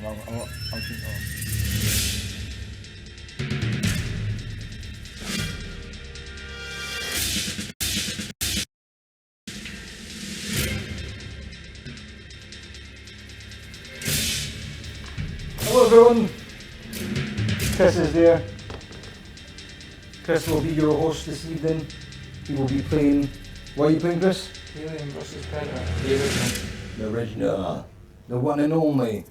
I'll keep on. Hello everyone! Chris is there. Chris will be your host this evening. He will be playing... What are you playing, Chris? Alien vs Predator. The original. The original. The one and only.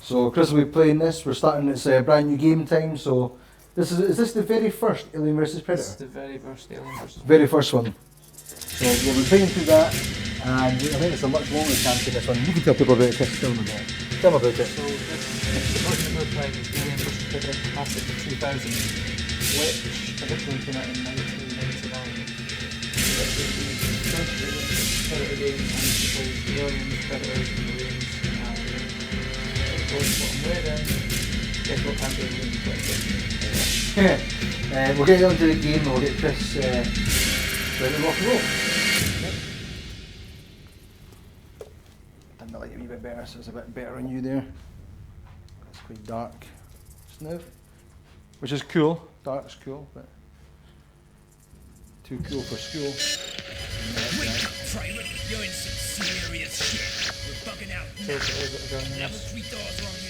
So Chris will be playing this. We're starting this brand new game time, so... Is this the very first Alien vs Predator? This is the very first Alien vs Predator. Very first one. So we'll be playing through that, and I think it's a much longer campaign this one. You can tell people about it, Chris. Tell them about it. Tell them about it. So the version we're playing is Alien vs Predator Classic of 2000, which originally came out in 1999. This is the first Predator game, and it plays aliens, predators, and marines, and it goes what I'm wearing. Guess what campaign we're playing. We'll get on to the game and we'll get Chris ready to rock and roll. Yep. Done the light a wee bit better, so it's a bit better on you there. It's quite dark just now, which is cool. Dark's cool, but too cool for school. Wake up, Private! You're in some serious shit. We're bugging out now.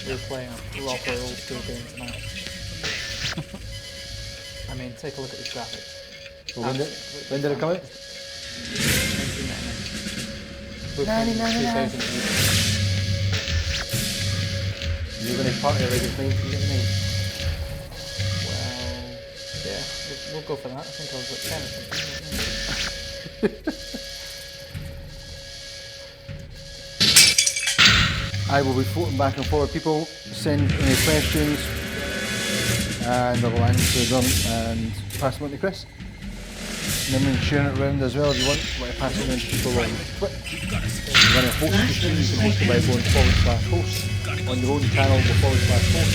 We're playing a proper old school game tonight. I mean, take a look at the graphics. Well, when did it come out? 1999. You're going to party like it's 1999? Well, yeah, we'll go for that. I think I was like 10 or something. I will be floating back and forward. People send any questions and I will answer them and pass them on to Chris. And then we can share it around as well if you want to pass it on to people on Twitch. If you want to host the stream, you can host it by going /host. On your own channel, go /host.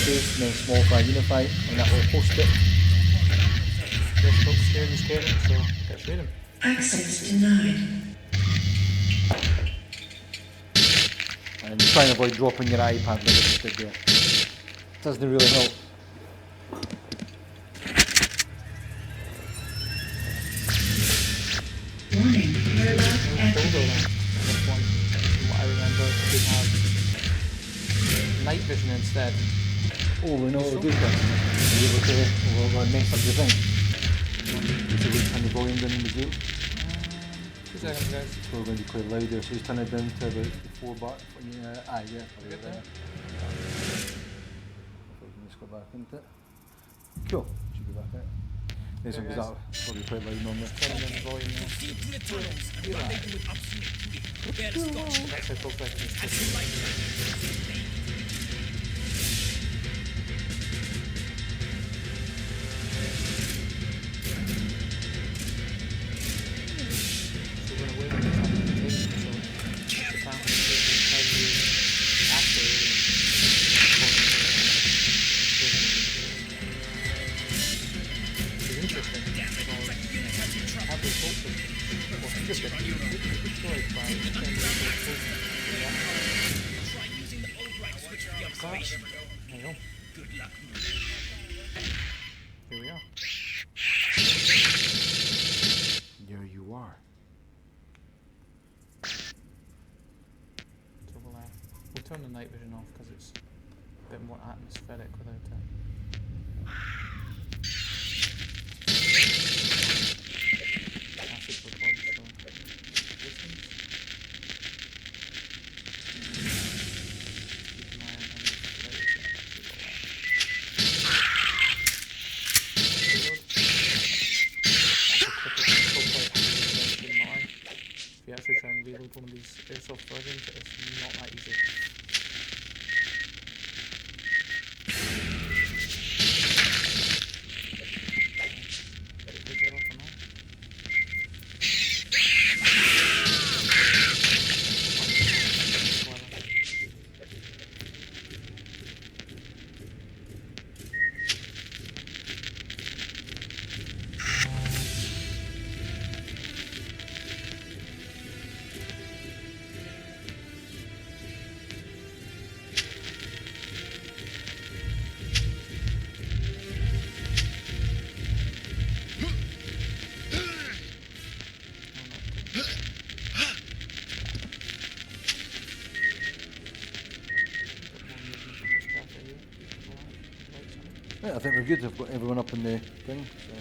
Space and then SmallFryUnify, and that will host it. This folks here is Kevin, so let's read him. Access denied. And try and avoid dropping your iPad like I just did there. Doesn't really help. Warning, you're about to activate. This one, from what I remember, we have night vision instead. Oh, we know what to do, Chris. Are you able to mess up your thing? So we turn the volume down in the game. 2 seconds, guys. So we're going to be quite loud there, so just turn it down to about 4 bar. Yeah, yeah. Good there. Let's go back into it. Cool. Should be back out. This one goes out. Probably quite loud normally. Turning down the volume now. That's how folks like this. Here we are. There you are. So we'll turn the night vision off because it's a bit more atmospheric without it. One of these airsoft versions, it's not that easy. Yeah, I think we're good. I've got everyone up in the thing. So.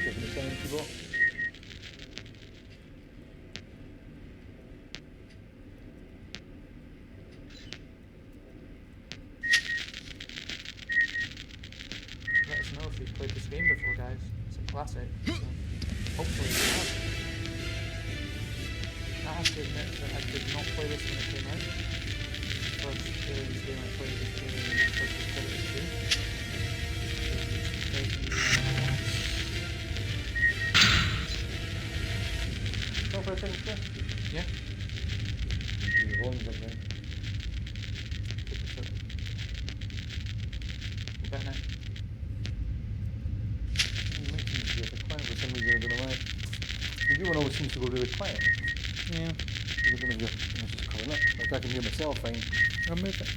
Checking the sound keyboard. Let us know if you've played this game before, guys. It's a classic. So hopefully you have. I have to admit that I did not play this when it came out. First aliens game I played was Alien vs Predator 2. Go for a second, Chris. Yeah. The volume's up there. You better now. It makes me feel a bit quiet for some reason, I don't know why. The new one always seems to go really quiet. Yeah. I don't know if it's just coming up. Like I can hear myself fine. I'll move it.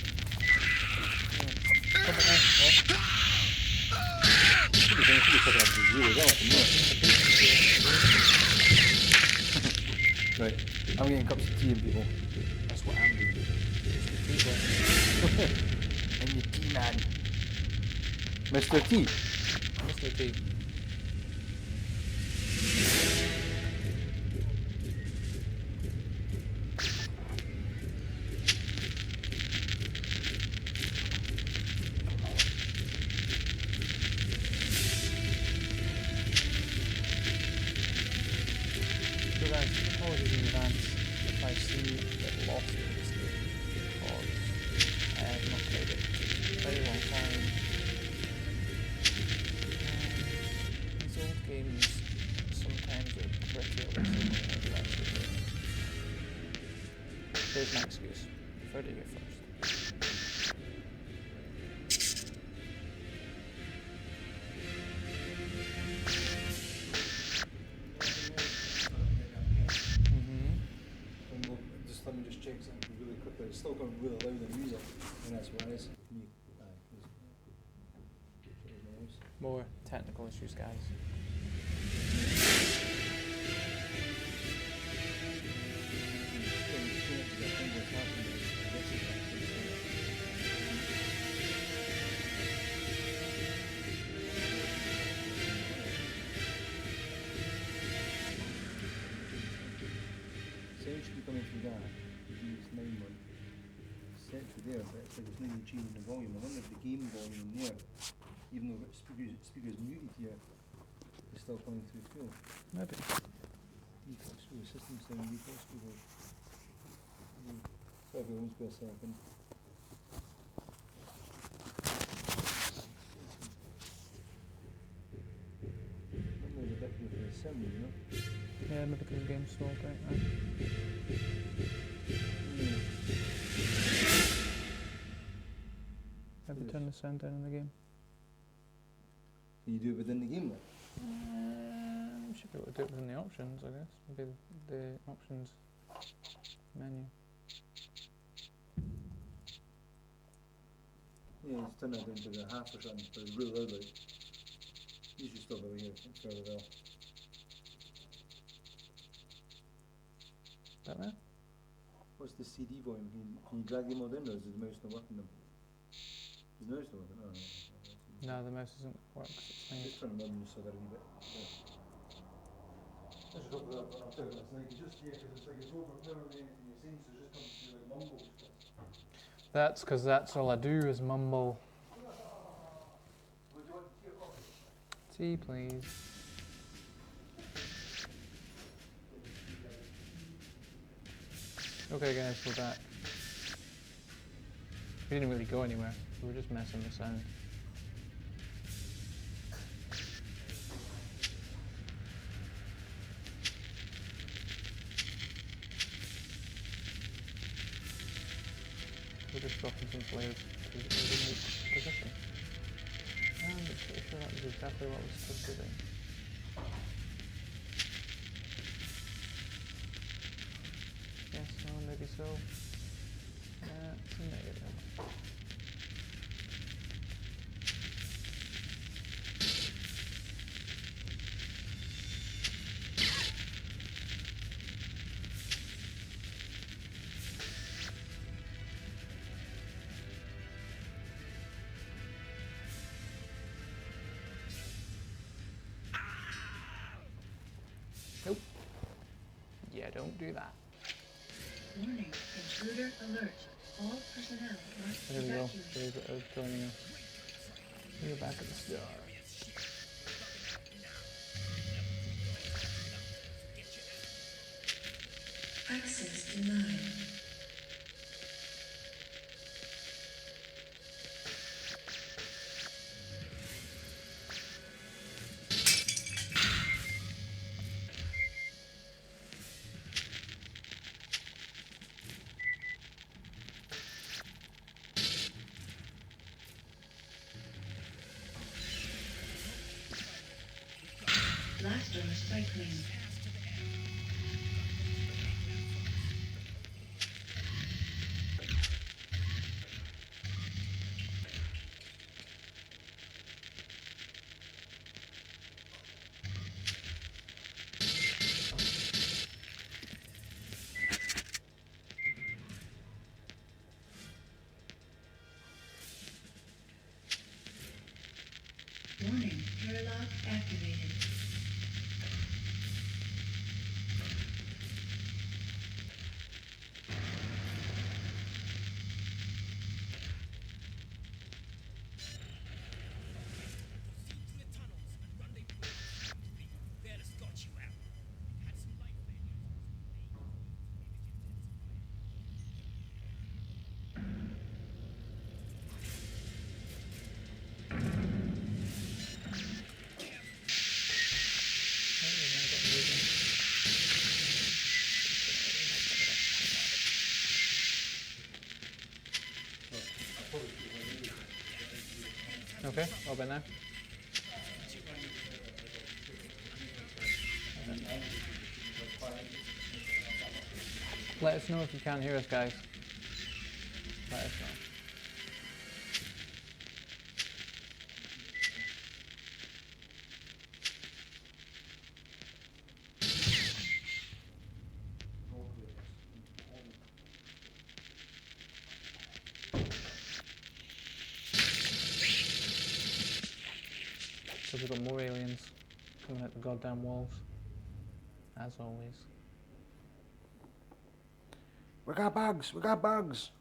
Really well from there. Right, I'm getting cups of tea and people. That's what I'm doing. It's the tea And your tea man. Mr. T. Mr. T. So guys, apologies in advance if I seem a bit lost in this game, because I have not played it in a very long time. These old games sometimes are pretty elusive when you actually play them. Here's my excuse. Prefer to go first. Just let me just check something really quickly. It's still going really loud in music, and that's why it's me. More technical issues, guys. Sound should be coming through that. Use 9 one. Set to there, but it's like there's no need changing the volume. I wonder if the game volume in there, even though the speakers muted here, is still coming through full. Maybe. Default speaker, system sound, default speaker. Everyone's got a second. That was a bit for the assembly, you know? Yeah, maybe because the game's stalled right now. Have you turned the sound down in the game? Can you do it within the game then? Should be able to do it within the options, I guess. Maybe the options menu. Yeah, just turn that down to the half or something, but it's really loud like. You should stop over here, it's further well. That there? What's the CD volume? Can you drag them all down, or is the mouse not working them? Is the mouse not working? Oh, no. No, the mouse doesn't work 'cause it's I'm tiny. just trying to move so that a wee bit. Yeah. Let's just over that, but I'm talking about it's just here, because it's like it's overpowering anything you're saying, so it just comes through like mumbles. That's because that's all I do is mumble. Would you want tea or coffee? Tea, please. Okay guys, we're back. We didn't really go anywhere, we were just messing with sound. We're just dropping some flares to the remote position. And I'm pretty sure that was exactly what I was supposed to do. Yes, no, maybe so. It's a negative. don't do that. Warning, intruder alert. All personnel must There we go. evacuate. There's it. I was telling you. You're back at the start. Access denied. Blast door cycling. Warning, paralock activated. Okay, all by now. Let us know if you can't hear us, guys. Let us know. So we've got more aliens coming out the goddamn walls, as always. We got bugs, we got bugs.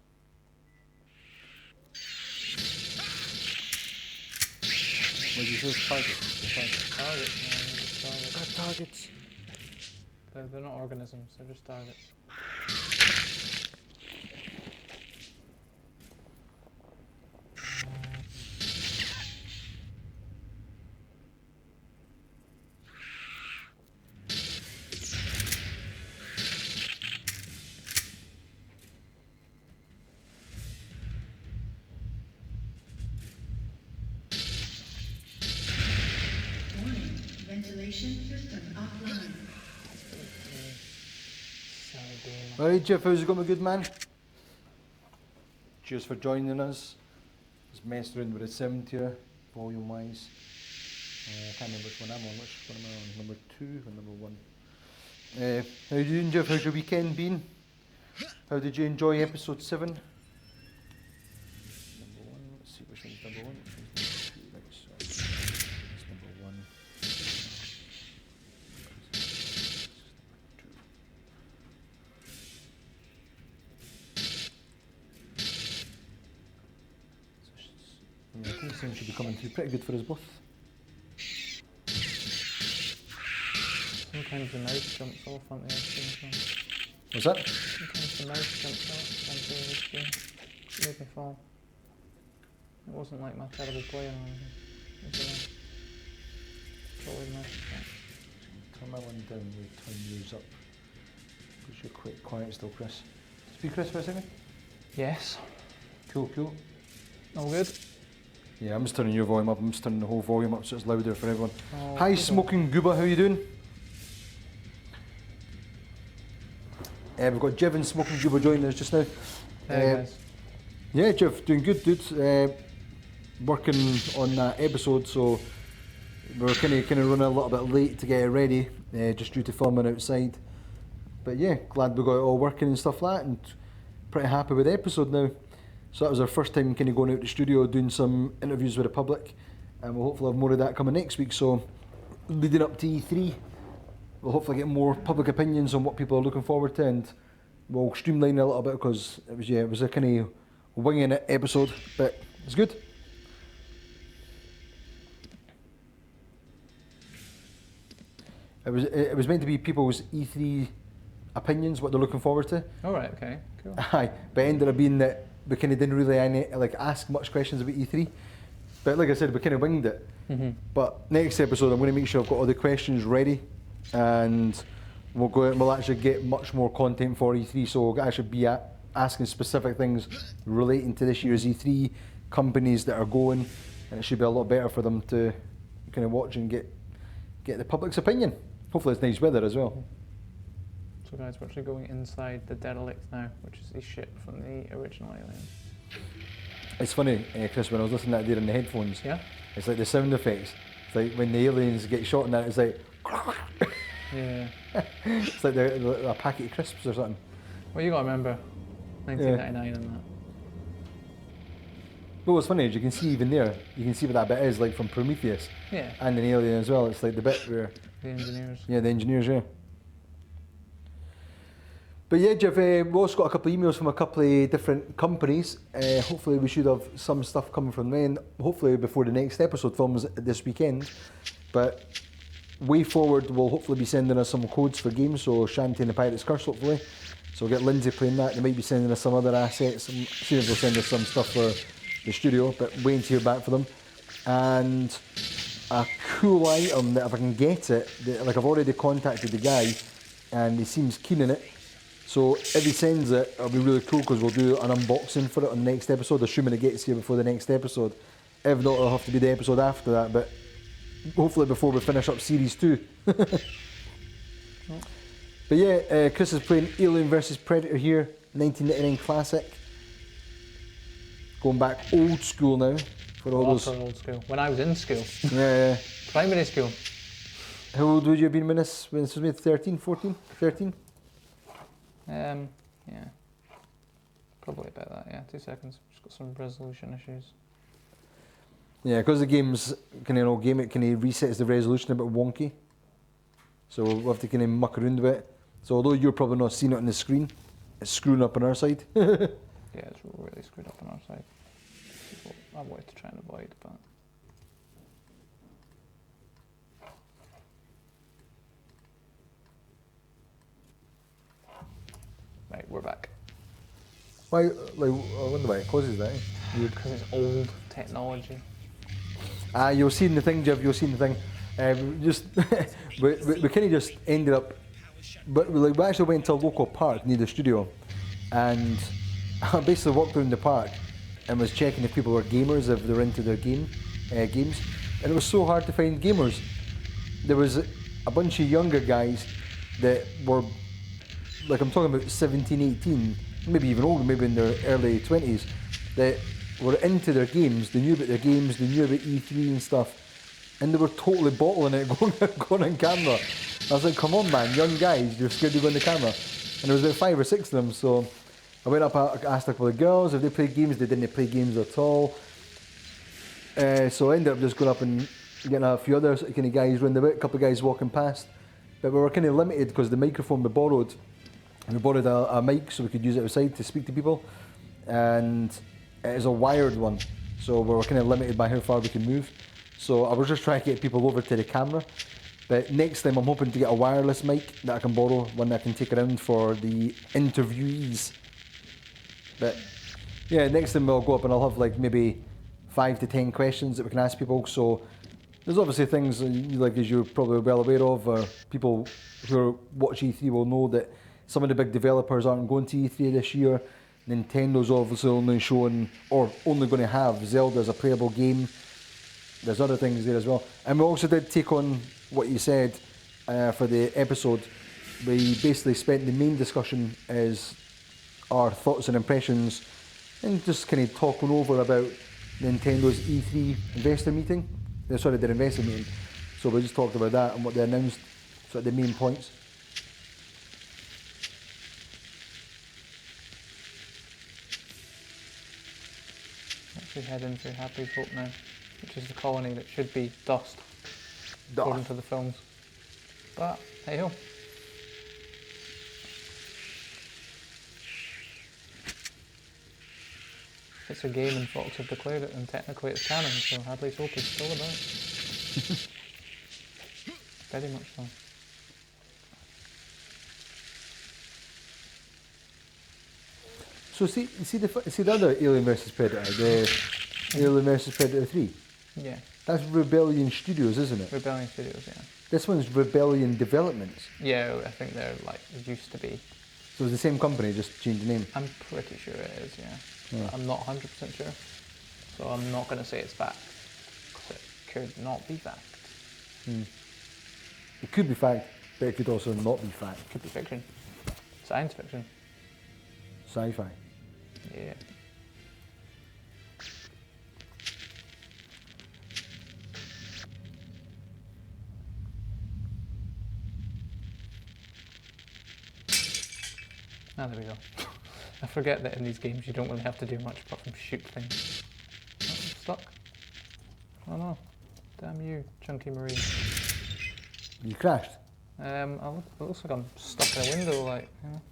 What did you say? Targets. Targets, Got targets. They're not organisms, they're just targets. Warning, ventilation system offline. Alright Jeff, how's it going my good man? Cheers for joining us. Just messed around with the sound here, volume wise. I can't remember which one I'm on. Which one am I on? Number 2 or number 1? How you doing Jeff? How's your weekend been? How did you enjoy episode 7? Number 1, let's see which one's number 1. Which one's number 2? Right, so it's number 1. I think sound should be coming through pretty good for us both. Sometimes the mouse jumps off onto the screen. What's that? Sometimes the mouse jumps off onto the screen. It made me fall. It wasn't like my terrible play or anything. It was totally missed that. Turn my one down, we turn yours up. Because you're quite quiet still, Chris. Speak Chris for a second. Yes. Cool, cool. All good? Yeah, I'm just turning your volume up, I'm just turning the whole volume up so it's louder for everyone. Oh, Hi good. Smoking Gooba, how you doing? We've got Jeff and Smoking Gooba joining us just now. Hey guys. Yeah, Jeff, doing good, dude. Working on that episode, so we're kind of running a little bit late to get it ready, just due to filming outside. But yeah, glad we got it all working and stuff like that, and pretty happy with the episode now. So that was our first time kind of going out to the studio, doing some interviews with the public, and we'll hopefully have more of that coming next week. So leading up to E3, we'll hopefully get more public opinions on what people are looking forward to, and we'll streamline it a little bit because it was a kind of winging it episode, but it's good. It was meant to be people's E3 opinions, what they're looking forward to. All right. Okay. Cool. Aye, but it ended up being that we kind of didn't really ask much questions about E3. But like I said, we kind of winged it. But next episode, I'm going to make sure I've got all the questions ready, and we'll go out and we'll actually get much more content for E3. So we'll actually be asking specific things relating to this year's E3, companies that are going, and it should be a lot better for them to kind of watch and get the public's opinion. Hopefully it's nice weather as well. So guys, we're actually going inside the derelict now, which is the ship from the original Alien. It's funny, Chris, when I was listening to that there in the headphones, Yeah? it's like the sound effects. It's like when the aliens get shot and that, it's like, Yeah. it's like a packet of crisps or something. Well, you gotta remember, 1999 and that. But what's funny is you can see even there, you can see what that bit is, like from Prometheus Yeah. and an Alien as well. It's like the bit where, The engineers. yeah, the engineers, yeah. But yeah, Jeff, we've also got a couple of emails from a couple of different companies. Hopefully we should have some stuff coming from them, hopefully before the next episode films this weekend. But way forward, we'll hopefully be sending us some codes for games, so Shanty and the Pirate's Curse, hopefully. So we'll get Lindsay playing that. They might be sending us some other assets. I'm sure they'll send us some stuff for the studio, but waiting to hear back for them. And a cool item that if I can get it, like I've already contacted the guy and he seems keen in it. So if he sends it, it'll be really cool because we'll do an unboxing for it on the next episode, assuming it gets here before the next episode. If not, it'll have to be the episode after that, but hopefully before we finish up Series 2. But yeah, Chris is playing Alien vs Predator here, 1999 classic. Going back old school now for all those. Old school. When I was in school. Yeah. Primary school. How old would you have been when this was made? 13, 14, 13? Yeah. Probably about that, yeah. 2 seconds. Just got some resolution issues. Yeah, because the game's kind of resets the resolution a bit wonky. So we'll have to kind of muck around with it. So although you're probably not seeing it on the screen, it's screwing up on our side. Yeah, it's really screwed up on our side. This is what I wanted to try and avoid, but... Right, we're back. Why? Like, I wonder why it causes that. Because it's old technology. You'll see in the thing, Jeff. You'll see in the thing. We kind of just ended up, but we actually went to a local park near the studio, and I basically walked around the park and was checking if people were gamers, if they were into their games, and it was so hard to find gamers. There was a bunch of younger guys that were, like I'm talking about 17, 18, maybe even older, maybe in their early 20s, that were into their games. They knew about their games, they knew about E3 and stuff, and they were totally bottling it, going on camera. I was like, come on man, young guys, you're scared to go on the camera. And there was about 5 or 6 of them, so I went up, I asked a couple of girls if they played games. They didn't play games at all. So I ended up just going up and getting a few other kind of guys round about, a couple of guys walking past. But we were kind of limited because the microphone we borrowed, and we borrowed a mic so we could use it outside to speak to people, and it is a wired one, so we were kind of limited by how far we can move. So I was just trying to get people over to the camera. But next time I'm hoping to get a wireless mic that I can borrow, one that I can take around for the interviewees. But yeah, next time we'll go up and I'll have like maybe 5 to 10 questions that we can ask people. So there's obviously things like, as you're probably well aware of, or people who watch E3 will know that some of the big developers aren't going to E3 this year. Nintendo's obviously only showing, or only going to have Zelda as a playable game. There's other things there as well. And we also did take on what you said for the episode. We basically spent the main discussion as our thoughts and impressions and just kind of talking over about Nintendo's E3 investor meeting. Sorry, their investor meeting. So we just talked about that and what they announced, sort of the main points. Actually heading to Happy Folk now, which is the colony that should be dust, according to the films. But hey ho. It's a game and Fox have declared it, and technically it's canon, so Hadley's Hope is still about. Very much so. So see the other Alien vs Predator, the Alien vs Predator 3. Yeah. That's Rebellion Studios, isn't it? Rebellion Studios, yeah. This one's Rebellion Developments. Yeah, I think they're like used to be. So it's the same company, just changed the name. I'm pretty sure it is, yeah. Yeah. I'm not 100% sure. So I'm not going to say it's fact, because it could not be fact. It could be fact, but it could also not be fact. It could be fiction. Science fiction. Sci-fi. Yeah. Ah, there we go. I forget that in these games you don't really have to do much apart from shoot things. Oh, I'm stuck. Oh no. Damn you, chunky marine. You crashed. It looks like I'm stuck in a window, like, you know.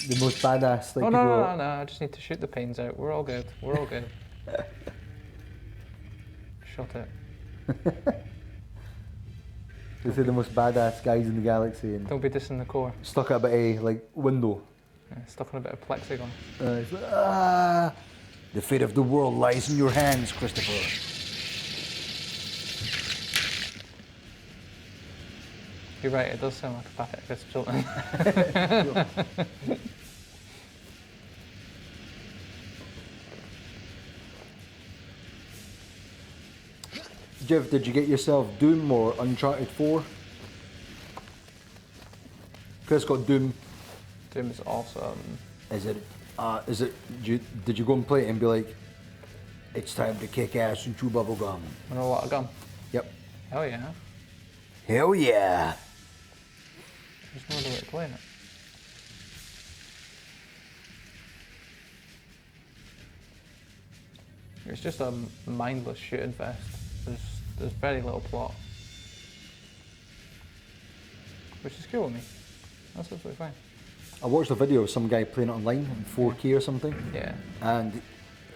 The most badass, like Oh people. no, I just need to shoot the panes out. We're all good. We're all good. Shot it. They say the most badass guys in the galaxy, and Don't be dissing the core. stuck at a like window. Yeah, stuck on a bit of plexiglass. It's like, the fate of the world lies in your hands, Christopher. You're right, it does sound like a pathetic crisp something. Jeff, did you get yourself Doom or Uncharted 4? Chris got Doom. Doom is awesome. Is it? Did you go and play it and be like, it's time to kick ass and chew bubble gum? I know a lot of gum. Yep. Hell yeah. Hell yeah. There's no other way of playing it. It's just a mindless shooting fest. There's very little plot. Which is cool with me. That's absolutely fine. I watched a video of some guy playing it online in 4K or something, Yeah. and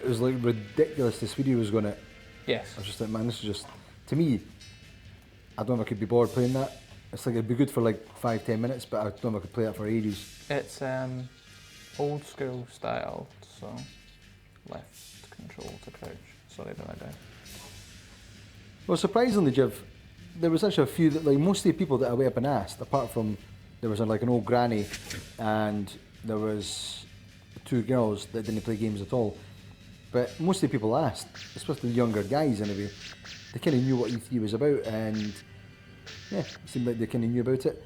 it was like ridiculous this video was going to. Yes. I was just like, man, this is just, to me, I don't know if I could be bored playing that. It's like, it'd be good for like 5-10 minutes, but I don't know if I could play that for ages. It's old school style, so left control to crouch. Sorry about that, guy. Well, surprisingly, Jiv, there was actually a few that, like, most of the people that I went up and asked, apart from, there was like an old granny, and there was 2 girls that didn't play games at all. But most of the people asked, especially the younger guys anyway, they kind of knew what E3 was about, and yeah, it seemed like they kind of knew about it.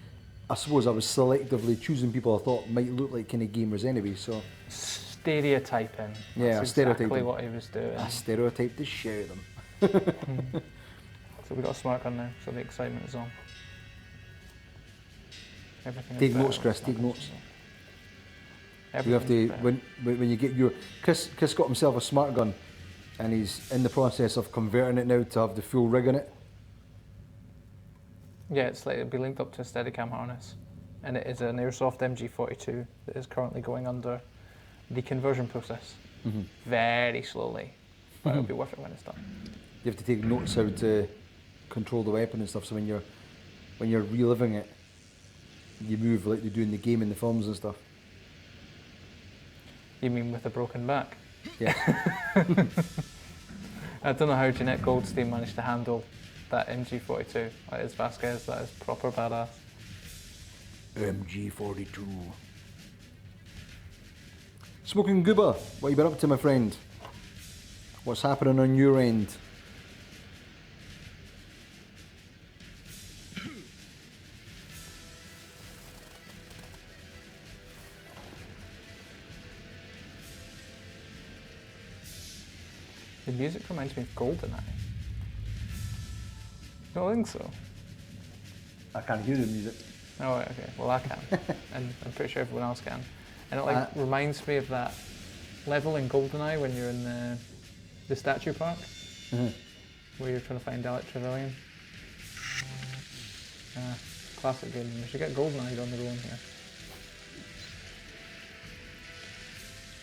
I suppose I was selectively choosing people I thought might look like kind of gamers anyway, so. Stereotyping. Yeah, That's stereotyping. exactly what he was doing. I stereotyped the shit out of them. So we got a smart gun now, so the excitement is on. Everything is Take better notes, with Chris, smart take guns notes. as well. You have to, Everything's better. when you get your, Chris got himself a smart gun, and he's in the process of converting it now to have the full rig in it. Yeah, it's like it'll be linked up to a Steadicam harness, and it is an Airsoft MG42 that is currently going under the conversion process, very slowly, but it'll be worth it when it's done. You have to take notes how to control the weapon and stuff, so when you're reliving it, you move like they do in the game and the films and stuff. You mean with a broken back? Yeah. I don't know how Jeanette Goldstein managed to handle that MG42. That is Vasquez, that is proper badass. MG42. Smoking Gooba, what you been up to, my friend? What's happening on your end? The music reminds me of GoldenEye. You don't think so? I can't hear the music. Oh, right, okay. Well, I can, and I'm pretty sure everyone else can. And it like reminds me of that level in GoldenEye when you're in the statue park, where you're trying to find Alex Trevelyan. Classic game. We should get GoldenEye on the go on here.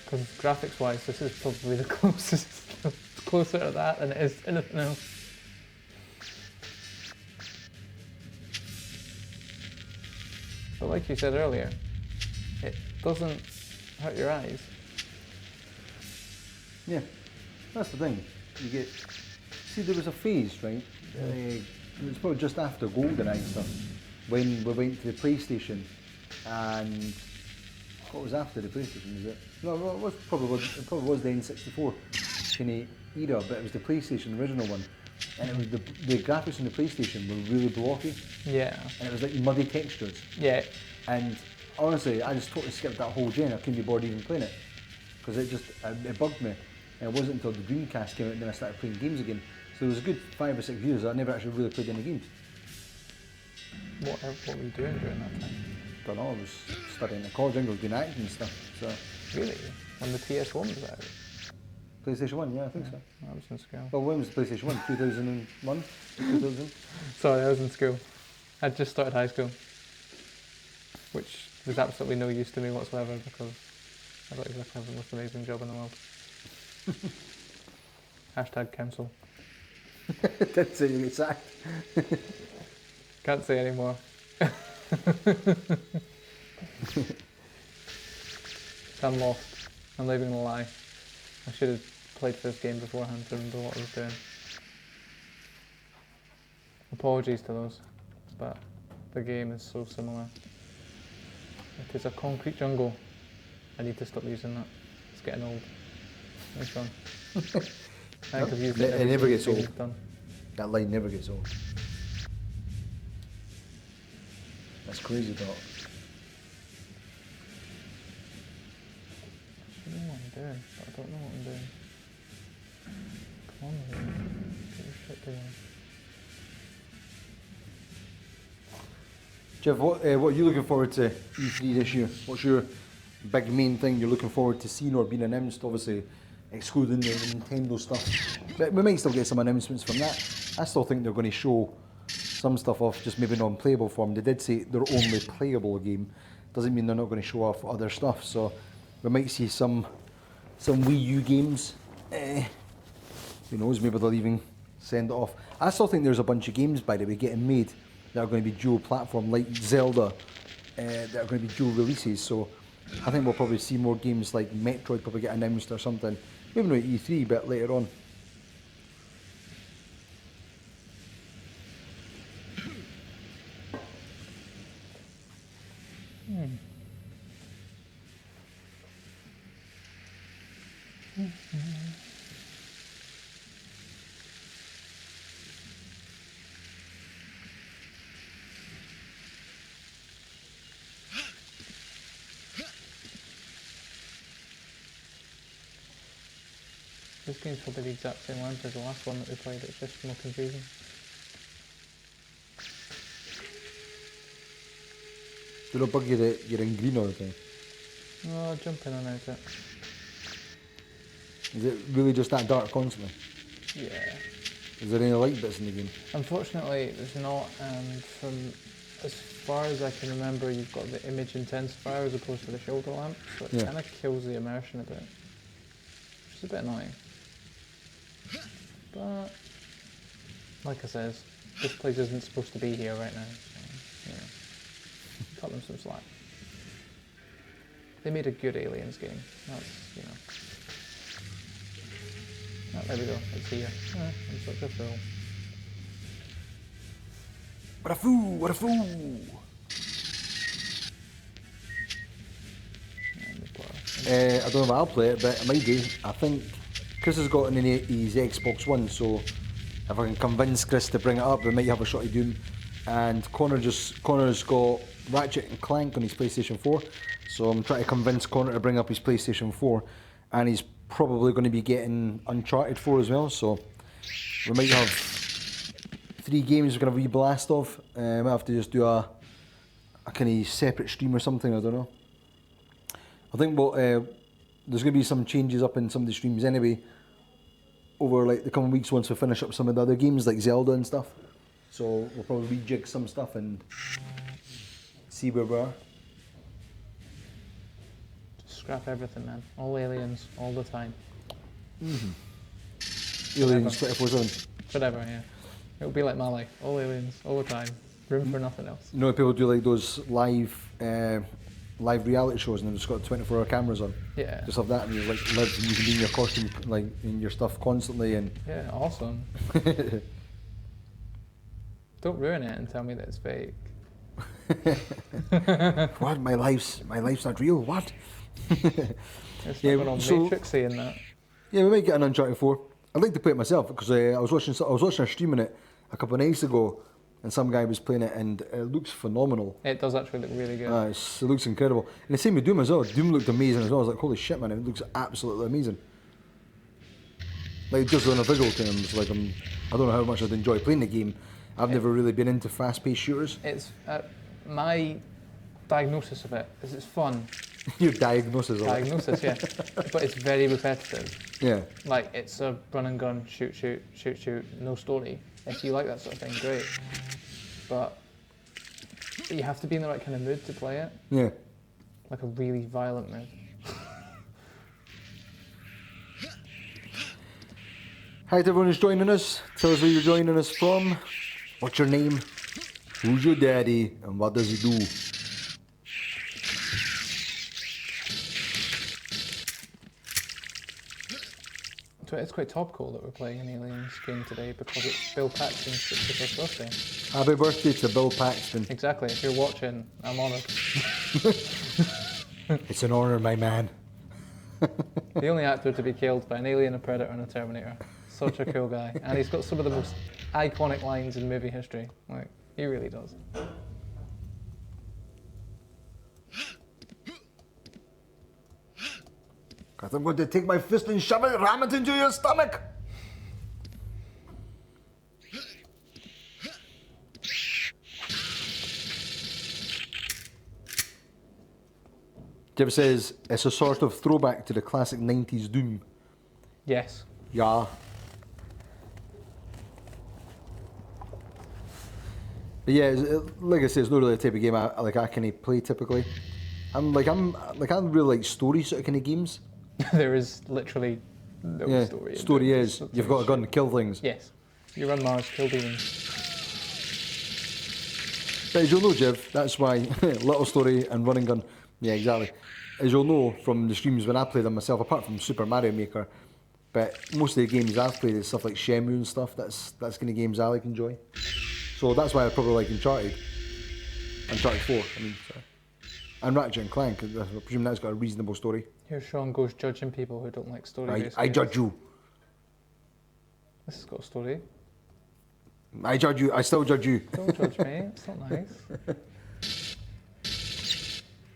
Because graphics wise, this is probably the closest, closer to that than it is to anything else. But like you said earlier, it doesn't hurt your eyes. Yeah, that's the thing. You get. See, there was a phase, right? It was probably just after GoldenEye and stuff, when we went to the PlayStation, and what was after the PlayStation? Was it? No, it was probably was the N64 kind of era, but it was the PlayStation original one, and it was the graphics on the PlayStation were really blocky. Yeah. And it was like muddy textures. Yeah. And honestly, I just totally skipped that whole gen. I couldn't be bothered even playing it because it bugged me. And it wasn't until the Dreamcast came out then I started playing games again. So there was a good 5 or 6 years I never actually really played any games. What were you doing during that time? Don't know, I was studying at college, I was doing acting and stuff. So Really? When the PS1 was out? PlayStation 1, yeah, I think so. I was in school. Well, when was the PlayStation 1? 2001? 2000? Sorry, I was in school. I'd just started high school. Which was absolutely no use to me whatsoever because I don't exactly have the most amazing job in the world. Hashtag council. Didn't say you get sacked. Can't say anymore. I'm lost. I'm living a lie. I should have played this game beforehand to remember what I was doing. Apologies to those, but the game is so similar. It is a concrete jungle. I need to stop using that. It's getting old. It's fun. I think I've used it never gets since old. it's done. That line never gets old. That's crazy, dog. I know what I'm doing, but I don't know what I'm doing. Come on, man. Get your shit together. Jeff, what are you looking forward to E3 this year? What's your big main thing you're looking forward to seeing or being announced? Obviously, excluding the Nintendo stuff, but we might still get some announcements from that. I still think they're going to show some stuff off, just maybe non-playable form. They did say they're only playable game. Doesn't mean they're not going to show off other stuff. So we might see some Wii U games. Who knows? Maybe they'll even send it off. I still think there's a bunch of games, by the way, getting made that are going to be dual platform, like Zelda, that are going to be dual releases. So I think we'll probably see more games like Metroid probably get announced or something. Maybe not at E3, but later on. This game's probably the exact same length as the last one that we played, it's just more confusing. Do it bug you that you're in green all the time? No, jump in and out it. Is it really just that dark constantly? Yeah. Is there any light bits in the game? Unfortunately, there's not, and from as far as I can remember, you've got the image intensifier as opposed to the shoulder lamp, so it Yeah. kind of kills the immersion a bit, which is a bit annoying. But, like I says, this place isn't supposed to be here right now, so, you know, cut them some slack. They made a good Aliens game, that's, you know. Oh, there we go, it's here. I'm such a fool. What a fool! What a fool! I don't know if I'll play it, but it might do. I think Chris has got his Xbox One, so if I can convince Chris to bring it up, we might have a shot of Doom. And Connor's got Ratchet and Clank on his PlayStation 4, so I'm trying to convince Connor to bring up his PlayStation 4, and he's probably going to be getting Uncharted 4 as well, so we might have 3 games we're going to have a wee blast of. Might have to just do a kind of separate stream or something, I don't know. I think there's going to be some changes up in some of the streams anyway over like the coming weeks once we finish up some of the other games like Zelda and stuff. So we'll probably rejig some stuff and see where we are. Just scrap everything, man. All aliens, all the time. Aliens 24/7. Whatever, yeah. It'll be like my life. All aliens, all the time. Room for nothing else. You know, people do like those live reality shows, and they've just got 24-hour cameras on. Yeah. Just have that, and you like live, and you can be in your costume, like in your stuff constantly, and Yeah, awesome. Don't ruin it and tell me that it's fake. what? My life's not real. What? It's Yeah, not all so- Matrixy in that. Yeah, we might get an Uncharted 4. I'd like to play it myself because I was watching a stream in it a couple of nights ago, and some guy was playing it, and it looks phenomenal. It does actually look really good. It looks incredible. And the same with Doom as well. Doom looked amazing as well. I was like, holy shit, man, it looks absolutely amazing. Like, just on a visual terms, like, I don't know how much I'd enjoy playing the game. I've never really been into fast-paced shooters. It's my diagnosis of it is it's fun. Your diagnosis of it. Diagnosis, yeah. But it's very repetitive. Yeah. Like, it's a run and gun, shoot, no story. If you like that sort of thing, great. But you have to be in the right kind of mood to play it. Yeah. Like a really violent mood. Hi to everyone who's joining us. Tell us where you're joining us from. What's your name? Who's your daddy? And what does he do? So it's quite topical that we're playing an Aliens game today because it's Bill Paxton's 61st birthday. Happy birthday to Bill Paxton. Exactly. If you're watching, I'm honoured. It's an honour, my man. The only actor to be killed by an alien, a predator, and a Terminator. Such a cool guy. And he's got some of the most iconic lines in movie history. Like, he really does. Because I'm going to take my fist and shove it, ram it into your stomach. Jeff says it's a sort of throwback to the classic 90s Doom. Yes. Yeah. But yeah, like I say, it's not really the type of game I can play typically. I really like story sort of kind of games. There is literally no story. in Story it. is you've got a gun to kill things. Yes. You run Mars, kill demons. But as you'll know, Jeff, that's why little story and running gun. Yeah, exactly. As you'll know from the streams when I play them myself, apart from Super Mario Maker, but most of the games I've played is stuff like Shenmue and stuff. That's kind of games I like enjoy. So that's why I probably like Uncharted 4. I mean, sorry. And Ratchet and Clank. I presume that's got a reasonable story. Here Sean goes judging people who don't like story-based I games. judge you. This has got a story. I judge you. I still judge you. Don't judge me. It's not nice.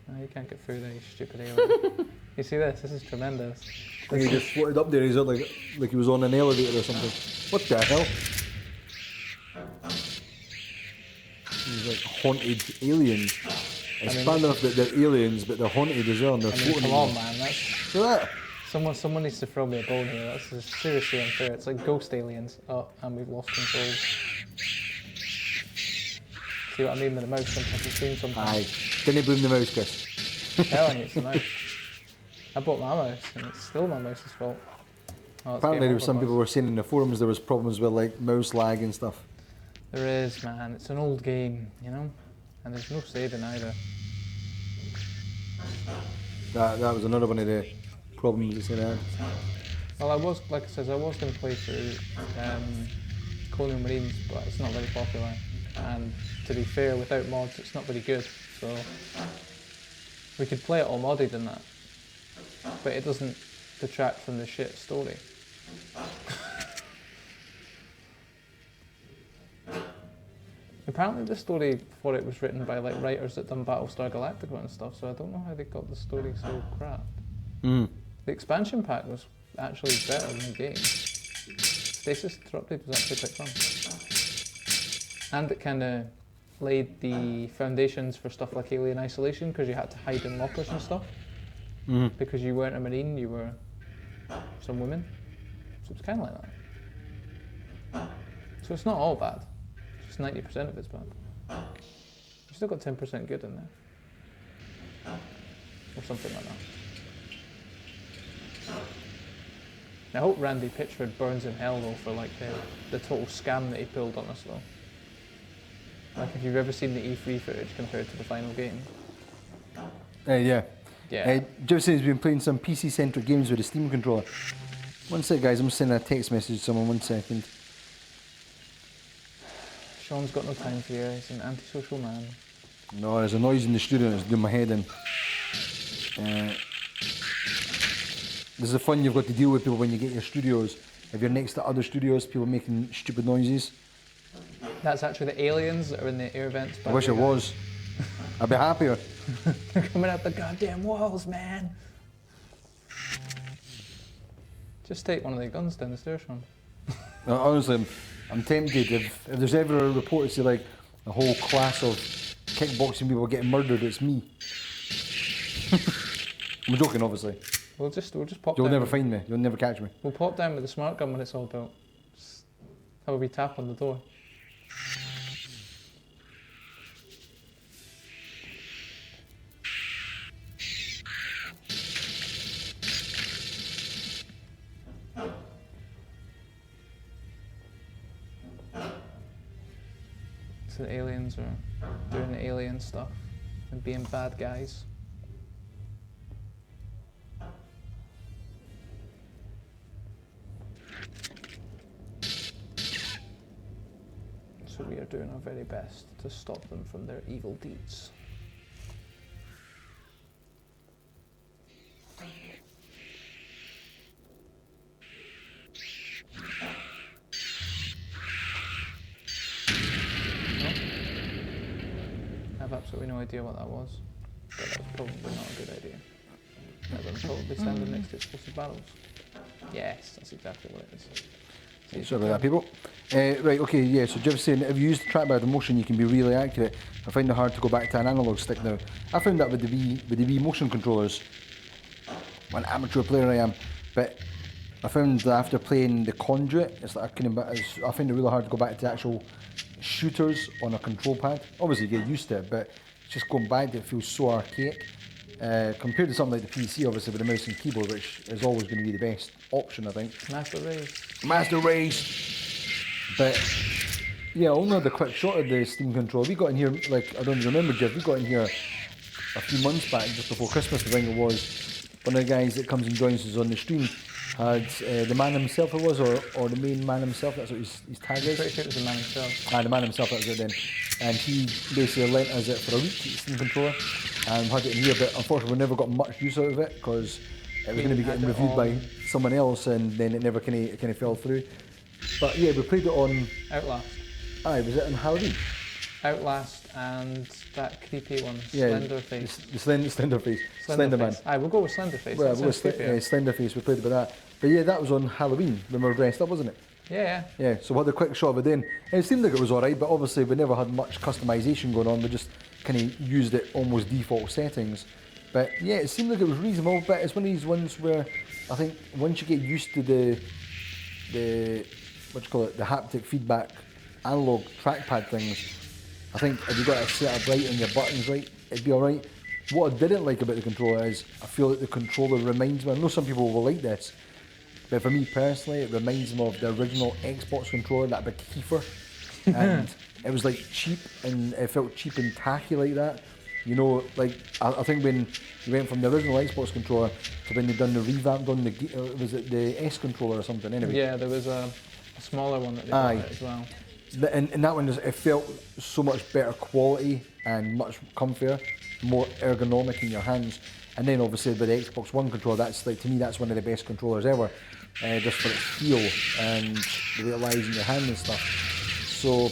No, you can't get through there, you stupid alien. You see this? This is tremendous. And he just floated up there. He's like he was on an elevator or something. What the hell? These like haunted aliens. It's bad enough that they're aliens, but they're haunted as well, and they're floating. Come on, man. That's, Look at that. someone needs to throw me a bone here. That's just seriously unfair. It's like ghost aliens. Oh, and we've lost control. See what I mean with the mouse? Sometimes it's seen sometimes. Aye. Didn't boom the mouse, Chris. I'm telling you, it's the mouse. I bought my mouse, and it's still my mouse's fault. Oh, Apparently, there were some people were saying in the forums there was problems with like mouse lag and stuff. There is, man. It's an old game, you know? And there's no saving either. That was another one of the problems they said. Well, I was going to play through Colonial Marines, but it's not very popular. And to be fair, without mods, it's not very good. So we could play it all modded in that, but it doesn't detract from the shit story. Apparently the story before it was written by like writers that done Battlestar Galactica and stuff, so I don't know how they got the story so crap. The expansion pack was actually better than the game. Stasis Disrupted was actually quite fun. And it kind of laid the foundations for stuff like Alien Isolation, because you had to hide in lockers and stuff. Because you weren't a Marine, you were some women. So it's kind of like that. So it's not all bad. Just 90% of it's bad. You've still got 10% good in there. Or something like that. I hope Randy Pitchford burns in hell though for like the total scam that he pulled on us though. Like if you've ever seen the E3 footage compared to the final game. Yeah. Yeah. Jeff says he's been playing some PC-centric games with a Steam controller. One sec, guys, I'm sending a text message to someone, 1 second. Sean's got no time for you, he's an antisocial man. No, there's a noise in the studio and it's doing my head in. This is the fun you've got to deal with people when you get your studios. If you're next to other studios, people making stupid noises. That's actually the aliens that are in the air vents. I wish it was. I'd be happier. They're coming out the goddamn walls, man. Just take one of the guns down the stairs, Sean. No, honestly, I'm tempted. If there's ever a report to say like a whole class of kickboxing people getting murdered, it's me. I'm joking, obviously. We'll just pop You'll down. never find me. You'll never catch me. We'll pop down with the smart gun when it's all built. Just have a wee tap on the door. So the aliens are doing the alien stuff and being bad guys. So we are doing our very best to stop them from their evil deeds. I have absolutely no idea what that was, but that was probably not a good idea. That would probably standing next to explosive barrels. Yes, that's exactly what it is. Sorry about that, people. Right, okay, yeah, so Jeff's saying if you use the trackpad motion, you can be really accurate. I find it hard to go back to an analog stick now. I found that with the Wii motion controllers. What an amateur player I am. But I found that after playing the Conduit, it's like I find it really hard to go back to actual shooters on a control pad. Obviously, you get used to it, but just going back to it feels so archaic. Compared to something like the PC, obviously, with the mouse and keyboard, which is always going to be the best option, I think. Master Race. Master Race! But, yeah, I only had a quick shot of the Steam controller. We got in here, like, I don't even remember, Jeff, we got in here a few months back, just before Christmas, I think it was. One of the guys that comes and joins us on the stream had the man himself, it was, or the main man himself, that's what his tag is. Pretty sure it was the man himself. The man himself, that was it then. And he basically lent us it for a week, Steam controller, and had it in here, but unfortunately we never got much use out of it because it was going to be getting reviewed by someone else, and then it never kind of fell through. But yeah, we played it on Outlast. Aye, was it on Halloween? Outlast and that creepy one, Yeah, Slenderface. the Slenderface. Slenderman. Aye, we'll go with Slenderface. Well, That we'll sounds creepier. Slenderface, we played about that. But yeah, that was on Halloween when we were dressed up, wasn't it? Yeah. Yeah, so we had a quick shot of it then. And it seemed like it was alright, but obviously we never had much customization going on. We just kind of used it almost default settings. But yeah, it seemed like it was reasonable, but it's one of these ones where I think once you get used to the what do you call it, the haptic feedback analog trackpad things, I think if you got it set up right and your buttons right, it'd be alright. What I didn't like about the controller is I feel like the controller reminds me, I know some people will like this, but for me personally, it reminds me of the original Xbox controller, that big keyfer. And it was like cheap, and it felt cheap and tacky like that. You know, like, I think when you went from the original Xbox controller to when they done the revamp, done the, was it the S controller or something anyway? Yeah, there was a smaller one that they got out as well. And that one, it felt so much better quality and much comfier, more ergonomic in your hands. And then obviously with the Xbox One controller, that's like, to me, that's one of the best controllers ever, just for its feel and the way it lies in your hand and stuff. So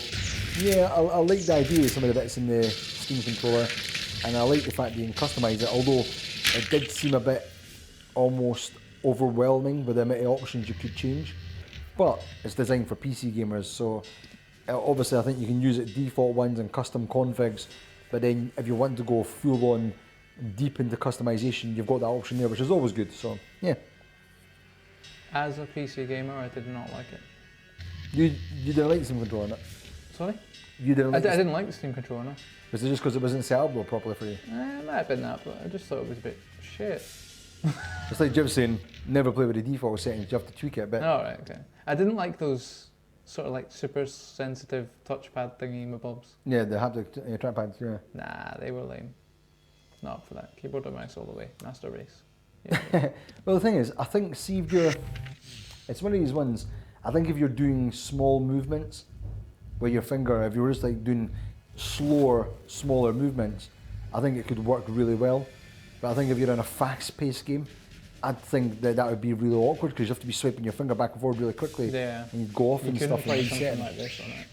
yeah, I like the idea of some of the bits in the Steam controller, and I like the fact that you can customise it, although it did seem a bit almost overwhelming with the amount of options you could change. But it's designed for PC gamers, so obviously I think you can use it default ones and custom configs, but then if you want to go full on deep into customization, you've got that option there, which is always good. So yeah. As a PC gamer, I did not like it. You didn't like the Steam controller, innit? Sorry? You didn't I like didn't like the Steam controller, no. Was it just because it wasn't set up well properly for you? It might have been that, but I just thought it was a bit shit. It's like Jim saying, never play with the default settings, you have to tweak it a bit. Oh, right, okay. I didn't like those sort of like super sensitive touchpad thingy-mabobs. Yeah, the haptic trackpads, yeah. Nah, they were lame. Not up for that. Keyboard and mouse all the way. Master race. Yeah. Well, the thing is, I think, see if you're, it's one of these ones, I think if you're doing small movements with your finger, if you're just like doing slower, smaller movements, I think it could work really well. But I think if you're in a fast-paced game, I'd think that would be really awkward because you have to be swiping your finger back and forward really quickly. Yeah. And you'd go off You and couldn't stuff play and something reset. like this on it.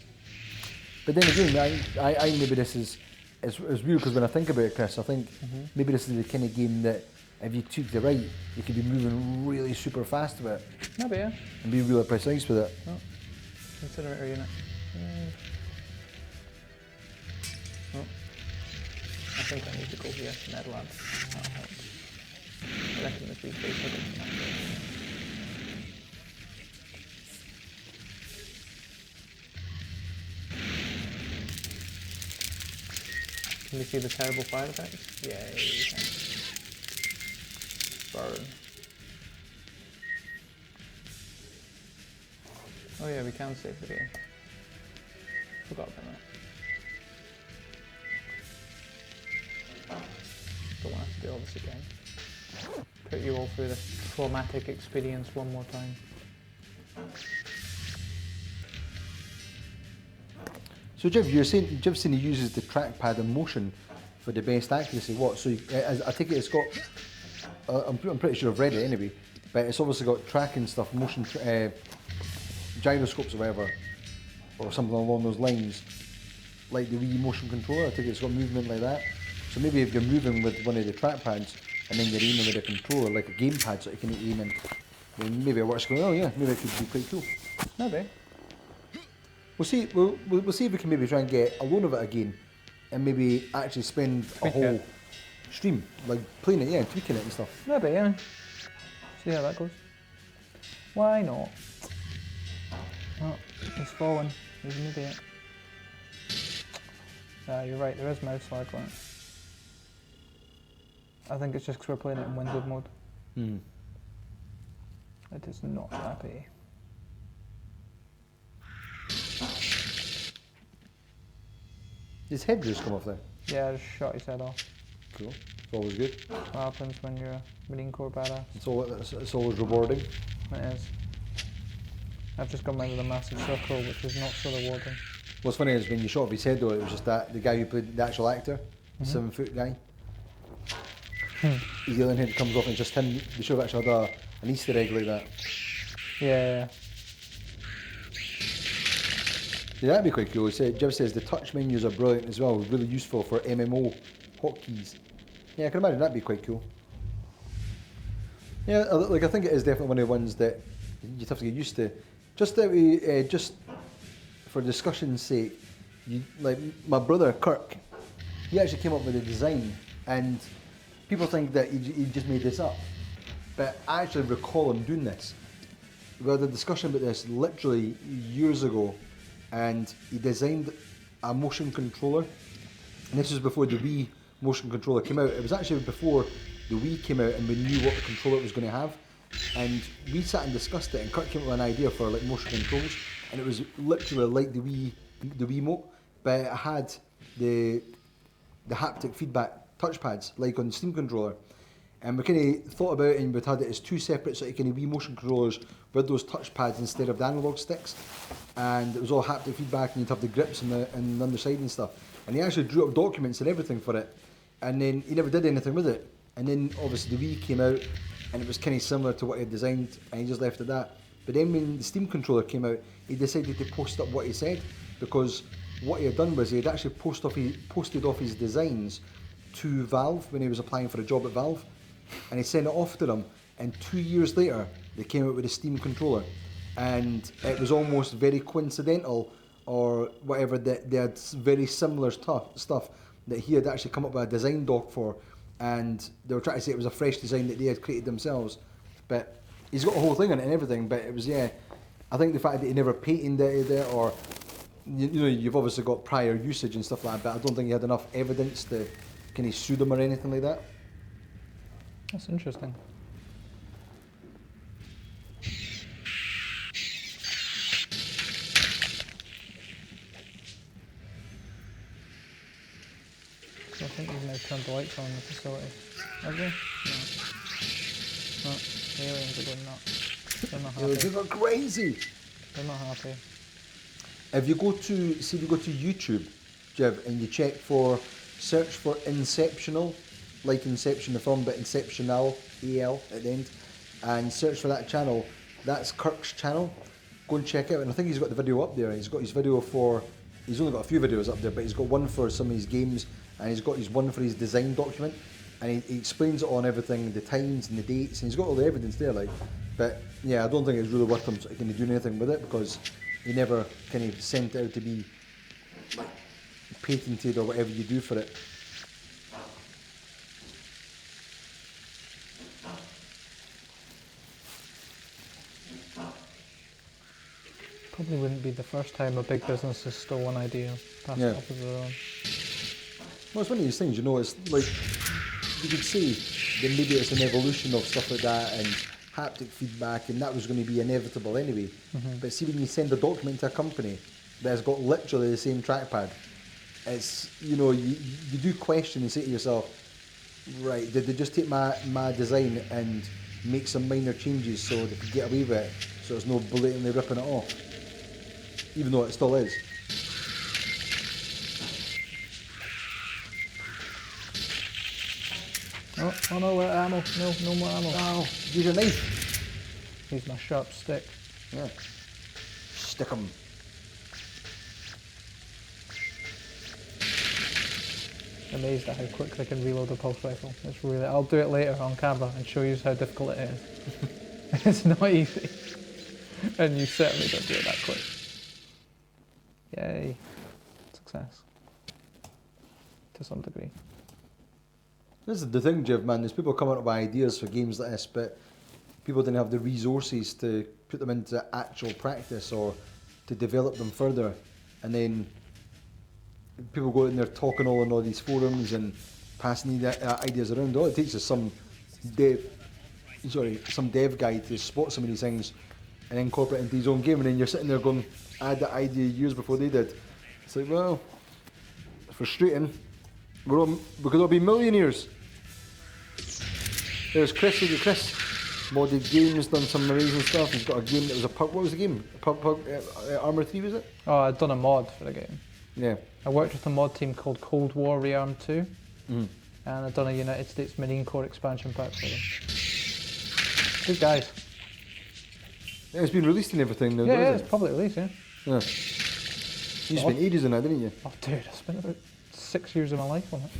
But then again, I maybe this is, it's weird because when I think about it, Chris, I think maybe this is the kind of game that if you tweak it right, you could be moving really super fast with it. Maybe, yeah. And be really precise with it. Oh. Consider unit. Oh. I think I need to go here, Netherlands. That'll help. I reckon this is basically Can you see the terrible fire effects? Yay. Burn. Oh yeah, we can save the game. Forgot about that. Don't want to have to do all this again. Put you all through this traumatic experience one more time. So Jiv, you're saying he uses the trackpad in motion for the best accuracy. What? So I take it it's got. I'm pretty sure I've read it anyway, but it's obviously got tracking stuff, motion, gyroscopes or whatever, or something along those lines, like the Wii motion controller. I think it's got movement like that. So maybe if you're moving with one of the trackpads and then you're aiming with a controller, like a gamepad, so you can aim in, then maybe it works. Going, oh yeah, maybe it could be quite cool. Maybe. We'll see. We'll see if we can maybe try and get a loan of it again, and maybe actually spend a whole stream like playing it, yeah, and tweaking it and stuff. Maybe, yeah. See how that goes. Why not? Oh, he's fallen. He's an idiot. You're right, there is mouse lag on it. I think it's just because we're playing it in windowed mode. It is not happy. His head just come off there. Yeah, I just shot his head off. Cool. It's always good. What happens when you're a Marine Corps badass? It's always rewarding. It is. I've just gone into a massive circle, which is not so rewarding. What's funny is when you shot off his head though, it was just that the guy who played the actual actor, the 7 foot guy. His alien head comes off and it's just him. They should have actually had an Easter egg like that. Yeah. Yeah, that'd be quite cool. Jiv says the touch menus are brilliant as well, really useful for MMO hotkeys. Yeah, I can imagine that'd be quite cool. Yeah, like I think it is definitely one of the ones that you'd have to get used to. Just that we, just for discussion's sake, like my brother Kirk, he actually came up with a design, and people think that he just made this up, but I actually recall him doing this. We had a discussion about this literally years ago, and he designed a motion controller, and this was before the Wii motion controller came out. It was actually before the Wii came out and we knew what the controller it was going to have, and we sat and discussed it, and Kurt came up with an idea for like motion controls, and it was literally like the Wiimote, but it had the haptic feedback touchpads like on the Steam controller. And we kind of thought about it, and we'd had it as two separate sort of kind of Wii motion controllers with those touchpads instead of the analog sticks. And it was all haptic feedback, and you'd have the grips on the underside and stuff. And he actually drew up documents and everything for it. And then he never did anything with it. And then obviously the Wii came out, and it was kind of similar to what he had designed, and he just left it at that. But then when the Steam controller came out, he decided to post up what he said, because what he had done was he had actually posted off his designs to Valve when he was applying for a job at Valve. And he sent it off to them, and 2 years later they came out with a Steam controller, and it was almost very coincidental or whatever that they had very similar stuff that he had actually come up with a design doc for, and they were trying to say it was a fresh design that they had created themselves. But he's got a whole thing on it and everything, but it was, yeah, I think the fact that he never patented it or you know, you've obviously got prior usage and stuff like that, but I don't think you had enough evidence to kind of sue them or anything like that. That's interesting. So I think we've now turned the lights on in the facility. Have we? No. No. The aliens are going nuts. They're not happy. They're going crazy. They're not happy. If you go to YouTube, Jeff, and you search for Inceptional, like Inception the film, but Inceptional, AL at the end, and search for that channel. That's Kirk's channel. Go and check it out. And I think he's got the video up there. He's got his video he's only got a few videos up there, but he's got one for some of his games, and he's got his one for his design document, and he explains it on everything, the times and the dates, and he's got all the evidence there, like. But yeah, I don't think it's really worth him kind of doing anything with it, because he never kind of sent it out to be like patented or whatever you do for it. Probably wouldn't be the first time a big business has stolen an idea, passed it off as their own. Well, it's one of these things, you know, it's like, you could say that maybe it's an evolution of stuff like that and haptic feedback, and that was going to be inevitable anyway. But see, when you send a document to a company that has got literally the same trackpad, it's, you know, you do question and say to yourself, right, did they just take my design and make some minor changes so they could get away with it, so it's no blatantly ripping it off, even though it still is. Oh no, we're out of ammo. No more ammo. Oh, use your knife. Use my sharp stick. Yeah. Stick 'em. Amazed at how quick they can reload a pulse rifle. It's really. I'll do it later on camera and show you how difficult it is. It's not easy, and you certainly don't do it that quick. Yay! Success. To some degree. This is the thing, Jeff, man. There's people coming up with ideas for games like this, but people didn't have the resources to put them into actual practice or to develop them further. And then people go in there talking all on all these forums and passing the ideas around. All it takes is some dev guy to spot some of these things and incorporate it into his own game. And then you're sitting there going, I had that idea years before they did. It's like, well, frustrating. We could all be millionaires. There's Chris, look at Chris. Modded games, done some amazing stuff. He's got a game that was a pug. What was the game? Armour 3, was it? Oh, I'd done a mod for the game. Yeah. I worked with a mod team called Cold War Rearmed 2. And I'd done a United States Marine Corps expansion pack for them. Good guys. Yeah, it's been released and everything now, Yeah, isn't it's public release, yeah. Yeah. You spent ages on that, didn't you? Oh, dude, I spent about 6 years of my life on it.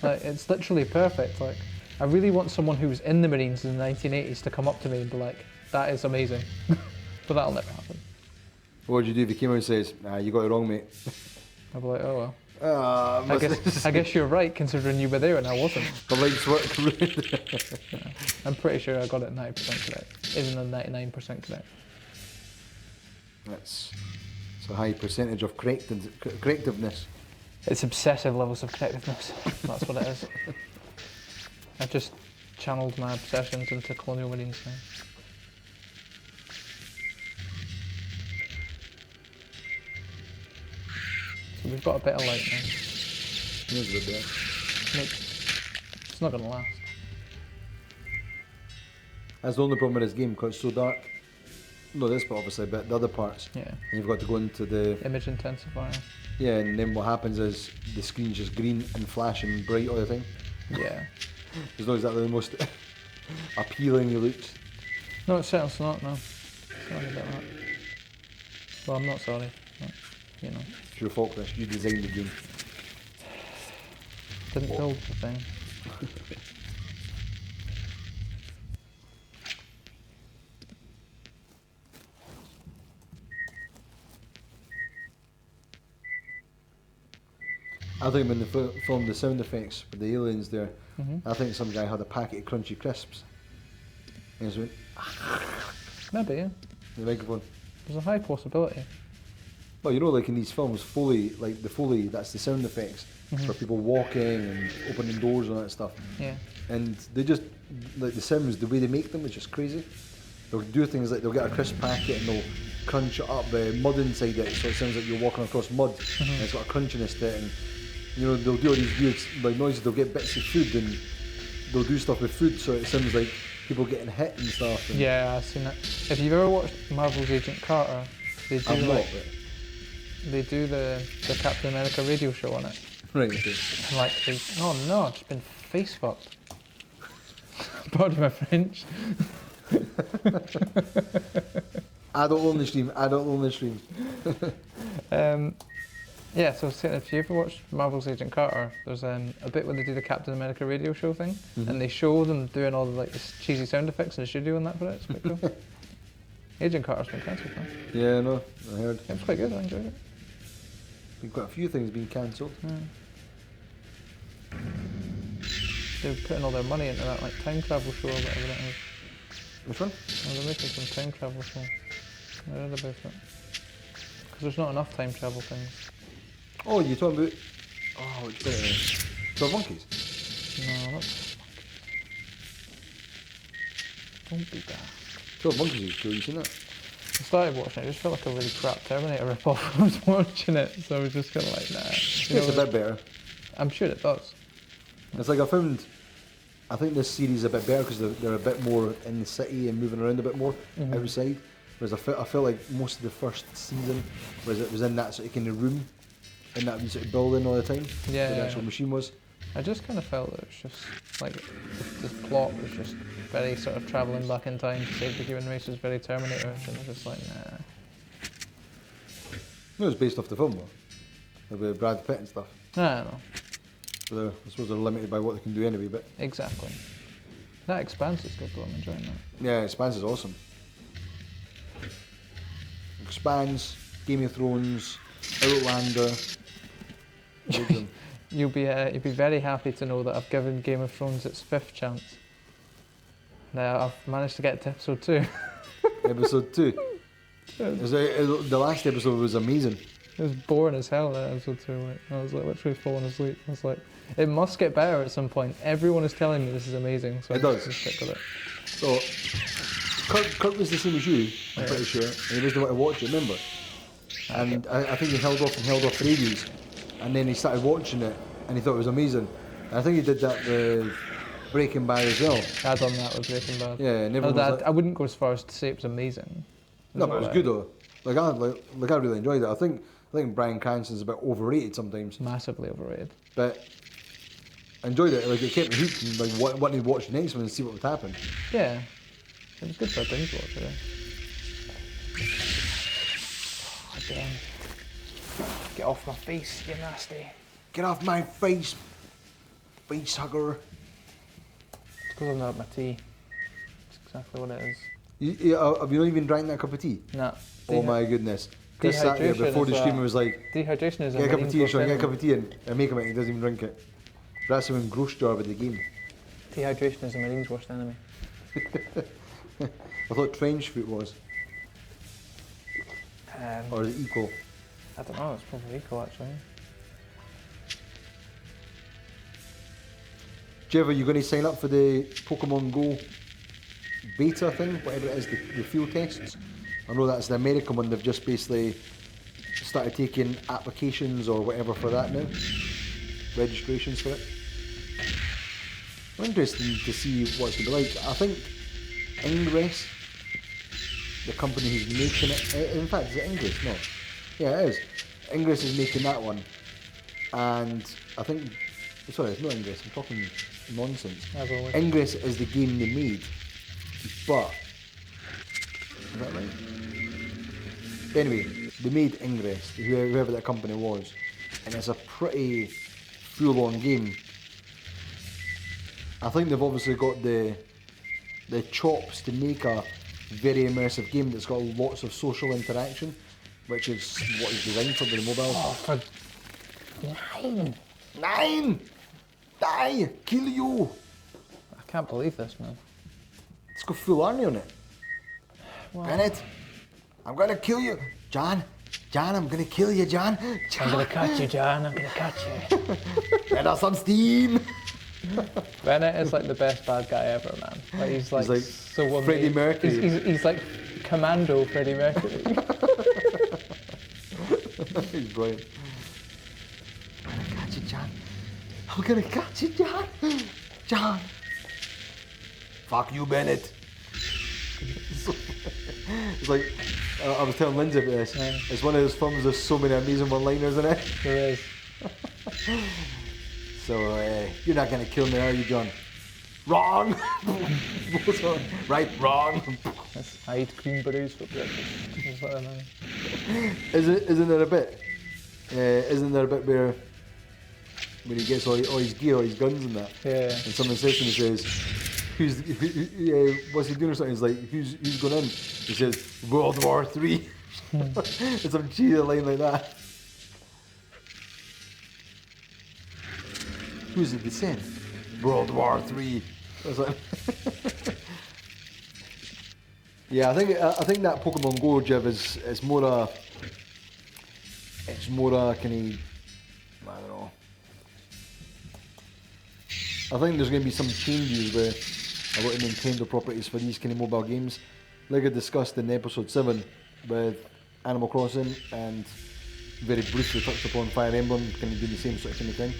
Like, it's literally perfect. Like, I really want someone who was in the Marines in the 1980s to come up to me and be like, that is amazing. But that'll never happen. What would you do if he came out and says, nah, you got it wrong, mate? I'd be like, oh well. I guess you're right, considering you were there and I wasn't. The lights work. Yeah. I'm pretty sure I got it 90% correct, even though 99% correct. It's a high percentage of correctiveness. It's obsessive levels of correctiveness. That's what it is. I've just channeled my obsessions into Colonial Marines now. So we've got a bit of light now. Here's a bit. It's not going to last. That's the only problem with this game, because it's so dark. No, this part obviously, but the other parts. Yeah. And you've got to go into the Image intensifier. Yeah, and then what happens is the screen's just green and flashing bright all the time. Yeah. It's not exactly the most appealing looks. No, it's not, no. Sorry about that. Well, I'm not sorry. But, you know. It's your fault, Chris. You designed the game. Didn't build the thing. I think when they filmed the sound effects with the aliens there, I think some guy had a packet of crunchy crisps. And he just went, Maybe, yeah. the microphone. There's a high possibility. Well, you know, like in these films, Foley, like the Foley, that's the sound effects for people walking and opening doors and all that stuff. Yeah. And they just, like the Sims, the way they make them is just crazy. They'll do things like they'll get a crisp packet and they'll crunch it up mud inside it, so it sounds like you're walking across mud, and it's got a crunchiness to it. And you know, they'll do all these weird like noises. They'll get bits of food and they'll do stuff with food, so it sounds like people getting hit and stuff. And Yeah, I've seen it. If you've ever watched Marvel's Agent Carter, they do I'm like not, but they do the Captain America radio show on it. right. Okay. And like, oh no, I've just been face fucked. Pardon my French. Adult only stream. Adult only stream. Yeah, so if you ever watched Marvel's Agent Carter, there's a bit where they do the Captain America radio show thing, and they show them doing all the like the cheesy sound effects in the studio and that for it. It's quite cool. Agent Carter's been cancelled now. Yeah, no, I heard. It was quite good. I enjoyed it. Been quite a few things being cancelled. They're putting all their money into that like time travel show or whatever that is. Which one? Oh, they're making some time travel show. I read about it. Because there's not enough time travel things. Oh, you're talking about? Oh, which bit? 12 Monkeys. No, not. Don't be daft. 12 Monkeys is cool. You seen that? I started watching it. It just felt like a really crap Terminator ripoff when I was watching it, so I was just kind of like, nah. It's a bit better. I'm sure it does. It's like I think this series is a bit better because they're a bit more in the city and moving around a bit more outside. Whereas I felt like most of the first season was it was in that sort of kind of room, in that wee sort of building all the time. Yeah, where the yeah, actual machine was. I just kind of felt that it was just like the plot was just very sort of travelling back in time to save the human race, was very Terminator-ish, and I was just like, nah. No, it was based off the film though, like with Brad Pitt and stuff. I don't know. So I suppose they're limited by what they can do anyway. But Exactly. That Expanse is good though. I'm enjoying that. yeah, Expanse is awesome. Expanse, Game of Thrones, Outlander. You'll be very happy to know that I've given Game of Thrones its 5th chance. Now I've managed to get to episode 2. Episode 2. The last episode was amazing. It was boring as hell, that episode 2. Like, I was like literally falling asleep. I was like, it must get better at some point. Everyone is telling me this is amazing, so It I'm does. just stick with it. So, Kurt was the same as you, I'm pretty sure, and he doesn't want to watch it, remember? And I think he held off for ages, and then he started watching it, and he thought it was amazing. And I think he did that with Breaking Bad as well. I've done that with Breaking Bad. Yeah, and No, everyone was that, like, I wouldn't go as far as to say it was amazing. no, but it was good though. Like I really enjoyed it. I think Bryan Cranston's a bit overrated sometimes, Massively overrated. but I enjoyed it. Like it kept me hooked, and like wanting to watch the next one and see what would happen. Yeah. It was good for a binge watch, really. Again. Get off my face, you nasty. Get off my face, face hugger. It's because I've not had my tea. That's exactly what it is. Have you not even drank that cup of tea? Nah. Oh my goodness. Chris sat here Dehydration before the is, stream and was like, Dehydration is get a cup of Marine's tea, worst Sean, get a enemy. cup of tea, and make him it, he doesn't even drink it. That's him in gross jar with the game. Dehydration is the Marine's worst enemy. I thought trench foot was, or is it equal? I don't know, it's probably equal actually. Jeff, are you going to sign up for the Pokemon Go beta thing, whatever it is, the field tests? I know that's the American one, they've just basically started taking applications or whatever for that now, registrations for it. I'm interested to see what it's going to be like. I think Ingress, the company who's making it, in fact, is it Ingress? No. Yeah, it is. Ingress is making that one, and I think, sorry, it's not Ingress, I'm talking nonsense. As always. Ingress is the game they made, but, is that right? Anyway, they made Ingress, whoever that company was, and it's a pretty full-on game. I think they've obviously got the chops to make a very immersive game that's got lots of social interaction, which is what is designed for the mobile. Oh, for 9! Die! Kill you! I can't believe this, man. It's got full army on it. Wow. Bennett, I'm gonna kill you. John, John, I'm gonna kill you, John. I'm gonna catch you, John. I'm gonna catch you. Let us some steam. Bennett is like the best bad guy ever, man. Like he's like so amazing. Freddie Mercury. He's like Commando Freddie Mercury. He's brilliant. I'm gonna catch you, John. I'm gonna catch you, John. John. Fuck you, Bennett. It's like, I was telling Lindsay about this. Yeah. It's one of those films, there's so many amazing one-liners in it. There is. So, you're not gonna kill me, are you, John? Wrong! Right, wrong. I eat cream berries for breakfast. Isn't there a bit? Isn't there a bit where when he gets all his gear, all his guns and that? Yeah. And someone says to him, he says, what's he doing or something? He's like, who's going in? He says, World War III. It's some cheesy line like that. Who's it descent? World War III. Like yeah, I think that Pokemon Go, Jeff, is more a kind of, I don't know. I think there's going to be some changes with a lot of Nintendo properties for these kind of mobile games, like I discussed in episode 7 with Animal Crossing, and very briefly touched upon Fire Emblem, kind of doing the same sort of thing.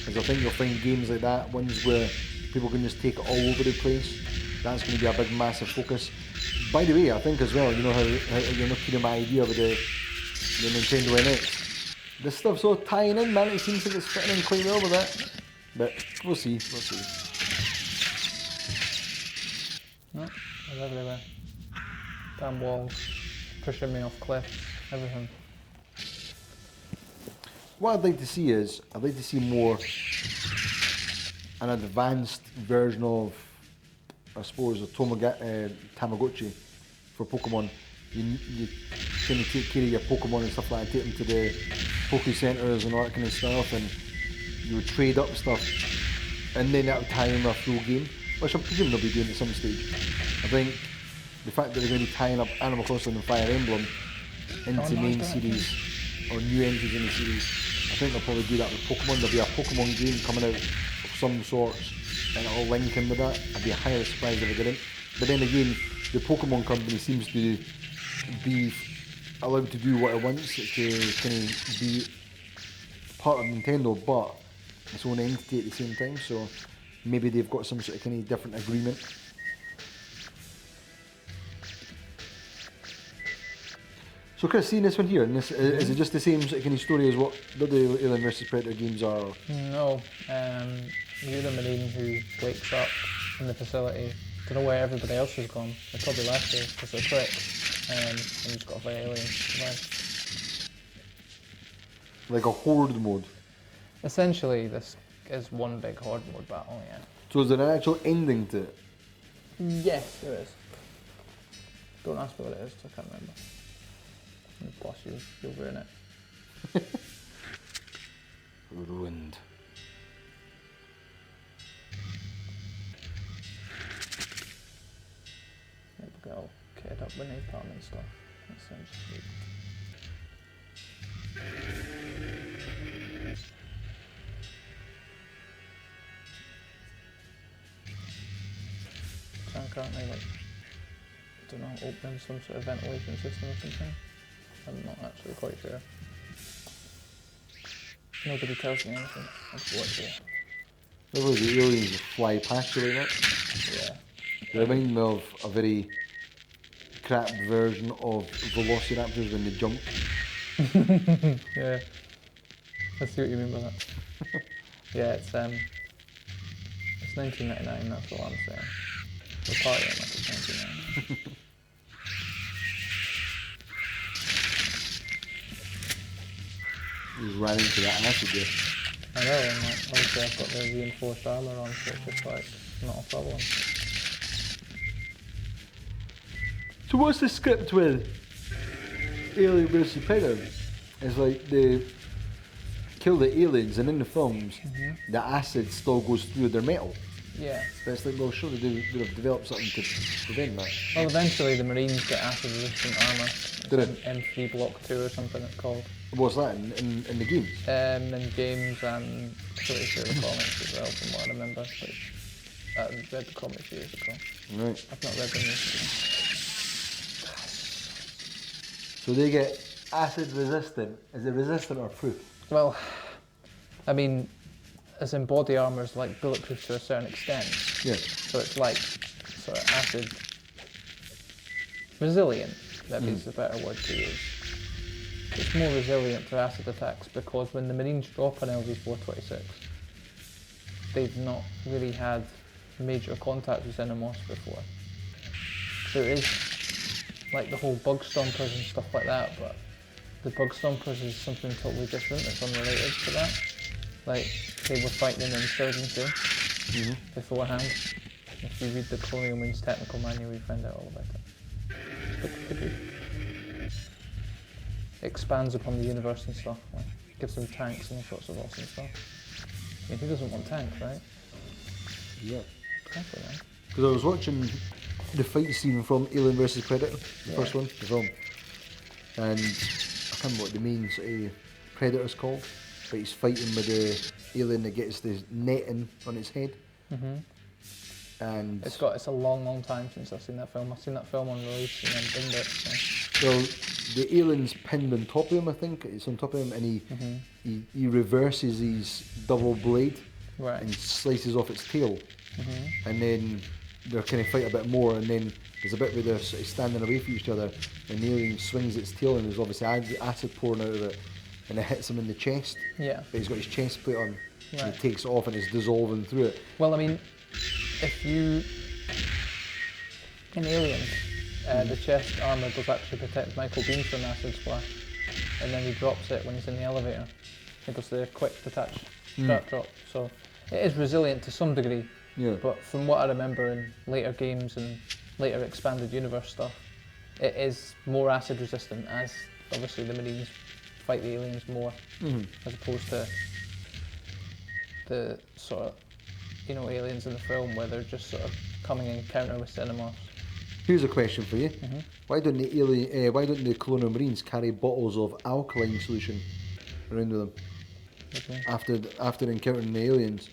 Because I think you'll find games like that, ones where people can just take it all over the place. That's going to be a big, massive focus. By the way, I think as well, you know how you're not kidding my idea with the Nintendo NX. This stuff's all tying in, man. It seems like it's fitting in quite well with that. But we'll see, we'll see. No, they're everywhere. Damn walls, pushing me off cliffs, everything. What I'd like to see is, I'd like to see more an advanced version of, I suppose, a Tamagotchi for Pokemon. You kind of take care of your Pokemon and stuff like that, take them to the Poke Centres and all that kind of stuff, and you would trade up stuff, and then that would tie in a full game, which I'm presuming they'll be doing at some stage. I think the fact that they're going to be tying up Animal Crossing and Fire Emblem into main series, or new entries in the series, I think they'll probably do that with Pokemon. There'll be a Pokemon game coming out of some sorts, and it'll link in with that. I'd be highly surprised if it didn't. But then again, the Pokemon company seems to be allowed to do what it wants, to kind of be part of Nintendo, but its own entity at the same time, so maybe they've got some sort of kind of different agreement. So Chris, seeing this one here, and this, is it just the same sort of kind of story as what the other Alien vs Predator games are? No, you're the Marine who wakes up in the facility, don't know where everybody else has gone. They probably left you because they're quick, and you just got to fight aliens. Like a horde mode? Essentially, this is one big horde mode battle, yeah. So is there an actual ending to it? Yes, there is. Don't ask me what it is, 'cause I can't remember. And plus, you'll ruin it. Ruined. Maybe get all kitted up with napalm and stuff. That sounds sweet. So I'm currently like, I don't know, opening some sort of ventilation system or something. I'm not actually quite sure. Nobody tells me anything. I've worked here. Those the aliens just fly past you like that. Yeah. They remind me of a very crap version of velociraptors when they jump. Yeah. I see what you mean by that. Yeah, it's 1999, that's all I'm saying. We're partying like it's 1999. You just ran into that acid there. I know, and like, obviously I've got the reinforced armour on, so it's just like, not a problem. So what's the script with Alien vs Predator? It's like they kill the aliens, and in the films, the acid still goes through their metal. Yeah. But it's like, well, surely they would have developed something to prevent that. Well, eventually the Marines get acid-resistant armour. Did It's M3 Block 2 or something it's called. What's that in the games? In games and pretty sure the comics as well, from what I remember. But I read the comics years ago. Right. I've not read them recently. So they get acid resistant. Is it resistant or proof? Well, I mean, as in body armour is like bulletproof to a certain extent. Yeah. So it's like sort of acid resilient, maybe is a better word to use. It's more resilient to acid attacks because when the Marines drop an LV-426, they've not really had major contact with Xenomorphs before. So it is like the whole bug stompers and stuff like that, but the bug stompers is something totally different that's unrelated to that. Like, they were fighting an insurgency beforehand. If you read the Colonial Marine's technical manual, you find out all about it. It's pretty good. It expands upon the universe and stuff. Like, gives them tanks and all sorts of awesome stuff. I mean, who doesn't want tanks, right? Yeah. Exactly, man. Because I was watching the fight scene from Alien vs Predator, the first one, the film, and I can't remember what the main sort of Predator's called, but he's fighting with the alien that gets the netting on its head. And It's a long time since I've seen that film. I've seen that film on release and then binned it. So. well, the alien's pinned on top of him, I think. It's on top of him, and he reverses his double blade Right. and slices off its tail. And then they're kind of fight a bit more, and then there's a bit where they're sort of standing away from each other, and the alien swings its tail, and there's obviously acid pouring out of it, and it hits him in the chest. Yeah. But he's got his chest plate on, and Right. he takes it off, and it's dissolving through it. Well, I mean, if you in Alien, the chest armour does actually protect Michael Biehn from acid splash, and then he drops it when he's in the elevator. He does the quick detach strap drop, so it is resilient to some degree. Yeah. But from what I remember in later games and later expanded universe stuff, it is more acid resistant, as obviously the Marines fight the aliens more, as opposed to the sort of, aliens in the film where they're just sort of coming in encounter with Xenomorphs. Here's a question for you. Why don't the Colonial Marines carry bottles of alkaline solution around with them What do you mean? after encountering the aliens?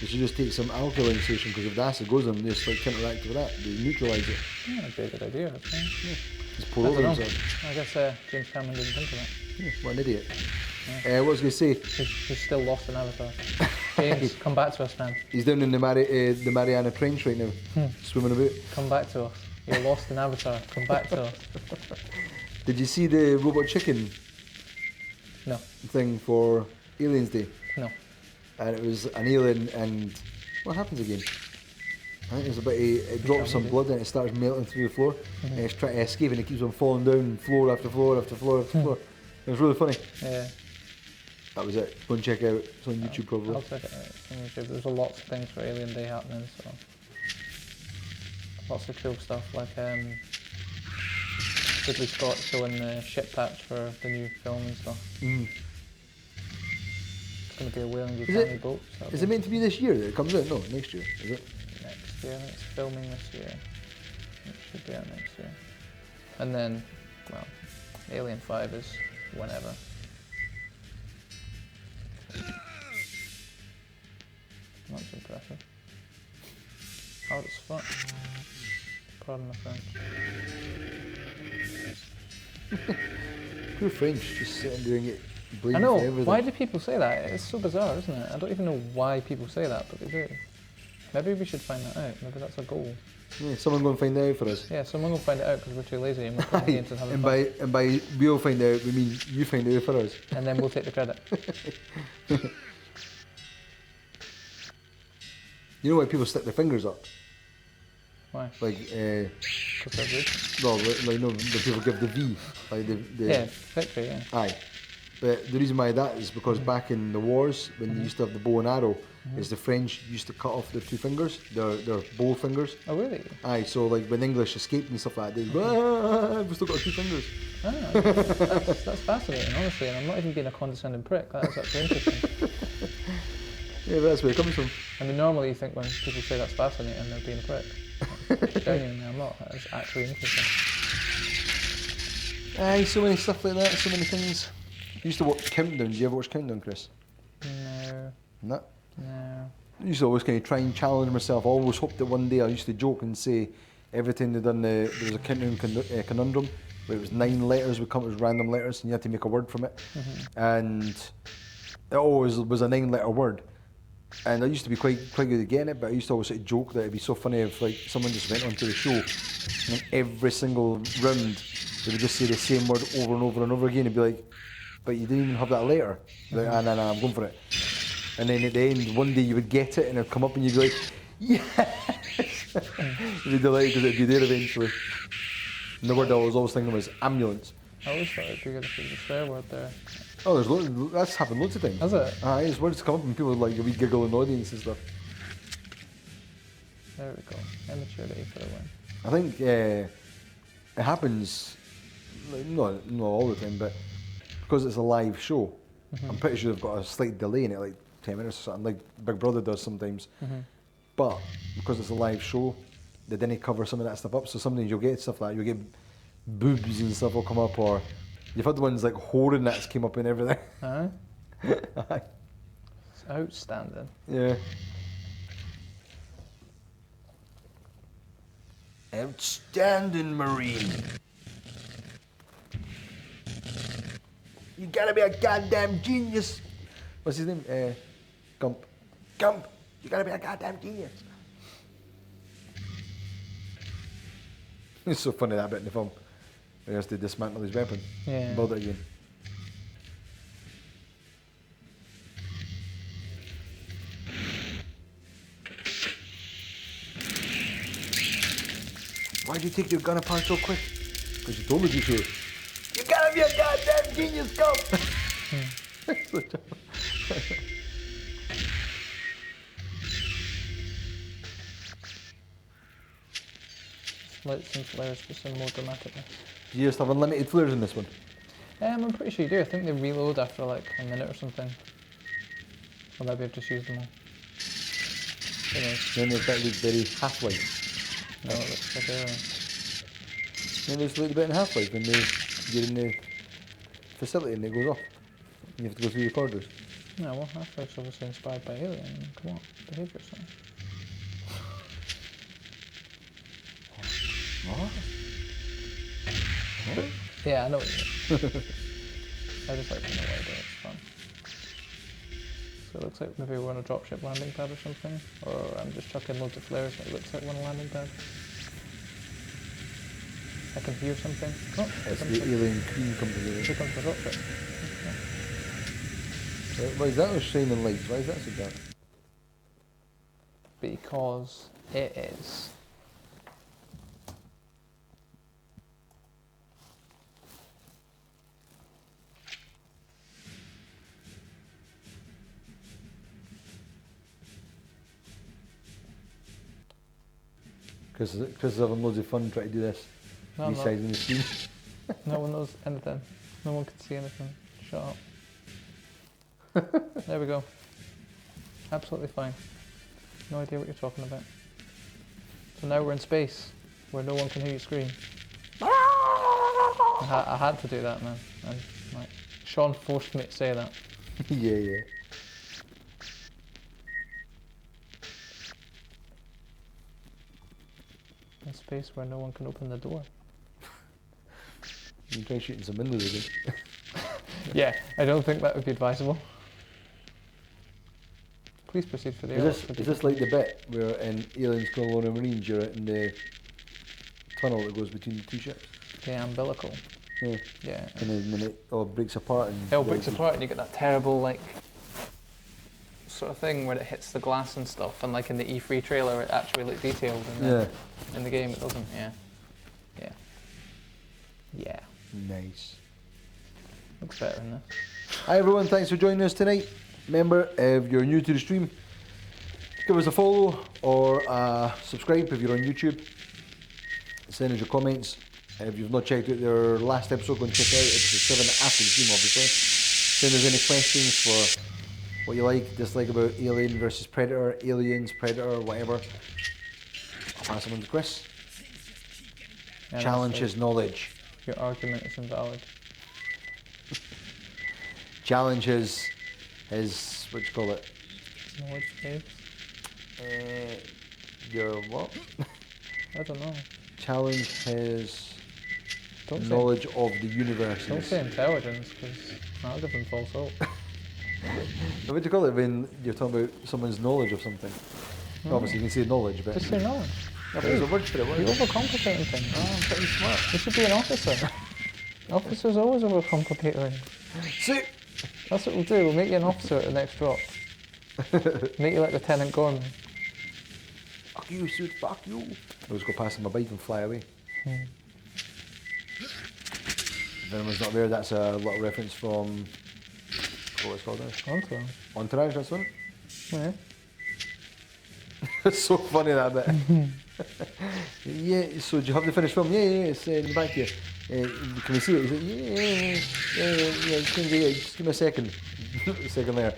They should just take some alkaline solution, because if the acid goes on them, they just like counteract with that. They neutralise it. Yeah, that'd be a good idea, I think. Just pour I over don't know. themselves. I guess James Cameron didn't think of that. Yeah, what an idiot. What was I going to say? He's still lost in Avatar. James, come back to us, man. He's down in the Mariana Trench right now, swimming about. Come back to us. You're lost in Avatar. Come back to us. Did you see the Robot Chicken No, thing for Aliens Day? no. And it was an alien, and what happens again? I think there's a bit of, it drops some blood and it starts melting through the floor, and it's trying to escape, and it keeps on falling down floor after floor after floor after floor. It was really funny. Yeah. That was it. Go and check it out. It's on YouTube probably. I'll check it out on YouTube. There's a lots of things for Alien Day happening, so lots of cool stuff, like Ridley Scott showing the ship patch for the new film and stuff. It's going to be a whaling with tiny boats. Is it meant to be this year that it comes out? No, next year. Is it? Next year, I think it's filming this year. It should be out next year. And then, well, Alien 5 is whenever. That's impressive. Hard as fuck. Pardon my French. Poor French, just sitting doing it. I know, for everything. why do people say that? It's so bizarre, isn't it? I don't even know why people say that, but they do. Maybe we should find that out. Maybe that's our goal. Yeah, someone go and find that out for us. Yeah, someone will find it out because we're too lazy and we're playing games and having fun. And by we'll find out, we mean you find it out for us. And then we'll take the credit. You know why people stick their fingers up? Why? Like, Because they're rude. well, like no, the people give the V, like the Yeah, victory, yeah. aye. But the reason why that is because back in the wars, when they used to have the bow and arrow, is the French used to cut off their two fingers, their bow fingers. Oh, really? Aye, so like when English escaped and stuff like that, they'd we've still got our two fingers. Ah, that's fascinating, honestly, and I'm not even being a condescending prick. That is actually interesting. Yeah, but that's where it comes from. I mean, normally you think when people say that's fascinating, they're being a prick. Genuinely, I'm not. It's actually interesting. Aye, so many stuff like that, so many things. You used to watch Countdown. Do you ever watch Countdown, Chris? No. No. No. I used to always kind of try and challenge myself. I always hoped that one day I used to joke and say every time they done there was a Countdown conundrum where it was 9 letters would come as random letters and you had to make a word from it. And it always was a 9-letter word. And I used to be quite good at getting it, but I used to always sort of joke that it'd be so funny if like someone just went onto the show and every single round they would just say the same word over and over and over again and be like, but you didn't even have that letter. Like, nah, I'm going for it. And then at the end, one day you would get it and it'd come up and you'd be like, yes! You'd be delighted because it'd be there eventually. And the word I was always thinking was ambulance. I always thought it'd be good if there was a swear word there. Oh, there's that's happened loads of times. Has it? There's words come up and people like a wee giggle in the audience and stuff. There we go. Immaturity for the win. I think it happens, like, not all the time, but because it's a live show, I'm pretty sure they've got a slight delay in it, like 10 minutes or something, like Big Brother does sometimes. But because it's a live show, they didn't cover some of that stuff up, so sometimes you'll get stuff like, you'll get boobs and stuff will come up, or you've had the ones like whoring that's came up and everything. Aye. Aye. It's outstanding. Yeah. Outstanding Marine. You gotta be a goddamn genius. What's his name? Gump. Gump. You gotta be a goddamn genius. It's so funny that bit in the film. He has to dismantle his weapon. Yeah. And build it again. Why'd you take your gun apart so quick? Because you told me you to. You gotta be a goddamn genius, Gump! Light some flares for some more dramaticness. Do you just have unlimited flares in this one? I'm pretty sure you do. I think they reload after like a minute or something. Or maybe I've just used them all. Who knows? Then there's that little very half-life. No, it looks like Then there's a little bit in half-life when you're in the facility and it goes off. You have to go through the corridors. no, well, Half-Life's obviously inspired by Alien. Come on, behave yourself. What? Yeah, I know what you mean. I just like to know what I do, it's fun. So it looks like maybe we're on a dropship landing pad or something, or I'm just chucking loads of flares and it looks like we're on a landing pad. I can hear something. Oh, It's the alien crew company. here comes the dropship. Why is that those shining lights? Why is that so dark? Because it is. Chris is having loads of fun trying to do this. No, I'm not. Resizing the screen. No one knows anything. No one can see anything. Shut up. There we go. Absolutely fine. No idea what you're talking about. So now we're in space, where no one can hear you scream. I had to do that, man. And like, Sean forced me to say that. yeah. In space where no one can open the door. You can try shooting some windows again. Yeah, I don't think that would be advisable. Please proceed for the Is this like the bit where in Aliens Colonial Marine you're in the tunnel that goes between the two ships? The umbilical. Yeah. Yeah. And then when it all breaks apart and... It all breaks apart and you get that terrible like sort of thing where it hits the glass and stuff, and like in the E3 trailer it actually looked detailed and then in the game it doesn't. Yeah. Nice. Looks better in this. Hi everyone, thanks for joining us tonight. Remember, if you're new to the stream, give us a follow or subscribe if you're on YouTube. Send us your comments. If you've not checked out their last episode, go and check it out. Episode 7 after the stream, obviously. Send us any questions for what you like, dislike about Alien versus Predator, Aliens, Predator, whatever. I'll pass them on to Chris. And Challenge also, his knowledge. your argument is invalid. Challenge his, what do you call it? Knowledge base? Your what? I don't know. Challenge his Don't knowledge of the universe. Don't say intelligence, because that'll give them false hope. What do you call it when you're talking about someone's knowledge of something? Obviously, you can say knowledge, but Just say knowledge. yeah, but there's a word for it. You're overcomplicating things. I'm pretty smart. You should be an officer. Officers always overcomplicate things. See? That's what we'll do. We'll make you an officer at the next drop. Make you like Lieutenant Gorman. Fuck you, suit, fuck you. I'll just go past my bike and fly away. If anyone's not aware, that's a little reference from, what it's called now? Onto him. Entourage, that's one. Yeah. It's so funny, that bit. Yeah, so do you have the finished film? Yeah, it's in the back here. Can we see it? He's like, yeah, just give me a second. A second there.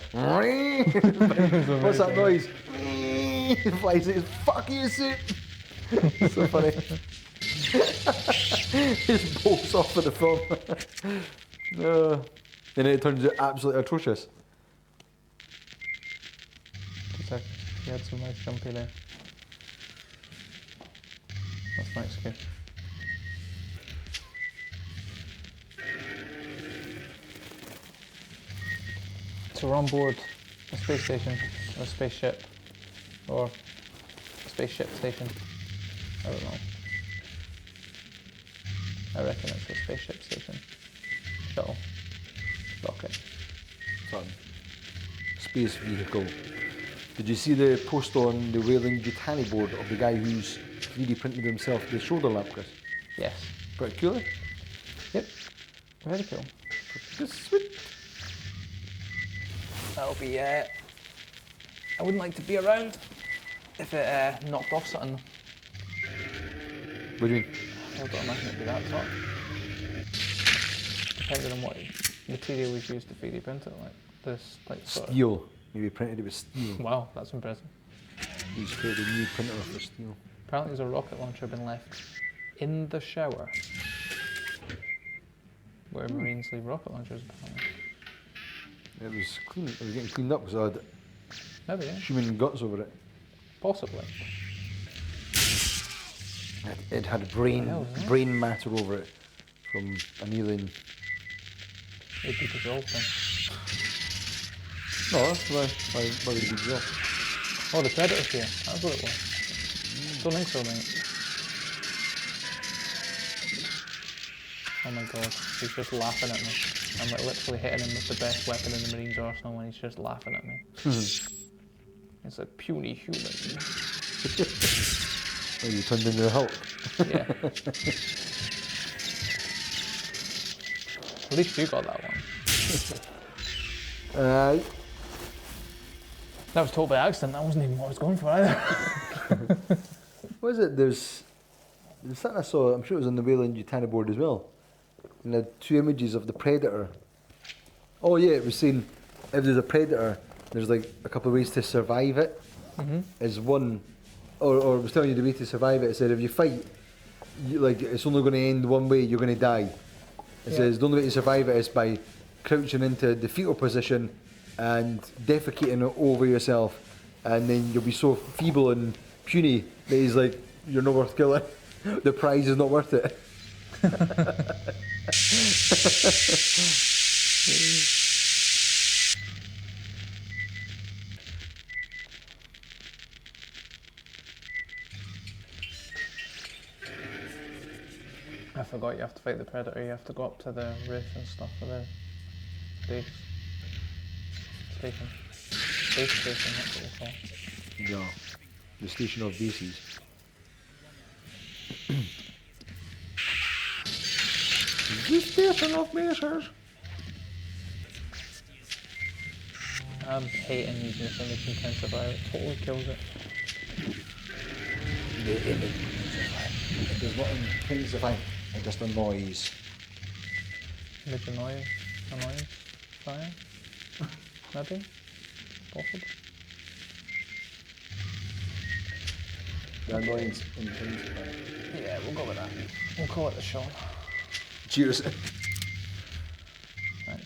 What's that noise? Flies it, fuck you, suit. It's so funny. Just bolts off of the film. And then it turns out absolutely atrocious. 2 seconds. You had some nice jumpy there. That's nice, okay. So we're on board a space station, or a spaceship, or a spaceship station. I don't know. I reckon it's a spaceship station. Shuttle. Rocket. Fun. Space vehicle. Did you see the post on the Whaling Jutani board of the guy who's 3D printed himself the shoulder lap, Chris? Yes. Pretty cool, eh? Yep. Very cool. Good, sweet. That'll be, I wouldn't like to be around if it knocked off something. What do you mean? I don't imagine it'd be that tough. Depending on what material was used to 3D print it, like this, like sort of. Steel. Maybe printed it with steel. Wow, that's impressive. He's created a new printer for steel. Apparently there's a rocket launcher been left in the shower. Where Marines leave rocket launchers, apparently. It was clean. It was getting cleaned up because I had Maybe, yeah. human guts over it. Possibly. It had Hell, yeah. brain matter over it from an alien. It'd be dissolved then. No, that's why would it be dissolved? Oh, the Predator's here. That's what it was. Don't think so, mate. Oh my god, he's just laughing at me. I'm like literally hitting him with the best weapon in the Marines' arsenal and he's just laughing at me. It's a puny human. Oh, you turned into a Hulk. Yeah. At least you got that one. That was told by accident. That wasn't even what I was going for either. What is it? There's something I saw, I'm sure it was on the Whaling Jutani board as well. And there 2 images of the Predator. Oh yeah, it was saying if there's a Predator, there's like a couple of ways to survive it. Is one, or it was telling you the way to survive it. It said if you fight, like it's only going to end one way, you're going to die. It says the only way to survive it is by crouching into the fetal position and defecating over yourself, and then you'll be so feeble and puny that he's like, you're not worth killing. The prize is not worth it. I forgot you have to fight the Predator. You have to go up to the roof and stuff for the base station. Base station, that's what we call it. Yeah, the station of bases. The station of bases. I'm hating using this image intensifier. It totally kills it. The image. It does not intensify, it just annoys. Image annoying fire? Maybe? Possible. The annoyance intensified. Yeah, we'll go with that. We'll call it the Sean. Cheers. Right,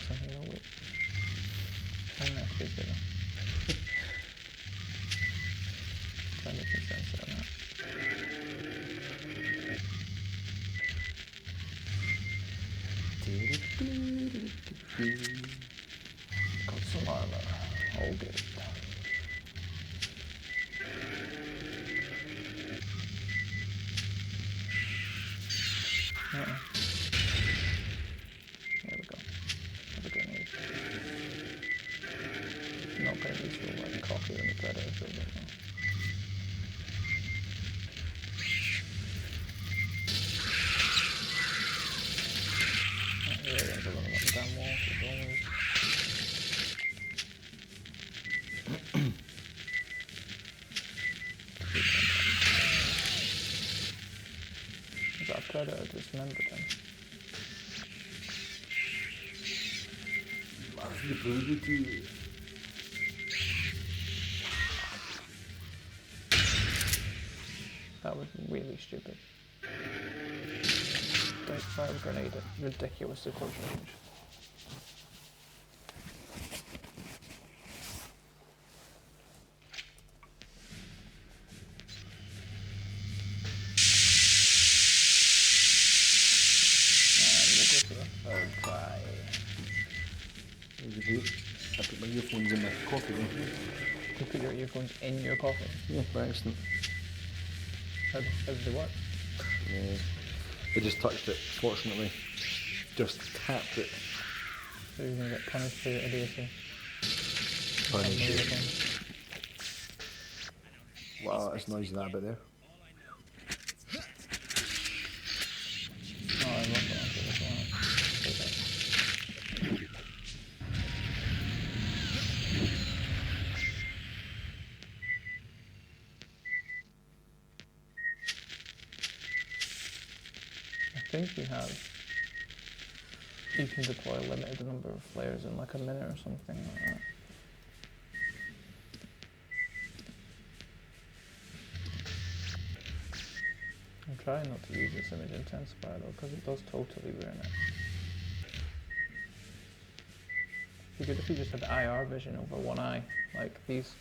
something no wait. I'm not good at that. Trying to make sense of that. Got some armor. All good. There we go. Have a grenade. Not going to be so like cocky when the predator shows up now. Yeah, there's a little bit of damn wall as always. Is that a predator dismembered him? That was really stupid. Don't fire a grenade at ridiculously close range. I put my earphones in my coffee then. You put your earphones in your coffee? Yeah, by accident. How did they work? Yeah. I just touched it, fortunately. Just tapped it. So you're going to get punished for your idiocy. Punished. Wow, that's noisy that bit there. Oh, I love that answer as well. Okay. I think you can deploy a limited number of flares in like a minute or something like that. I'm trying not to use this image intensifier though, because it does totally ruin it. It'd be good if you just had IR vision over one eye, like these.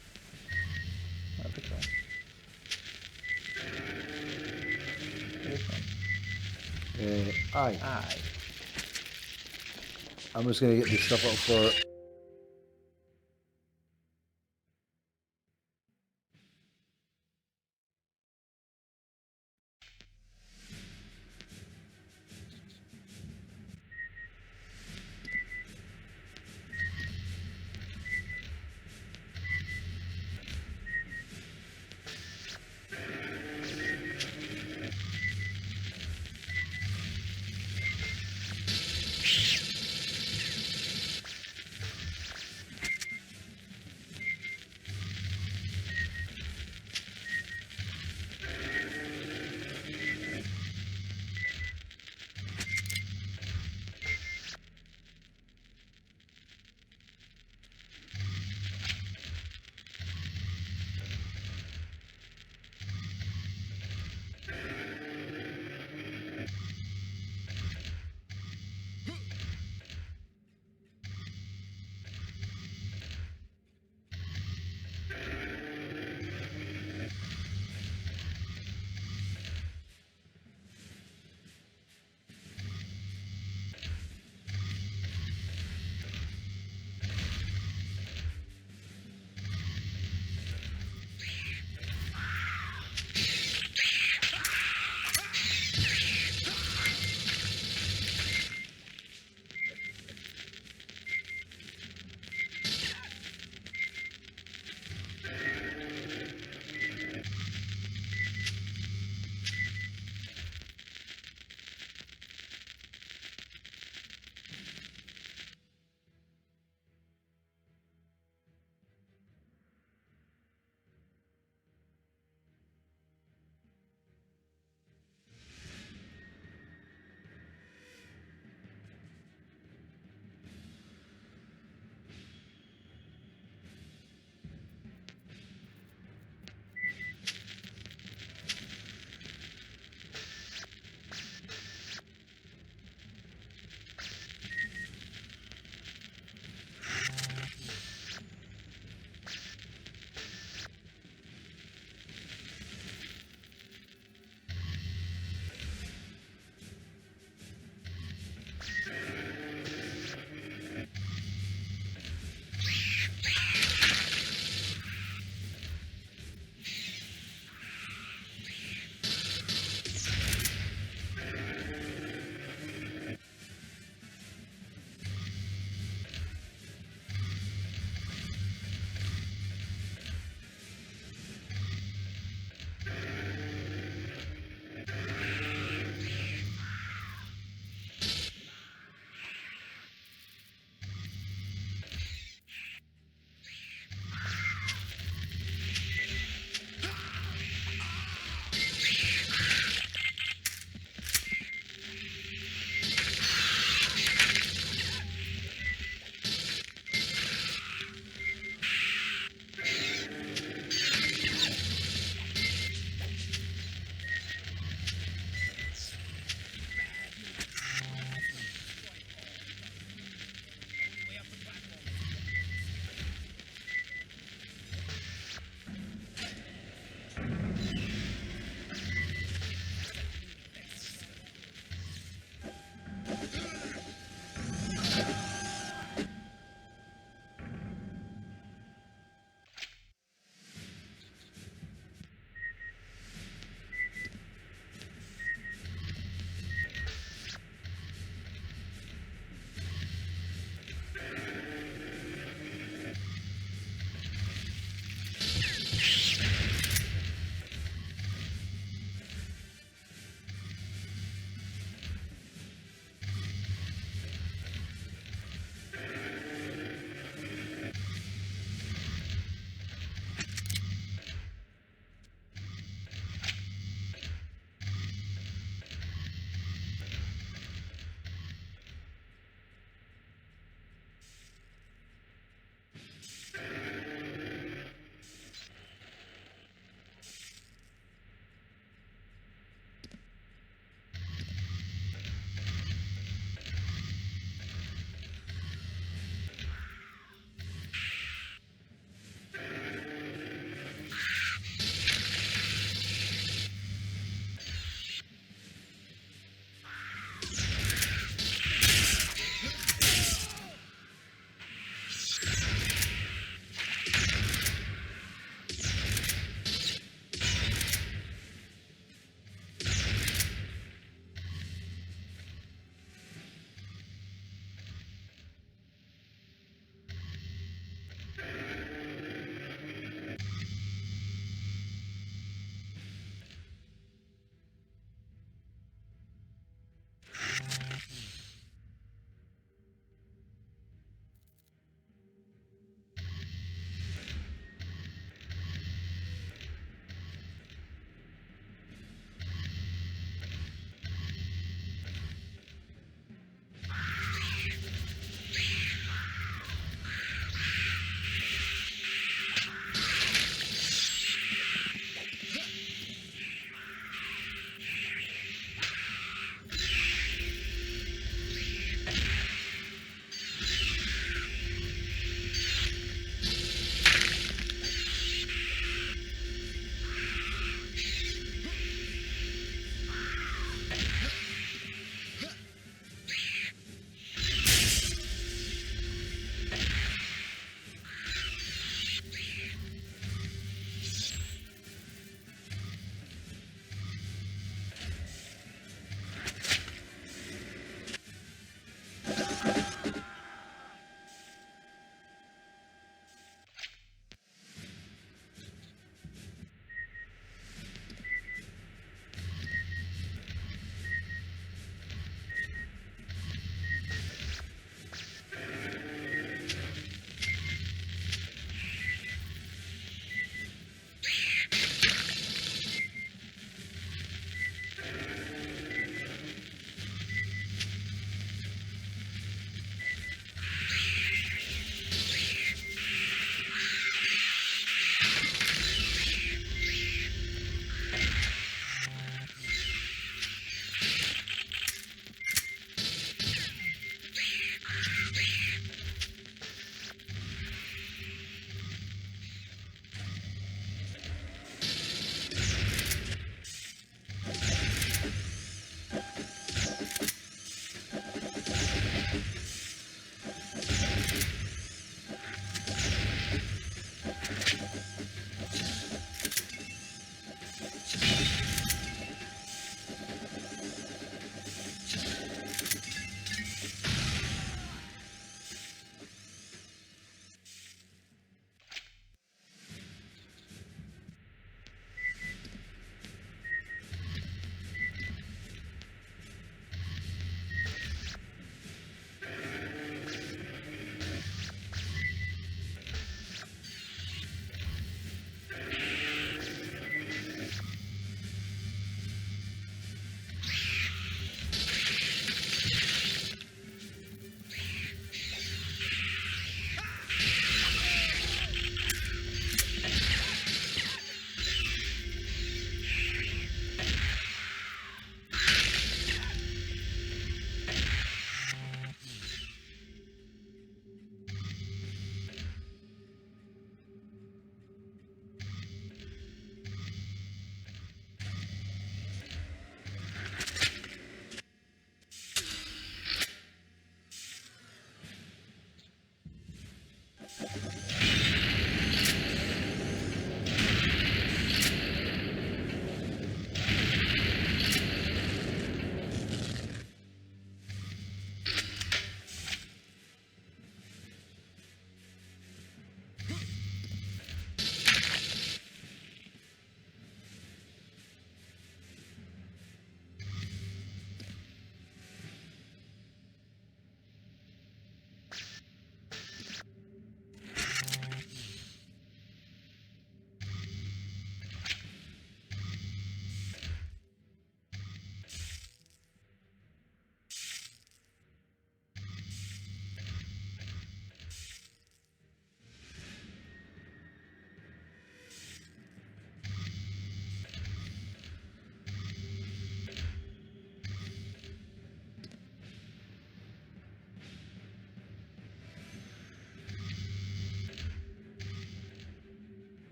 That'd be cool. This one. Aye. Aye. I'm just going to get this stuff up for...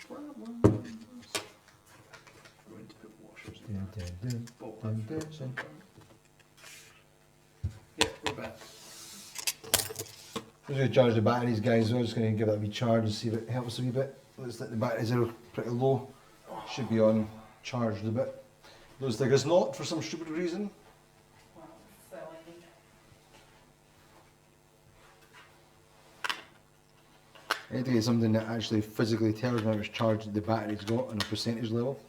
problems. I'm going to put washers in Dun, that. dun, dun, Bought dun, that dun, from dun. some firm. Yeah, we're back. I'm just going to charge the batteries, guys. I'm just going to give that a wee charge and see if it helps a wee bit. Looks like the batteries are pretty low. Should be on charged a bit. Looks like it's not for some stupid reason. Wow, felony. I need to get something that actually physically tells me how much charge the battery's got on a percentage level.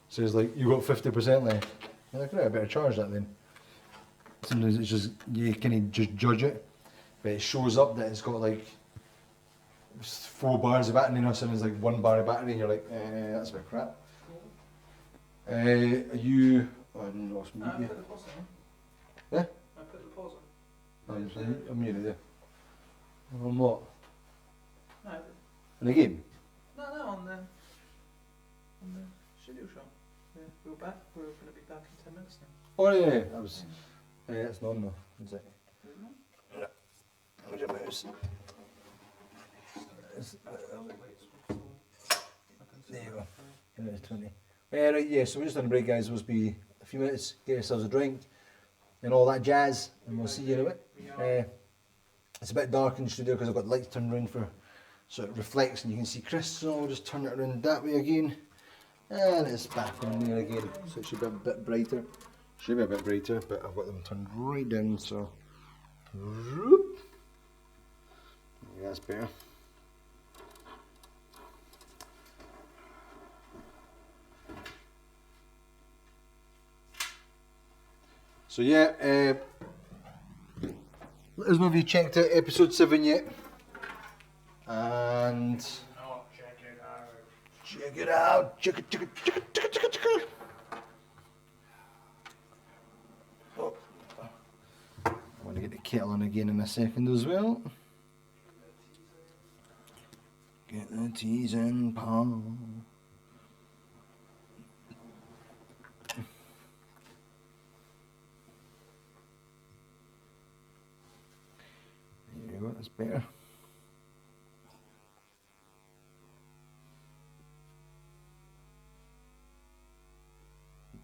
So it's like, you got 50% left. I'm like, right, I better charge that then. Sometimes it's just, you can just judge it, but it shows up that it's got like 4 bars of battery, or something's like 1 bar of battery, and you're like, that's a bit crap. Are you, oh, I didn't lost No, mute I you. put the pause on. Yeah? I put the pause on. I'm muted, yeah. On what? No, In the game? no, on the studio shop. Yeah, we're back. We're going to be back in 10 minutes now. Oh yeah, that was, it's not no, is it? Isn't it? Where's your mouse? It's, there you go. It's 20. Right, yeah, so we're just on a break, guys. We'll be a few minutes, get yourselves a drink and all that jazz, and we'll see you in a bit. It's a bit dark in the studio because I've got the lights turned around for so it reflects and you can see Chris, so I'll just turn it around that way again. And it's back on there again, so it should be a bit brighter. Should be a bit brighter, but I've got them turned right down, so. Whoop. Yeah, that's better. So yeah, let us know if you checked out episode 7 yet. And Oh, check it out. check it out. Check it, check it, check it, check it, check it, check it. Oh. I want to get the kettle on again in a second as well. Get the teas in, Paul. There you go, that's better.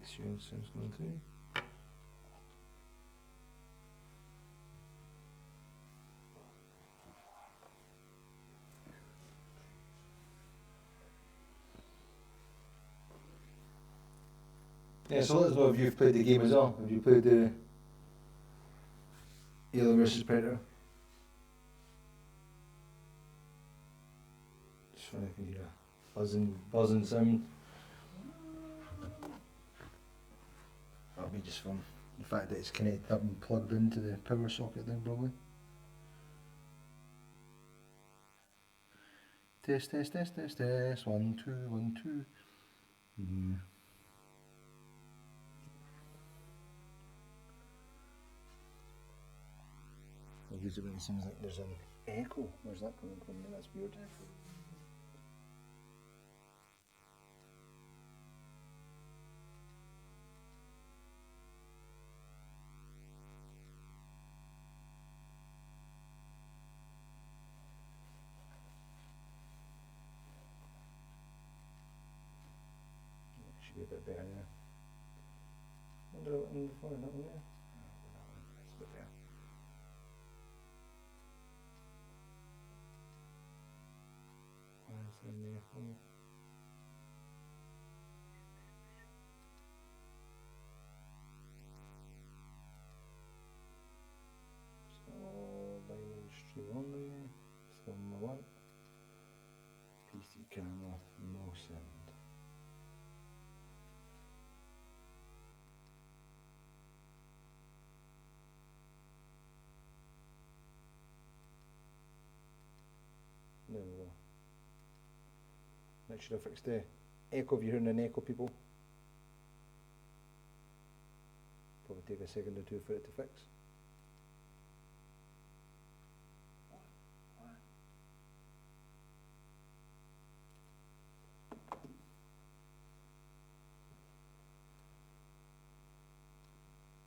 Sure, sounds going through. Yeah, so let us know if you've played the game as well. Have you played the Alien vs Predator? Just trying to hear a buzzing sound. That'll be just from the fact that it's connected up and plugged into the power socket then probably. Test, test, test, test, test. 1, 2, 1, 2. Yeah. Usually it seems like there's an echo. Where's that coming from? Yeah, that's weird. Should be a bit better now. Wonder what in the phone, that one there? That's a bit better. Where's the echo? So, diamond stream only. So, one. PC camera, no sound. There we go. That should have fixed the echo if you're hearing an echo, people. Probably take a second or two for it to fix.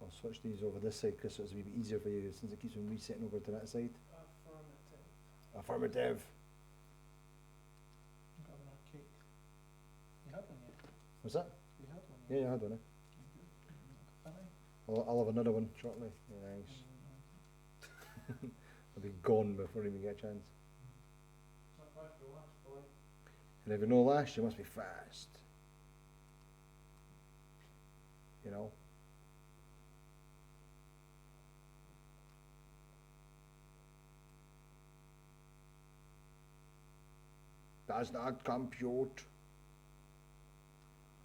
I'll switch these over this side because it's a wee bit easier for you since it keeps on resetting over to that side. Affirmative. Affirmative. Governor cake. Was that? You had one? Yeah, I had one. I'll have another one shortly. Nice. I'll be gone before I even get a chance. And if you know last, you must be fast. You know? Does not compute.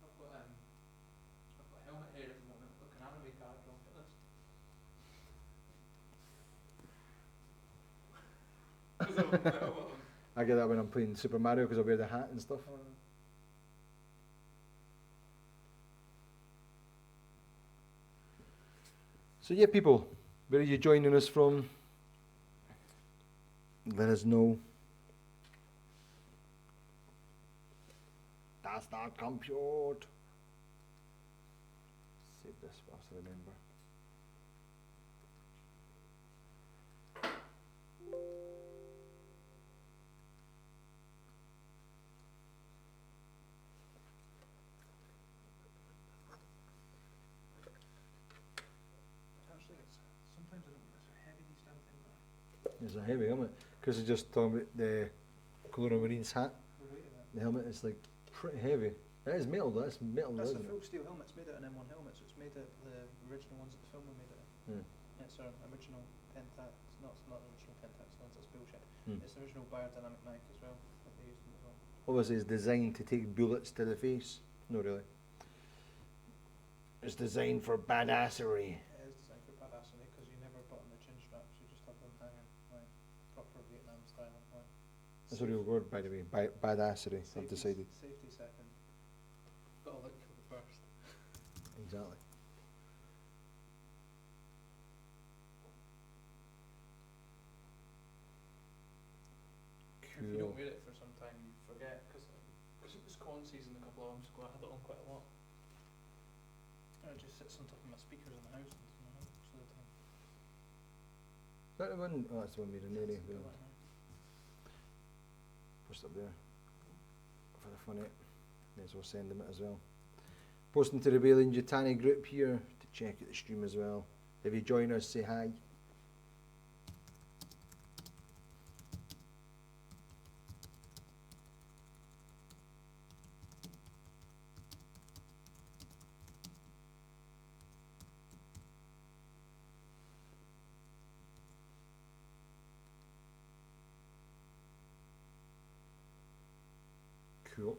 I've got a helmet here at the moment, looking anime card, look at this. I get that when I'm playing Super Mario because I wear the hat and stuff. So yeah, people, where are you joining us from? Let us know. Does not compute. Save this whilst I remember. Actually, sometimes I don't realize how heavy these damn things are. It's a heavy helmet. Chris is just talking about the Colonial Marine's hat. The weight of it. The helmet is like pretty heavy. It is metal, that's metal, That's a isn't full it? steel helmet. It's made out of an M1 helmet, so it's made out of the original ones that the film were made out of. Hmm. It's our original Pentax. It's not the original Pentax ones, that's bullshit. Hmm. It's the original biodynamic knife as well that they used in the film. Obviously, it's designed to take bullets to the face. No, really. It's designed for badassery. It is designed for badassery because you never button the chin straps, you just have them hanging, like proper Vietnam style. Like. That's a real word, by the way. Badassery, I've decided. Safety second. Gotta look for the first. Exactly. If you don't wear it for some time, you forget, because it was con season a couple of months ago, I had it on quite a lot. It just sits on top of my speakers in the house most of the time. Is that the one? Oh, that's the one we didn't That's really. the one, Post up there. For the fun of it. May as well send them it as well. Posting to the Wailing Jutani group here to check out the stream as well. If you join us, say hi. Cool.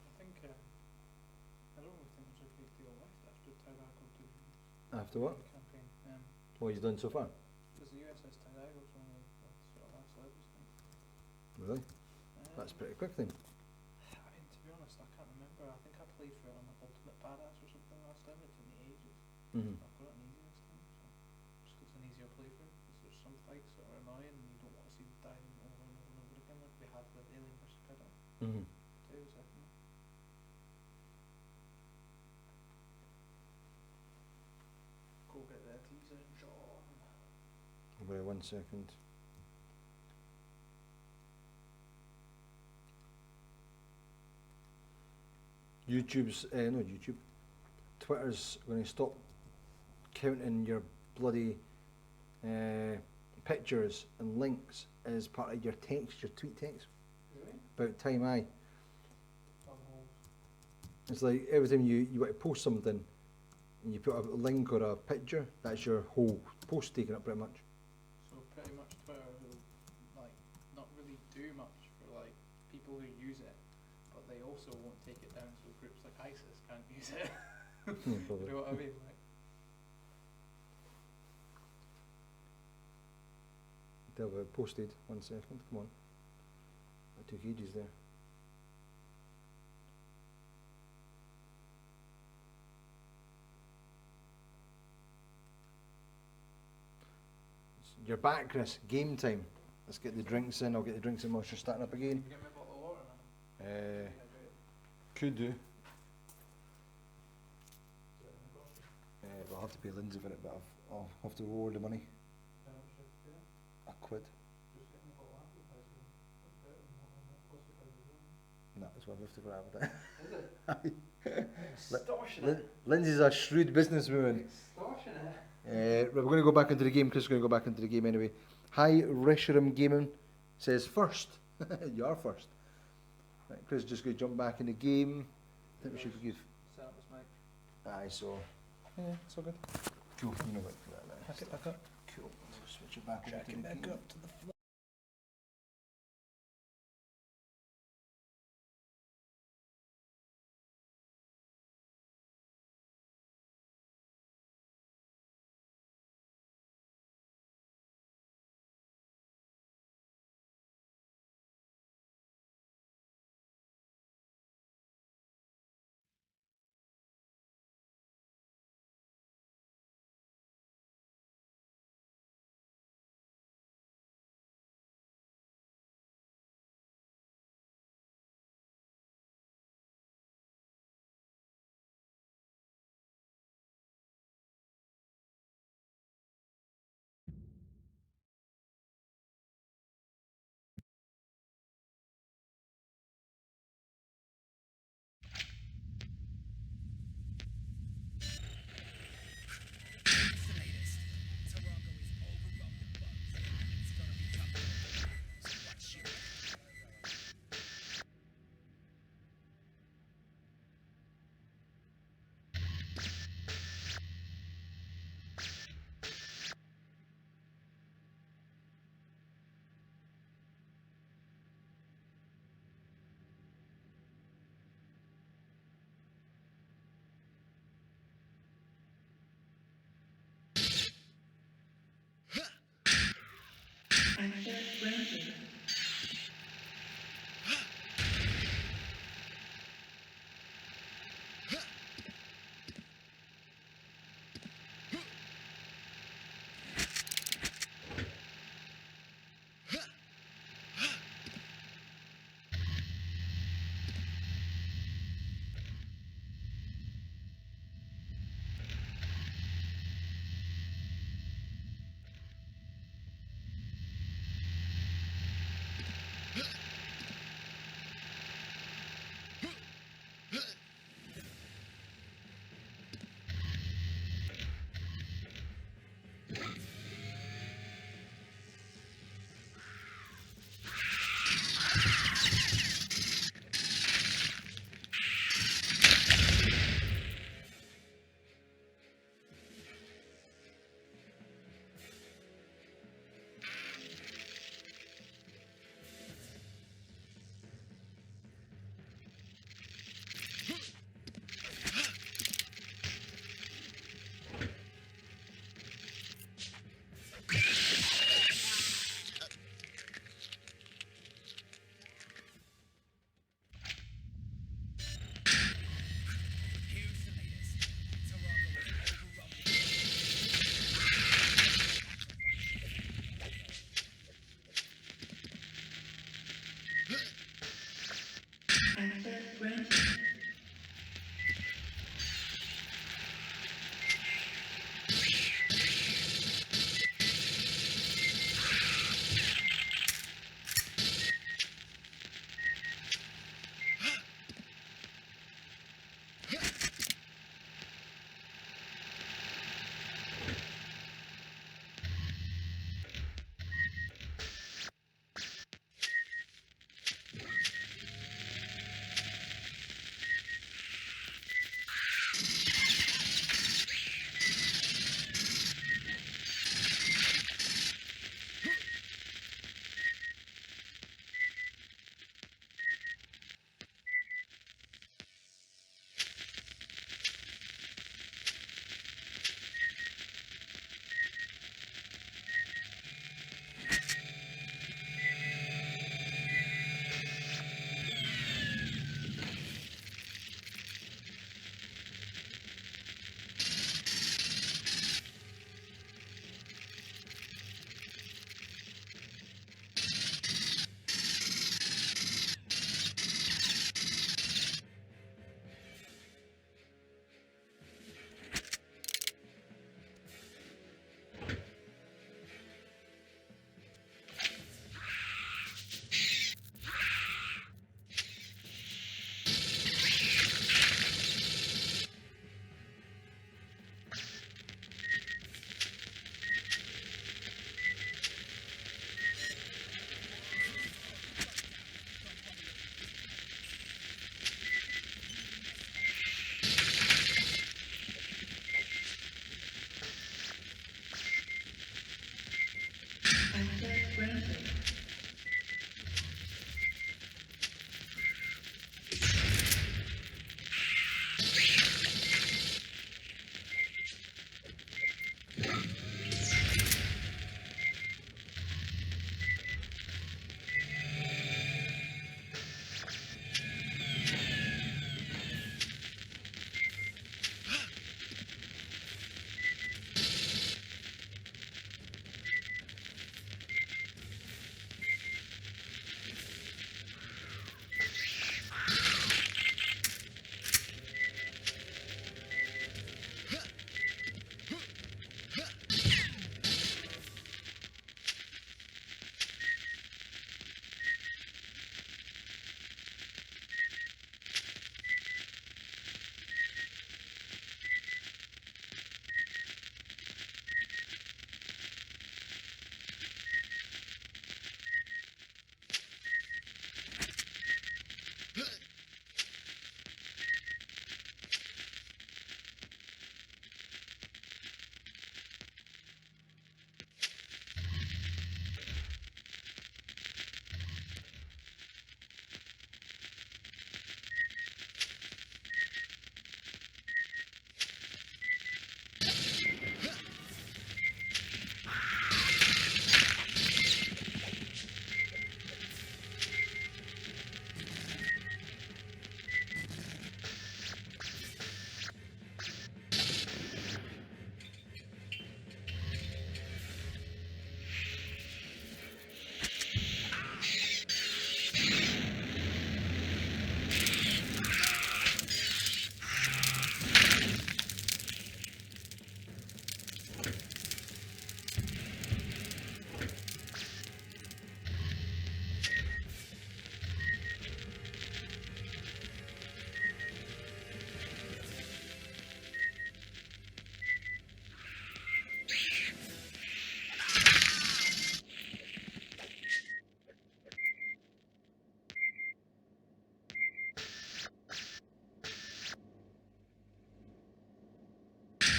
I think, I don't really think there's a great deal left after Tyrago to After what? the campaign. What you've done so far? Because the USS Tyrago's only sort of last levels thing. Really? That's pretty quick then. I mean, to be honest, I can't remember. I think I played for it on Ultimate Badass or something last time. It's in the ages. Mm-hmm. I've got it on easy this time, so just 'cause it's an easier playthrough. Because there's some fights that are annoying and you don't want to see them dying over and over and over again, like we had with Alien vs Predator Mm-hmm. 2, second. Go get that teaser, John. Wait 1 second. YouTube's, not YouTube, Twitter's going to stop counting your bloody pictures and links as part of your text, your tweet text. Really? About time, aye. Holes. It's like every time you want to post something and you put a link or a picture, that's your whole post taken up pretty much. So pretty much Twitter will like not really do much for like people who use it, but they also won't take it down so groups like ISIS can't use it. Yeah, probably. You know what I mean? Like, Tell about posted. 1 second, come on. I took ages there. You're back, Chris. Game time. Let's get the drinks in. I'll get the drinks in whilst you're starting up can again. you get me a bottle of water now? Uh, Dehydrated. could do. Is it in the coffee? I'll have to pay Lindsay for it, but I'll have to reward the money. £100. No, it's £150 for advertising. Extortionate. Lindsay's a shrewd businesswoman. Extortionate. We're going to go back into the game. Chris is going to go back into the game anyway. Hi, Reshiram Gaming says first. You are first. Right, Chris is just going to jump back in the game. I think we should give. Set up his mic. Aye, so. Yeah, it's all good. Cool. You know what? Pack it back up. Cool. Switch it back over to the game. to the floor. Access granted.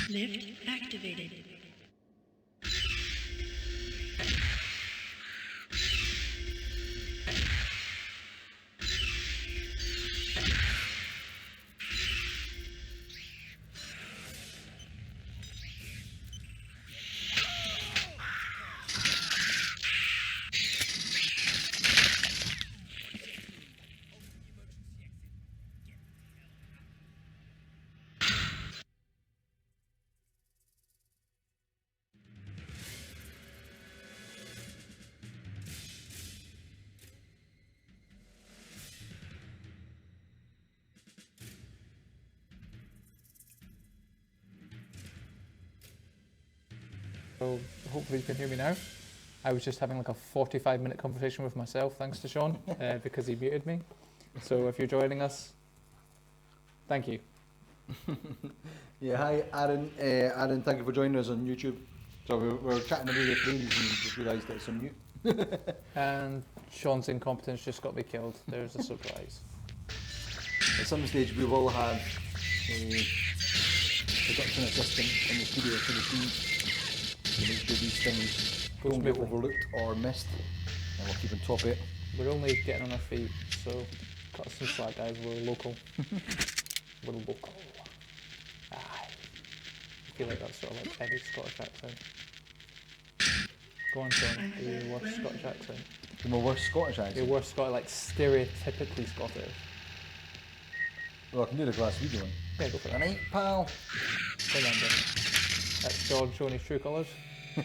Lift activated. So hopefully you can hear me now. I was just having like a 45-minute conversation with myself, thanks to Sean, because he muted me. So if you're joining us, thank you. Yeah, hi Aaron. Aaron, thank you for joining us on YouTube. So we were chatting away with ladies and just realised that it's on mute. And Sean's incompetence just got me killed. There's a surprise. At some stage we will have a production assistant in the studio for the team to make sure these things don't get overlooked or missed, and we'll keep on top of it. We're only getting on our feet, so cut us some slack, guys. We're local. We're local. Aye. I feel like that's sort of like heavy Scottish accent. Go on, Sean. Do your worst Scottish accent. Do my worst Scottish accent? Your worst Scottish, like stereotypically Scottish. Well, I can do the glass video one. Yeah, go for Good that. night, pal. Remember, that's John showing his true colours. I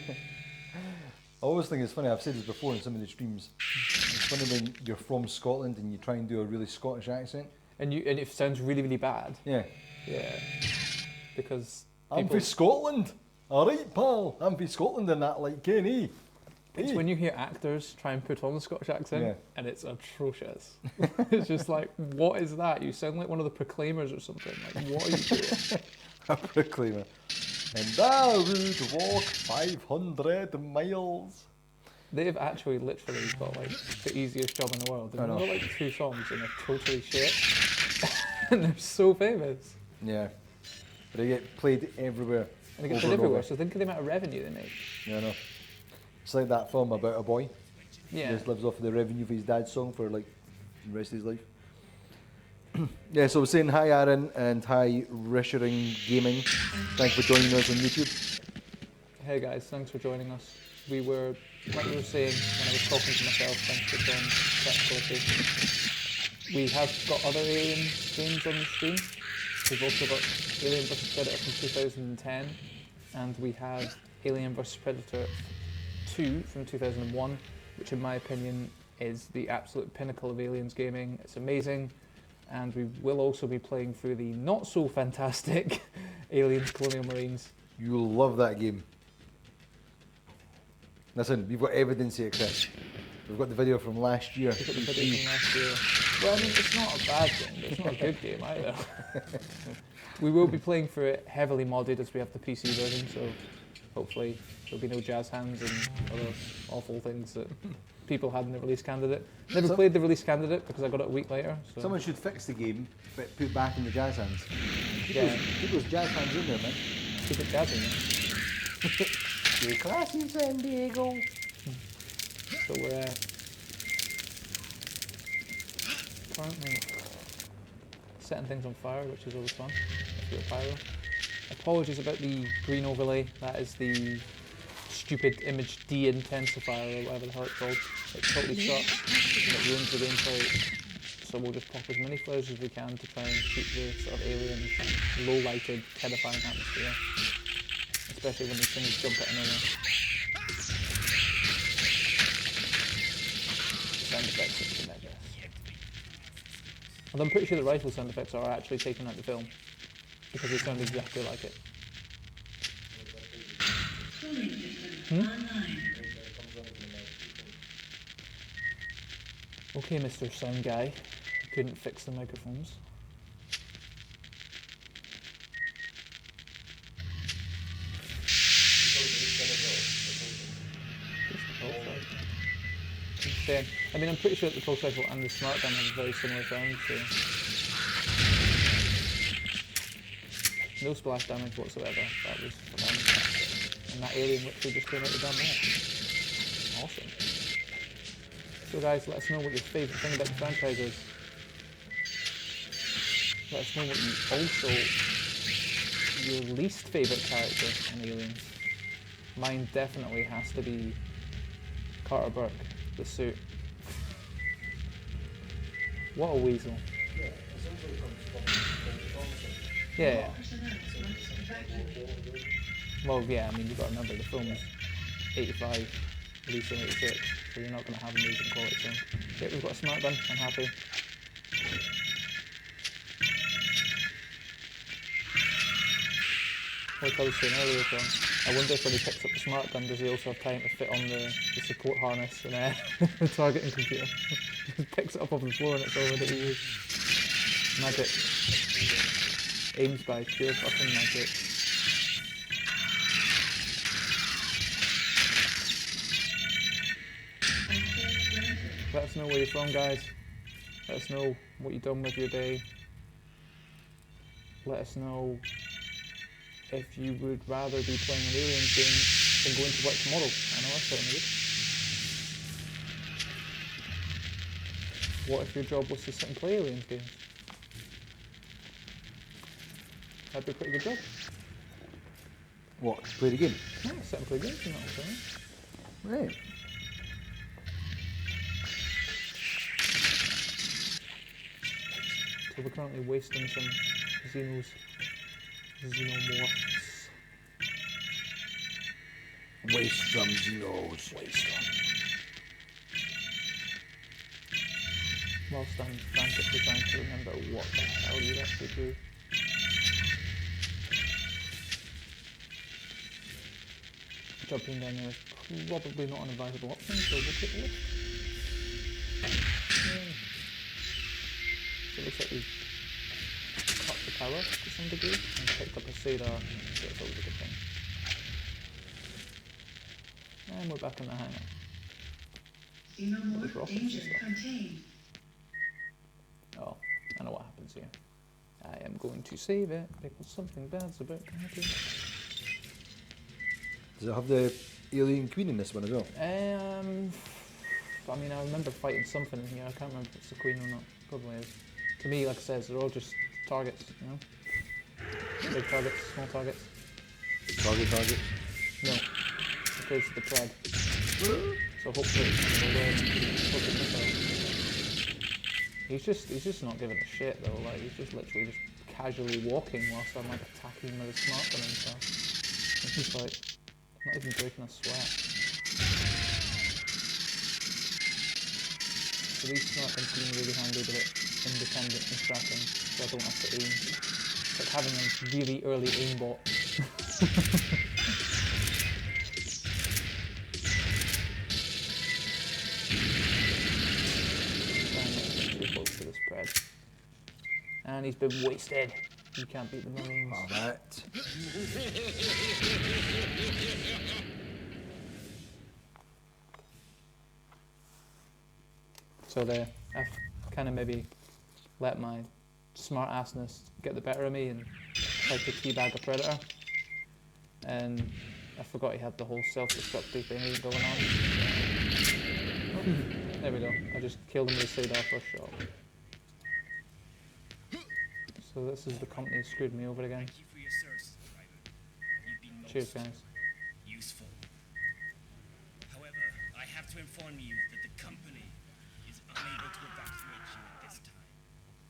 always think it's funny, I've said this before in some of the streams, it's funny when you're from Scotland and you try and do a really Scottish accent. And it sounds really, really bad. Yeah. Yeah. Because I'm people, from Scotland. Alright, pal. I'm from Scotland and that, like, Kenny. it's when you hear actors try and put on a Scottish accent, Yeah. and it's atrocious. It's just like, what is that? You sound like one of the Proclaimers or something. Like, what are you doing? A proclaimer. And I would walk 500 miles. They've actually literally got like the easiest job in the world. They've I know. got like 2 songs and they're totally shit. And they're so famous. Yeah. But they get played everywhere. And they get over played and over. everywhere, so think of the amount of revenue they make. Yeah, I know. It's like that film about a boy. Yeah. He just lives off of the revenue of his dad's song for like the rest of his life. Yeah, so we're saying hi Aaron and hi Rishering Gaming. Thanks for joining us on YouTube. Hey guys, thanks for joining us. We were, like we were saying when I was talking to myself, thanks for John's technical issues. We have got other Alien games on the stream. We've also got Alien vs Predator from 2010, and we have Alien vs Predator 2 from 2001, which in my opinion is the absolute pinnacle of Aliens gaming. It's amazing. And we will also be playing through the not so fantastic Aliens Colonial Marines. You'll love that game. Listen, we've got evidence here, Chris. We've got the video from last year. We've got the video from last year. Well, I mean, it's not a bad game, but it's not a good game either. We will be playing through it heavily modded as we have the PC version, so hopefully there'll be no jazz hands and other awful things that people had in the release candidate. Never played the release candidate because I got it a week later. So. Someone should fix the game, but put back in the jazz hands. Yeah. Keep those jazz hands in there, man. Keep it jazzy, man. You're classy, San Diego. So we're currently setting things on fire, which is always fun if you're a pyro. Apologies about the green overlay. That is the stupid image de-intensifier or whatever the hell it's called. It totally sucks and it ruins the gameplay. So we'll just pop as many flares as we can to try and keep the sort of alien, low-lighted, terrifying atmosphere. Especially when these things jump out of nowhere. Sound effects are tremendous. And I'm pretty sure the rifle sound effects are actually taken out the film because they sound exactly like it. Cooling system online. Okay, Mr. Sound Guy, you couldn't fix the microphones. I mean, I'm pretty sure that the pulse rifle and the smart gun have a very similar sound, so... No splash damage whatsoever. That was fantastic. And that alien literally just came out the damn wall. Awesome. So guys, let us know what your favourite thing about the franchise is. Let us know what you also, your least favourite character in Aliens. Mine definitely has to be Carter Burke, the suit. What a weasel. Yeah. Well, yeah, I mean, you've got to remember the film's 85, released in 86, so you're not going to have amazing quality film. Yeah, we've got a smart gun, I'm happy. Like I was saying earlier, John, I wonder if when he picks up the smart gun, does he also have time to fit on the support harness and the targeting computer? He picks it up off the floor and it's already used. Magic. Aims by pure fucking magic. Let us know where you're from, guys. Let us know what you've done with your day. Let us know if you would rather be playing an Aliens game than going to work tomorrow. I know that's certainly good. What if your job was to sit and play Aliens games? That'd be a pretty good job. What? Play the game? Yeah, sit and play games, you know what I'm saying? Right. So we're currently wasting some xenomorphs. Waste some Xenos. Waste them. Whilst I'm frantically trying to remember what the hell you actually do. Jumping down there is probably not an advisable option, so we'll take a look. So it looks like we've cut the power to some degree and picked up a Sadar, so that's always a good thing. And we're back in the hangar. Xenomorph danger contained. Oh, I know what happens here. I am going to save it because something bad's about to happen. Does it have the alien queen in this one as well? I mean, I remember fighting something in here. I can't remember if it's the queen or not. Probably is. To me, like I said, they're all just targets, you know? Big targets, small targets. Target. No. It goes to the pred. So hopefully it's going to He's just not giving a shit though, like he's just literally just casually walking whilst I'm like attacking him with a smart gun and stuff. It's just like, not even breaking a sweat. So these smart guns can be really handy with it independent and tracking, so I don't have to aim. It's like having a really early aimbot. And he's been wasted. You can't beat the Marines. Oh, that. So there, I've kind of maybe let my smart assness get the better of me and tried to teabag a predator. And I forgot he had the whole self-destructive thing going on. Oh, there we go. I just killed him with a Sadar first shot. So this is the company who screwed me over again. Thank you for your services, Private. You've been most Cheers, guys. useful. However, I have to inform you that the company is unable to evacuate you at this time.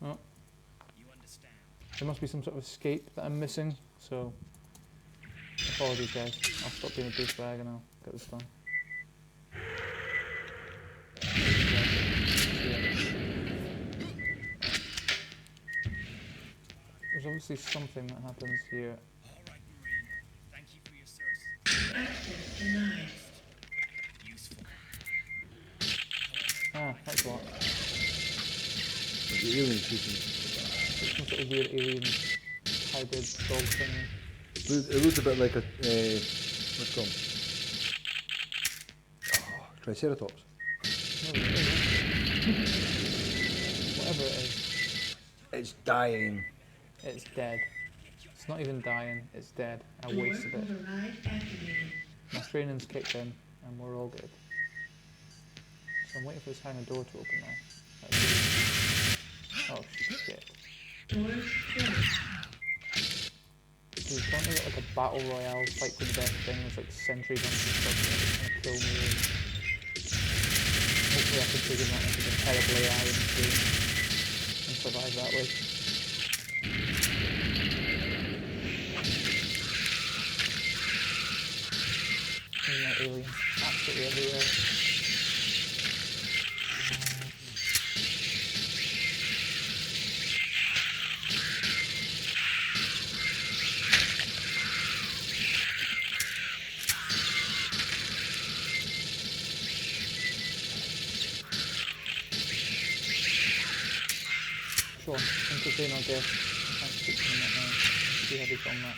Oh, You understand? there must be some sort of escape that I'm missing, so apologies guys. I'll stop being a douchebag and I'll get this done. There's obviously something that happens here. All right, Marine. Thank you for your services. Access denied. Useful. Ah, that's what. The alien shooting. It's some sort of weird alien hybrid dog thing. It looks a bit like a what's it called? Oh, Triceratops. Whatever it is, It's dying. it's dead. It's not even dying, it's dead. I Door wasted it. override activated. My training's kicked in, and we're all good. So I'm waiting for this hangar door to open now. Oh shit. Doors closed. So we've currently got like a battle royale fight for the best thing. There's like sentry guns and stuff that are trying to kill me. Hopefully I can take advantage of the terrible AI in the game and survive that way. There's no aliens absolutely everywhere. Sean, entertain our guest. I can't speak to him right now. See how he's on that.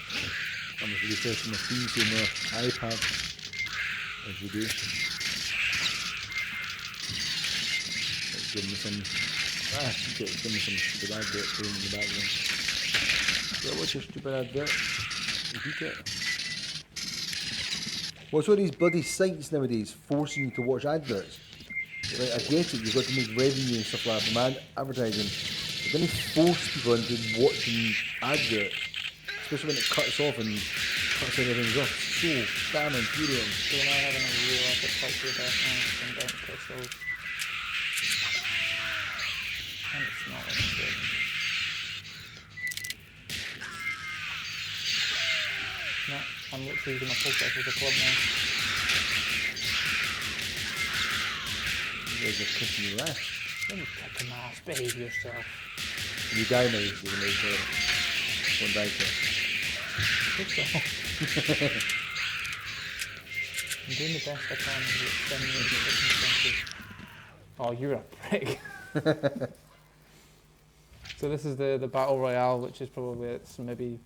I'm just refreshing my screen to my iPad, as we do. Let's give me some, give me some stupid advert playing in the background. Yeah, what's your stupid advert? Repeat it. What's all these bloody sites nowadays forcing you to watch adverts? Like, I get it, you've got to make revenue and stuff like that from advertising. But then you force people into watching adverts, especially when it cuts off and cuts everything off. So damn infuriating. So we're now having a real epic fight for the best now and burnt crystals. And it's not looking good. No, I'm literally using my pulse rifle as a club now. You guys are kicking your ass. Don't you kick him ass, behave yourself. When you die now, you're going to make sure one die for Good so. I'm doing the best I can with extenuating circumstances. Oh, you're a prick. So this is the battle royale, which is probably it's maybe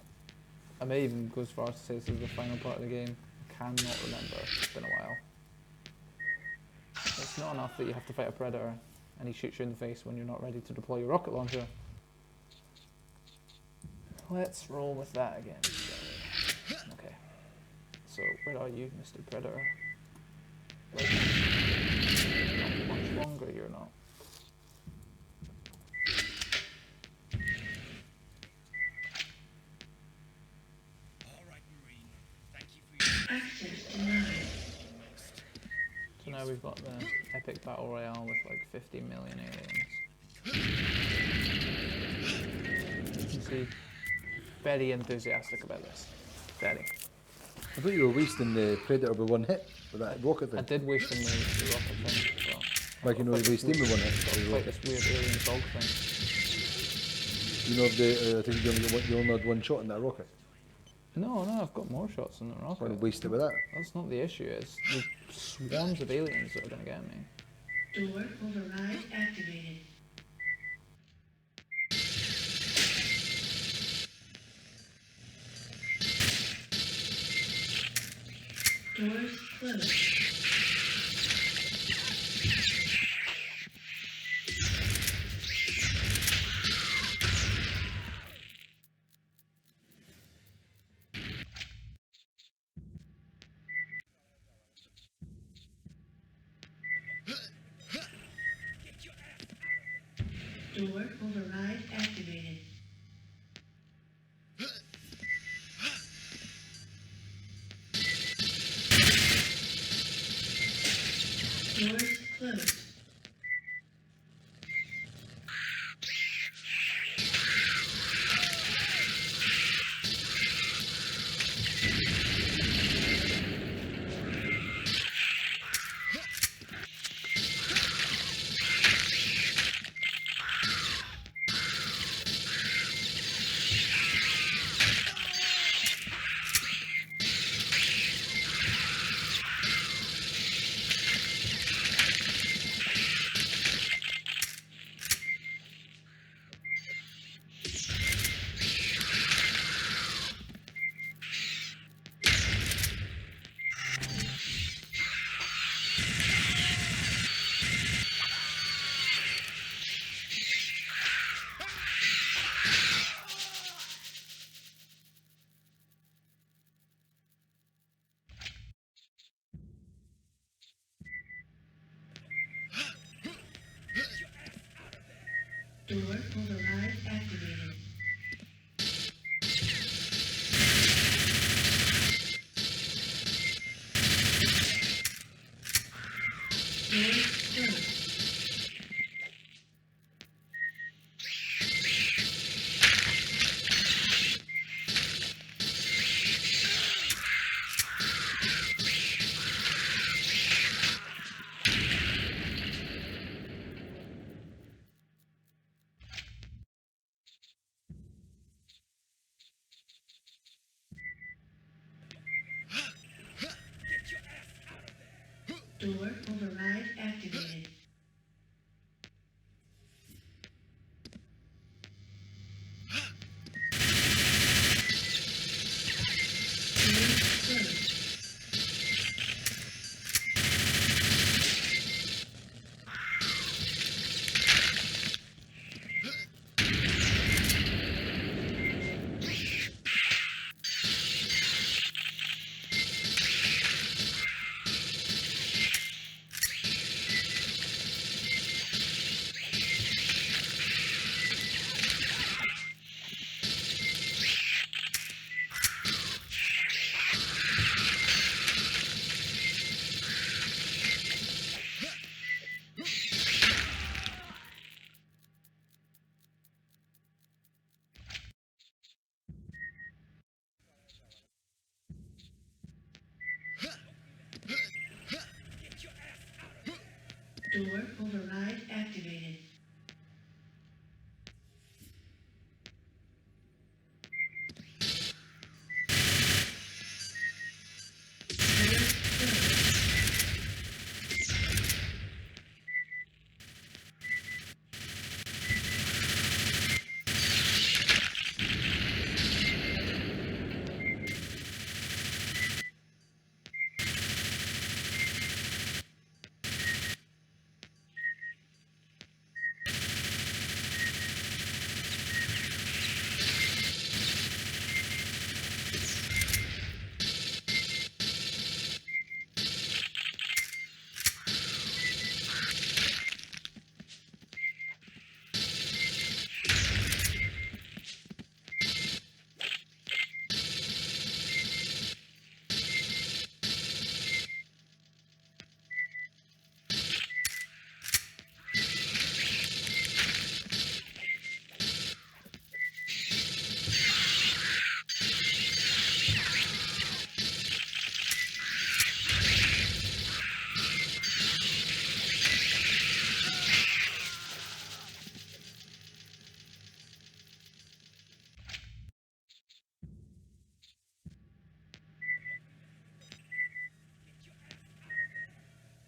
I may even go as far as to say this is the final part of the game. I cannot remember. It's been a while. It's not enough that you have to fight a predator and he shoots you in the face when you're not ready to deploy your rocket launcher. Let's roll with that again, shall we? Okay. So where are you, Mr. Predator? Like, not much longer you're not. All right, Marine. Thank you for your Access denied. So now we've got the epic battle royale with like 50 million aliens. You can see, very enthusiastic about this. Very. I thought you were wasting the Predator with one hit with that rocket I thing. did waste the rocket thing as well. Why can you only waste him with one hit? Like this weird alien dog thing. You know, I think you only had one shot in that rocket. No, I've got more shots than the Why rocket. waste it with that? That's not the issue, it's the swarms of aliens that are going to get me. Door override activated. Doors closed. Door override activated. Doors closed. Door override activated. Door closed. Door override activated. Door closed. Door override activated. Door closed.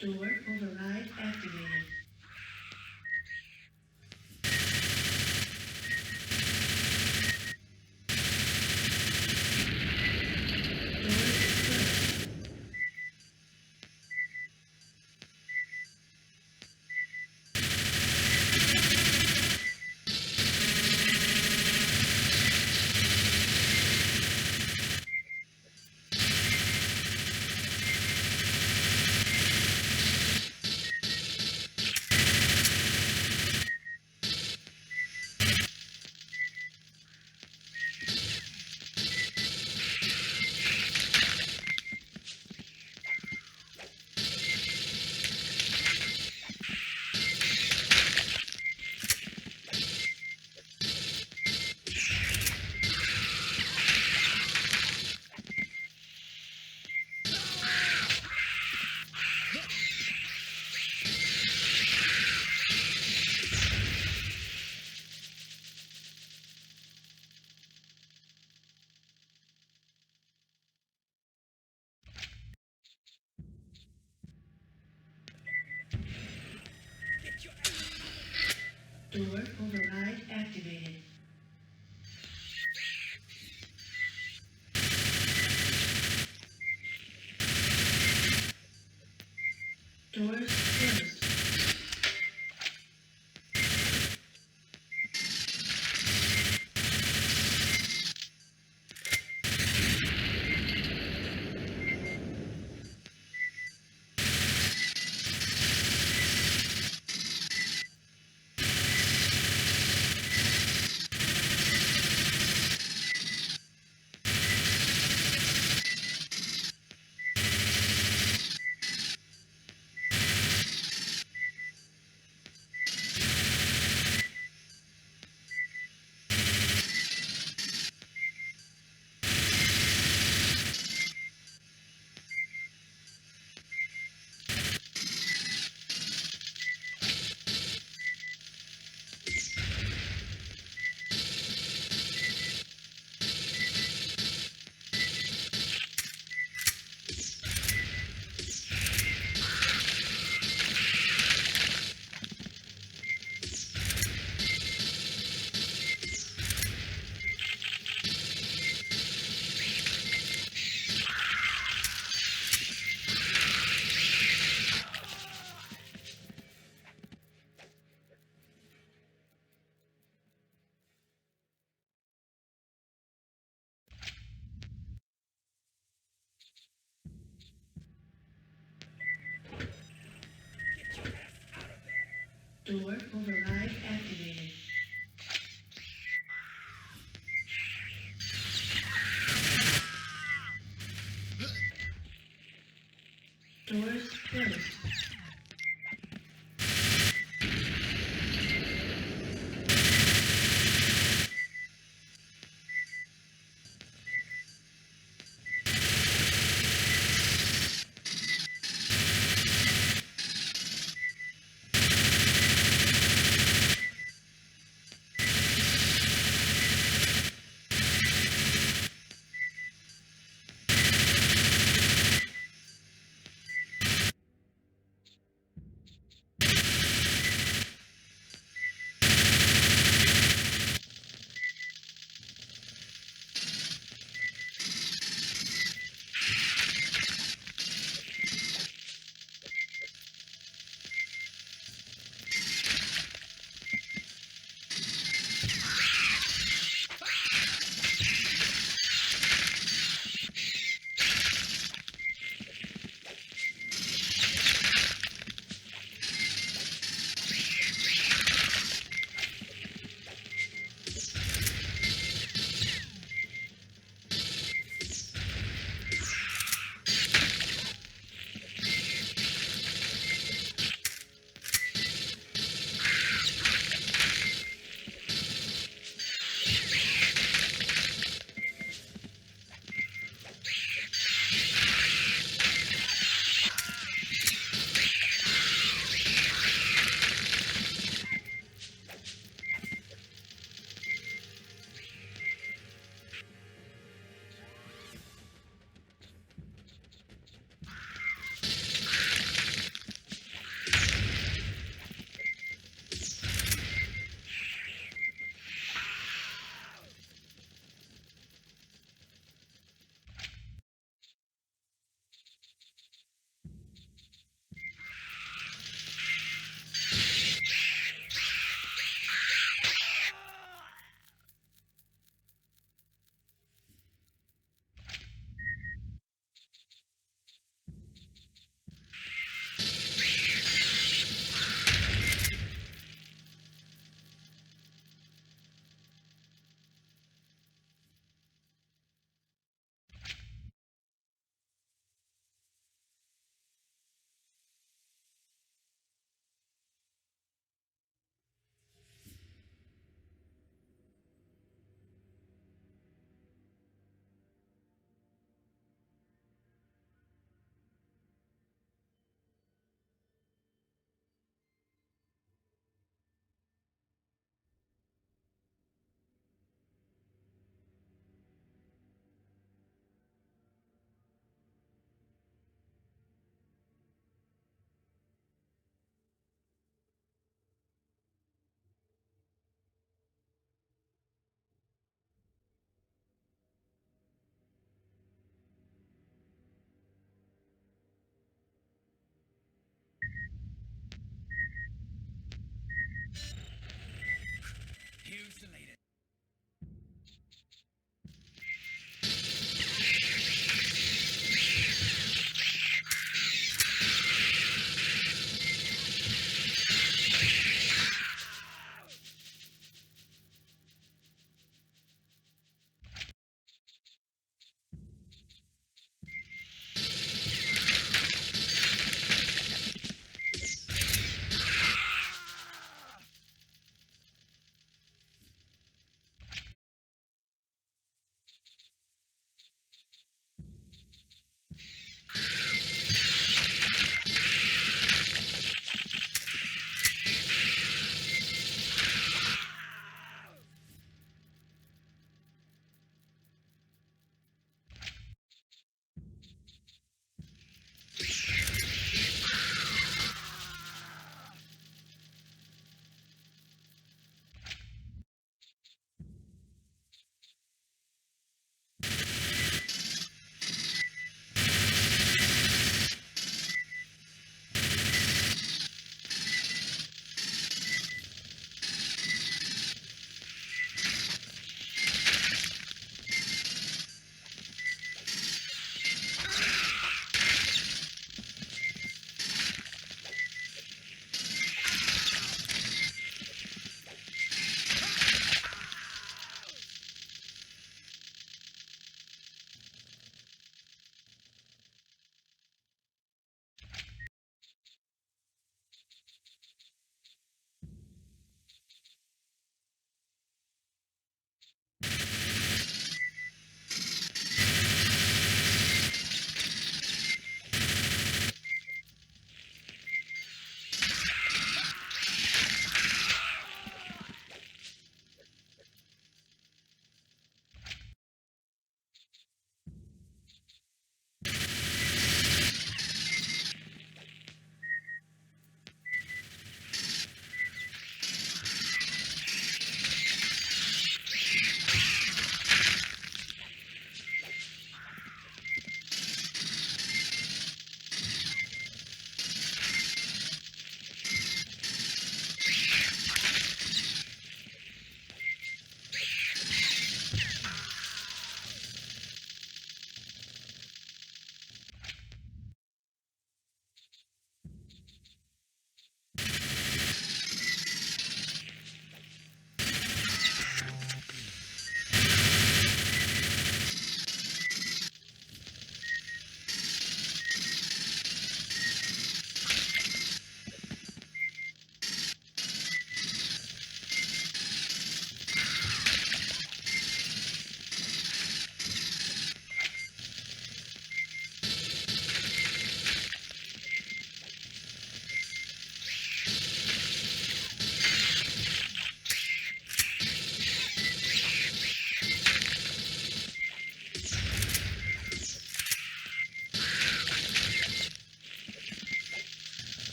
Door override activated. Door closed. Door override activated. Doors closed. Door override activated. Doors closed.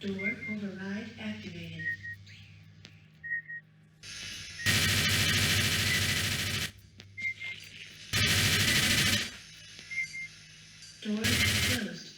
Door override activated. Door closed.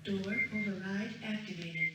Door override activated.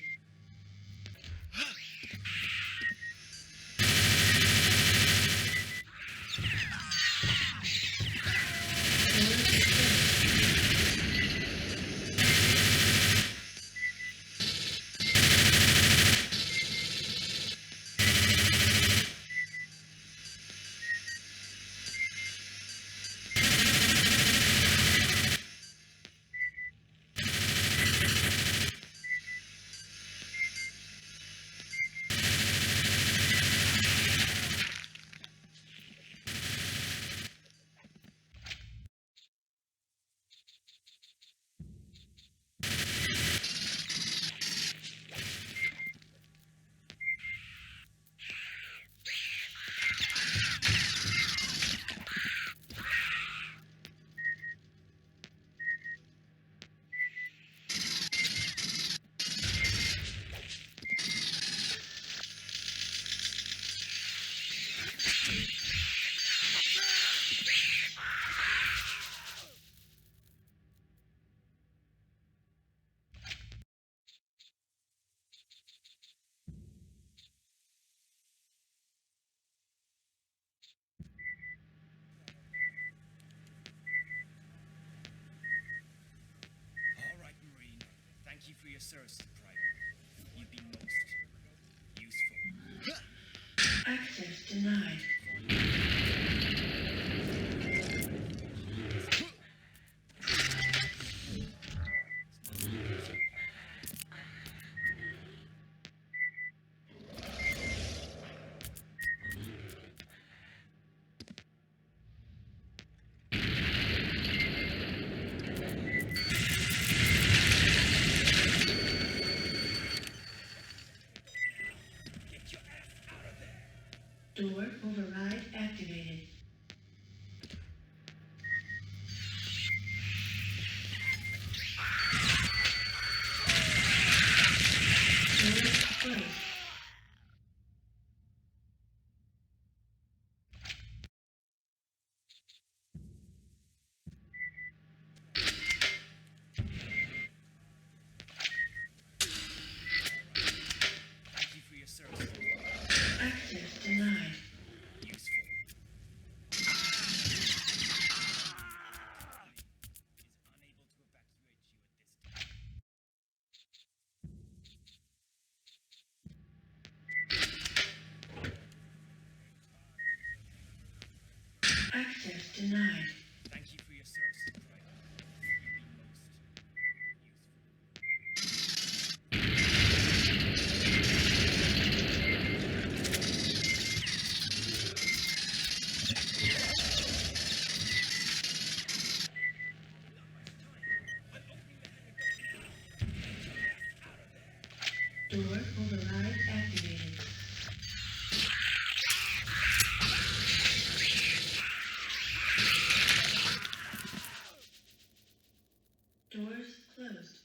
your services, Private. You've been most useful. Access denied. Door override activated. Door closed. Thank you for your services. Access denied. Useful. Is unable to evacuate you at this time. Access denied. Thank you for your services, Private. You've been most useful. Door override activated. Doors closed.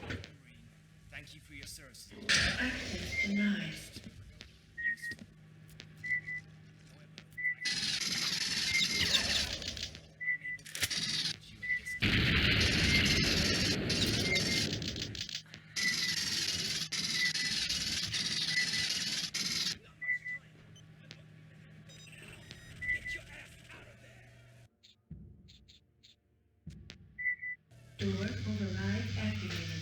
Marine. Thank you for your services. Access denied. Useful. Door override activated.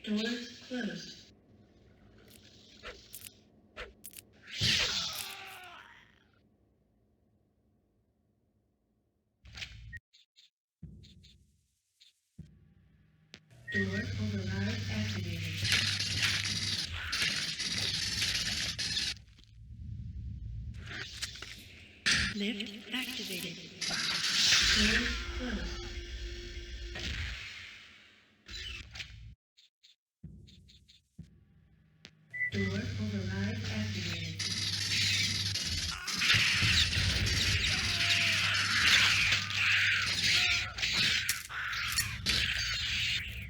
Doors closed. Door override activated. Lift activated. Doors closed. Door override activated.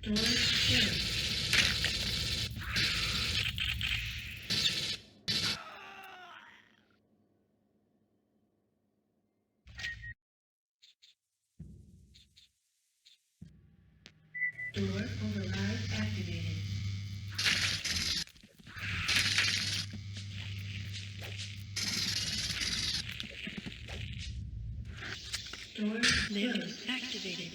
Doors closed. Door override activated. Door closed. Activated.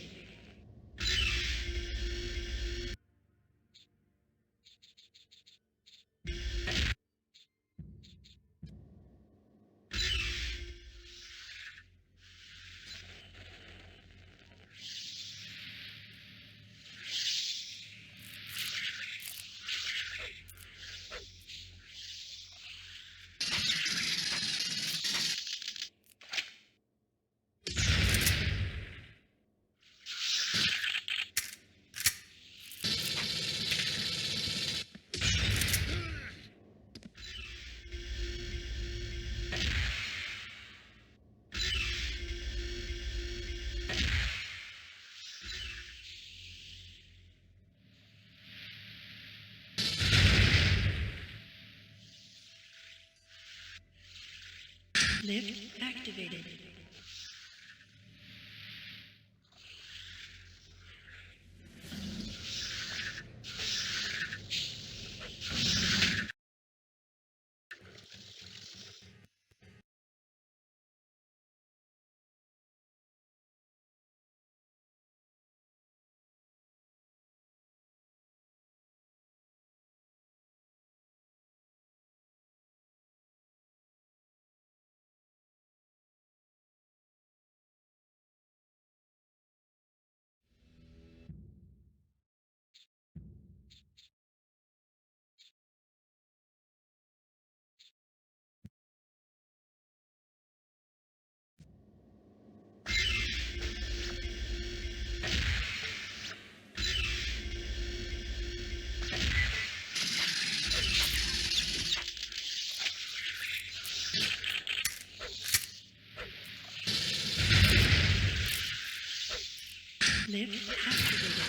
Lift activated. Lift activated.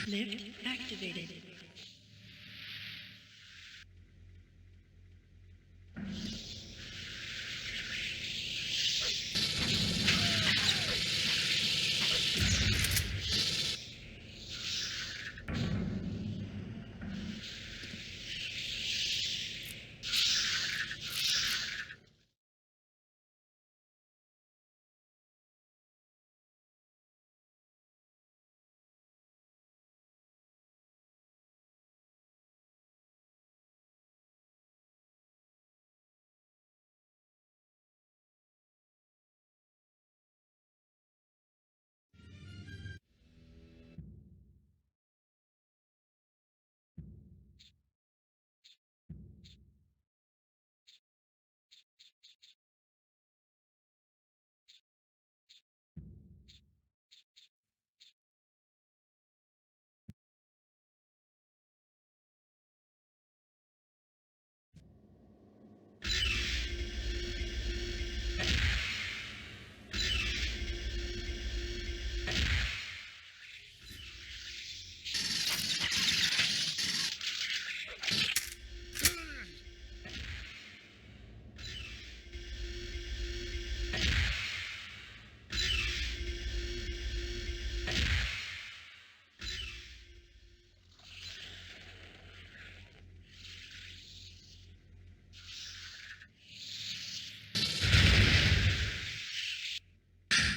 Lift activated.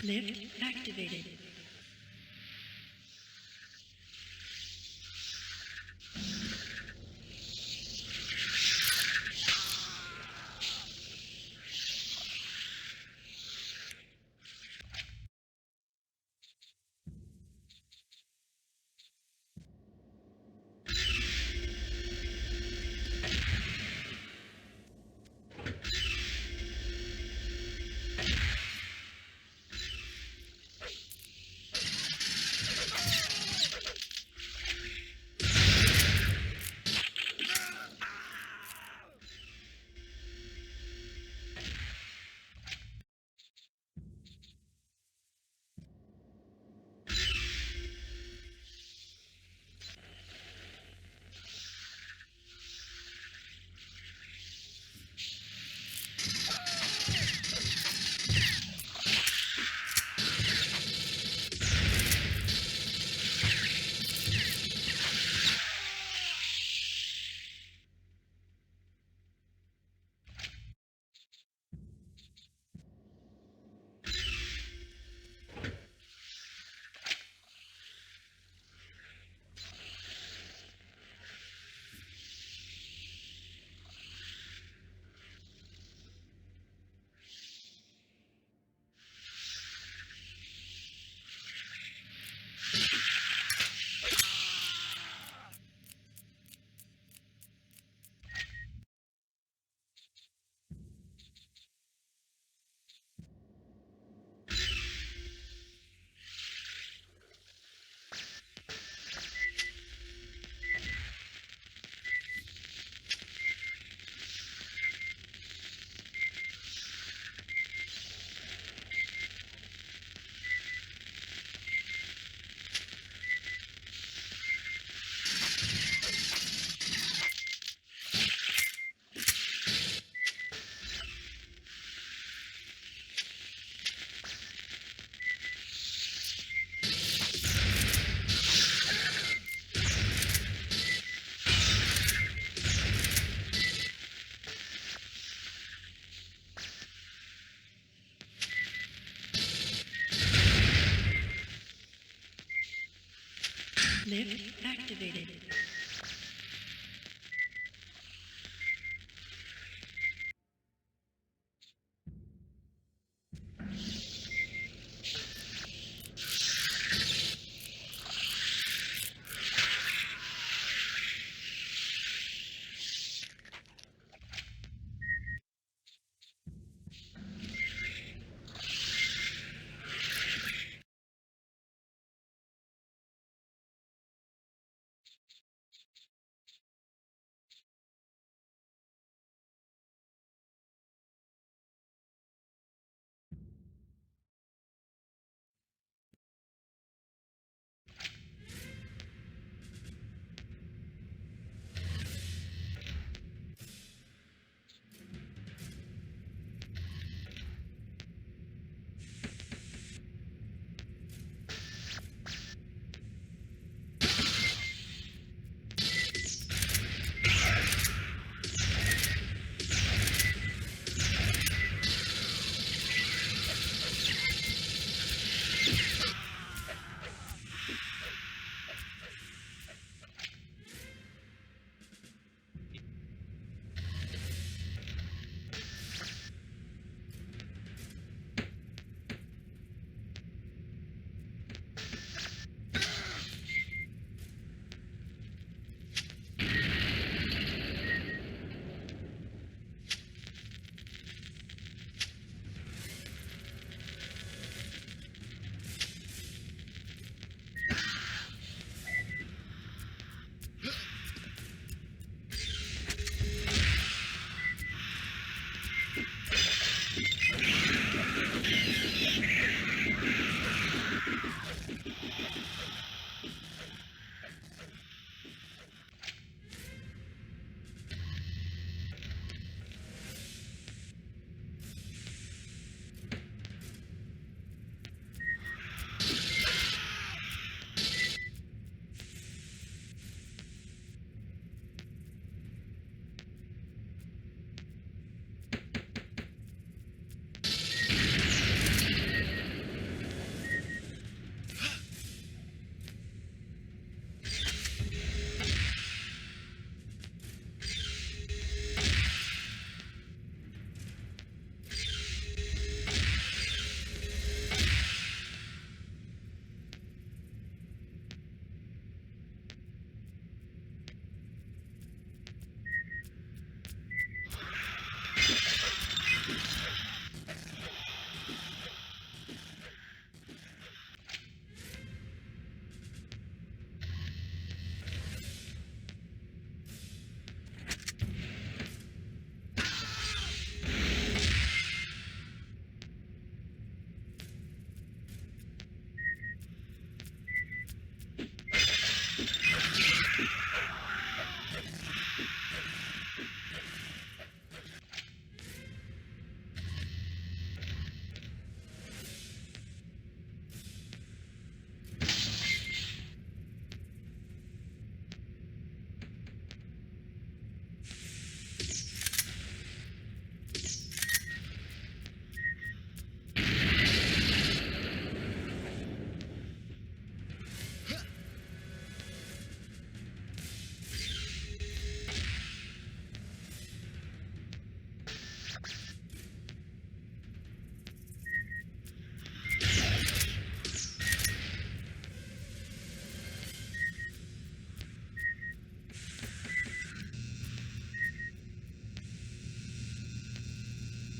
Lift activated. Lift activated.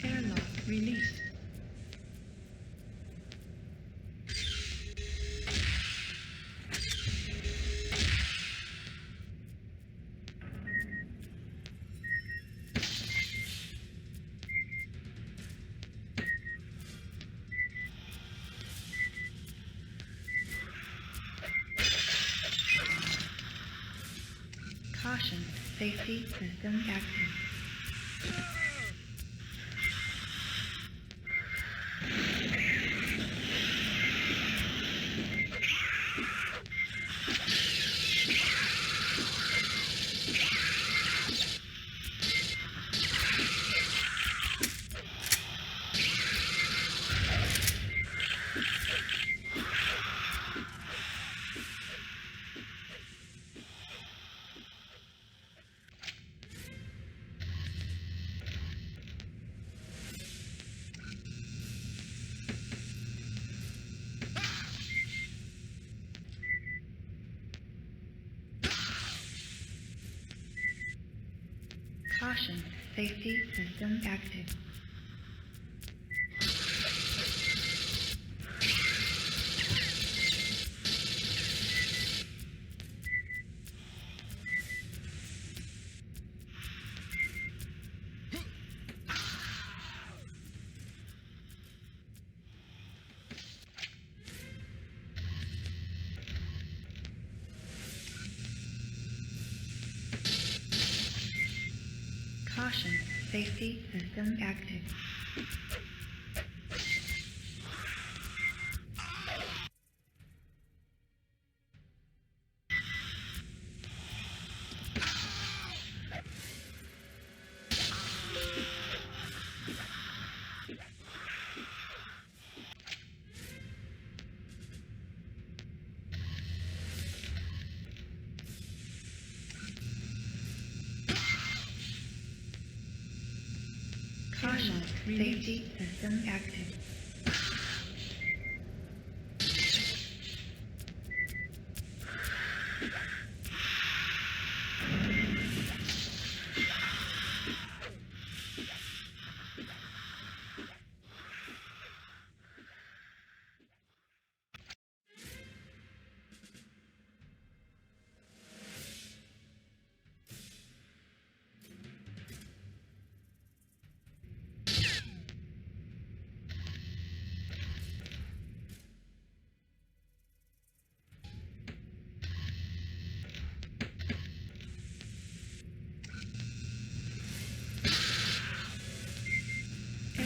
Airlock released. Caution, safety system active. Caution, safety system active. Caution, safety system active. Caution, safety system active.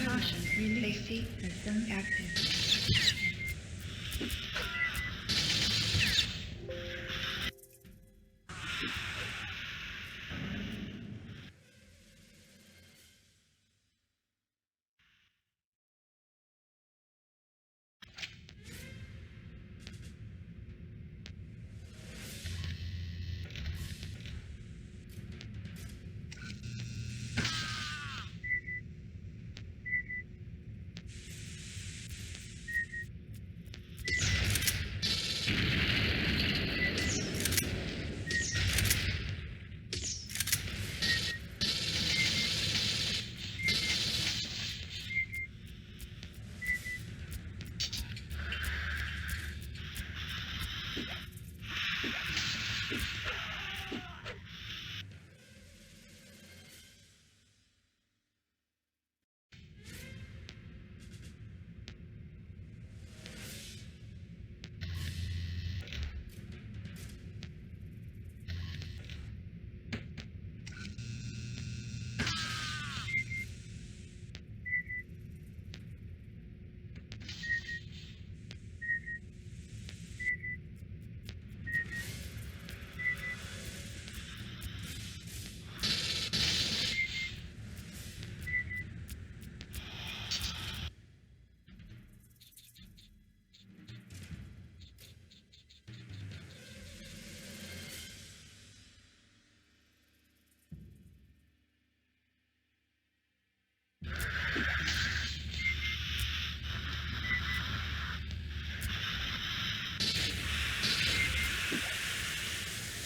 Caution, safety system active.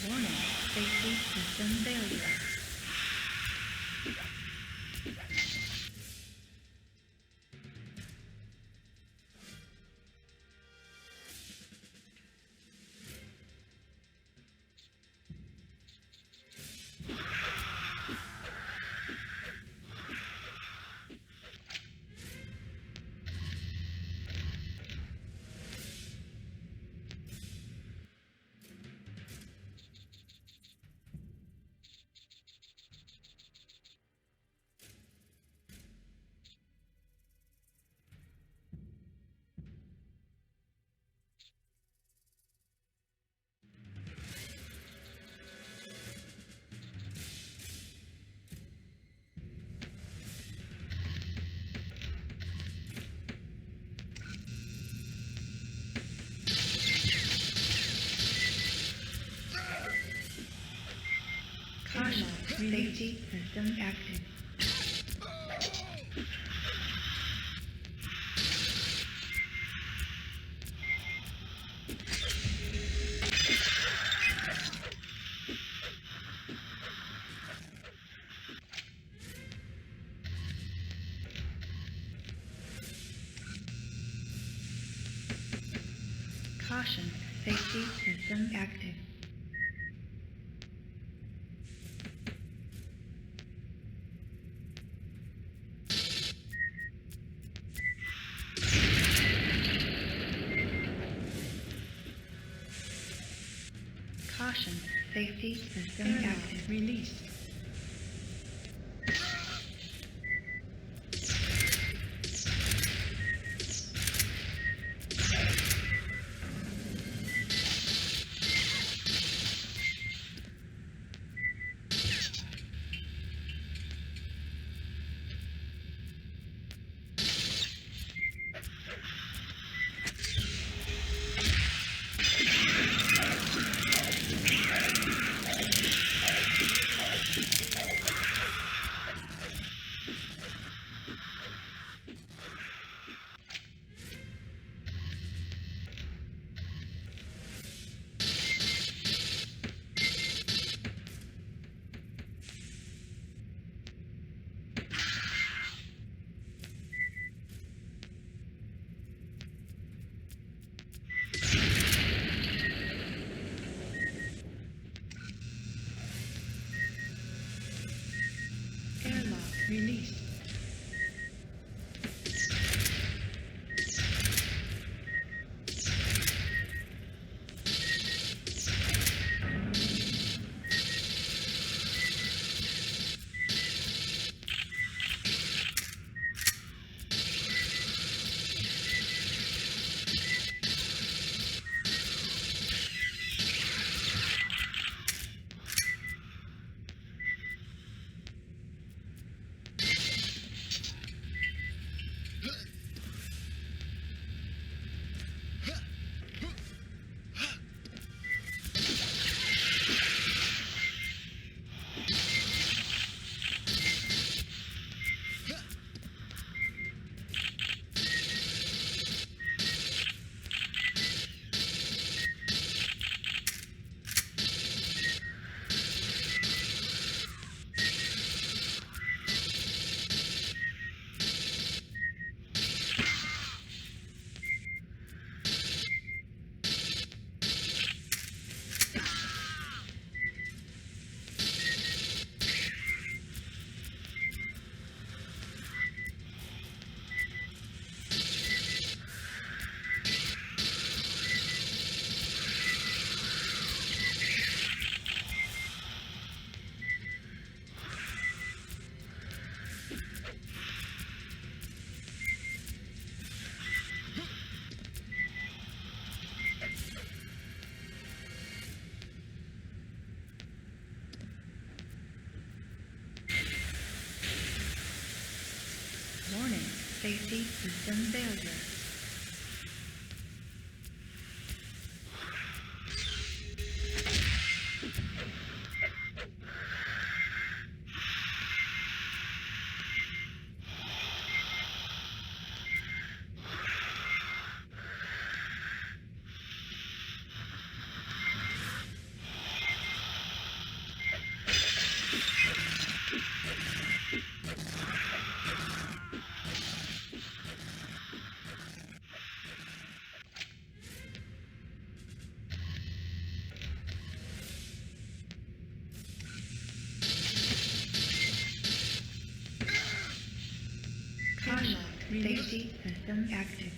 Warning, safety system failure. Caution, safety system active. Caution, safety system active. Caution, safety system active. Released. Airlock released. Warning, safety system failure. Caution, safety system active.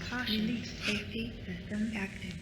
Caution. Release. Safety system active.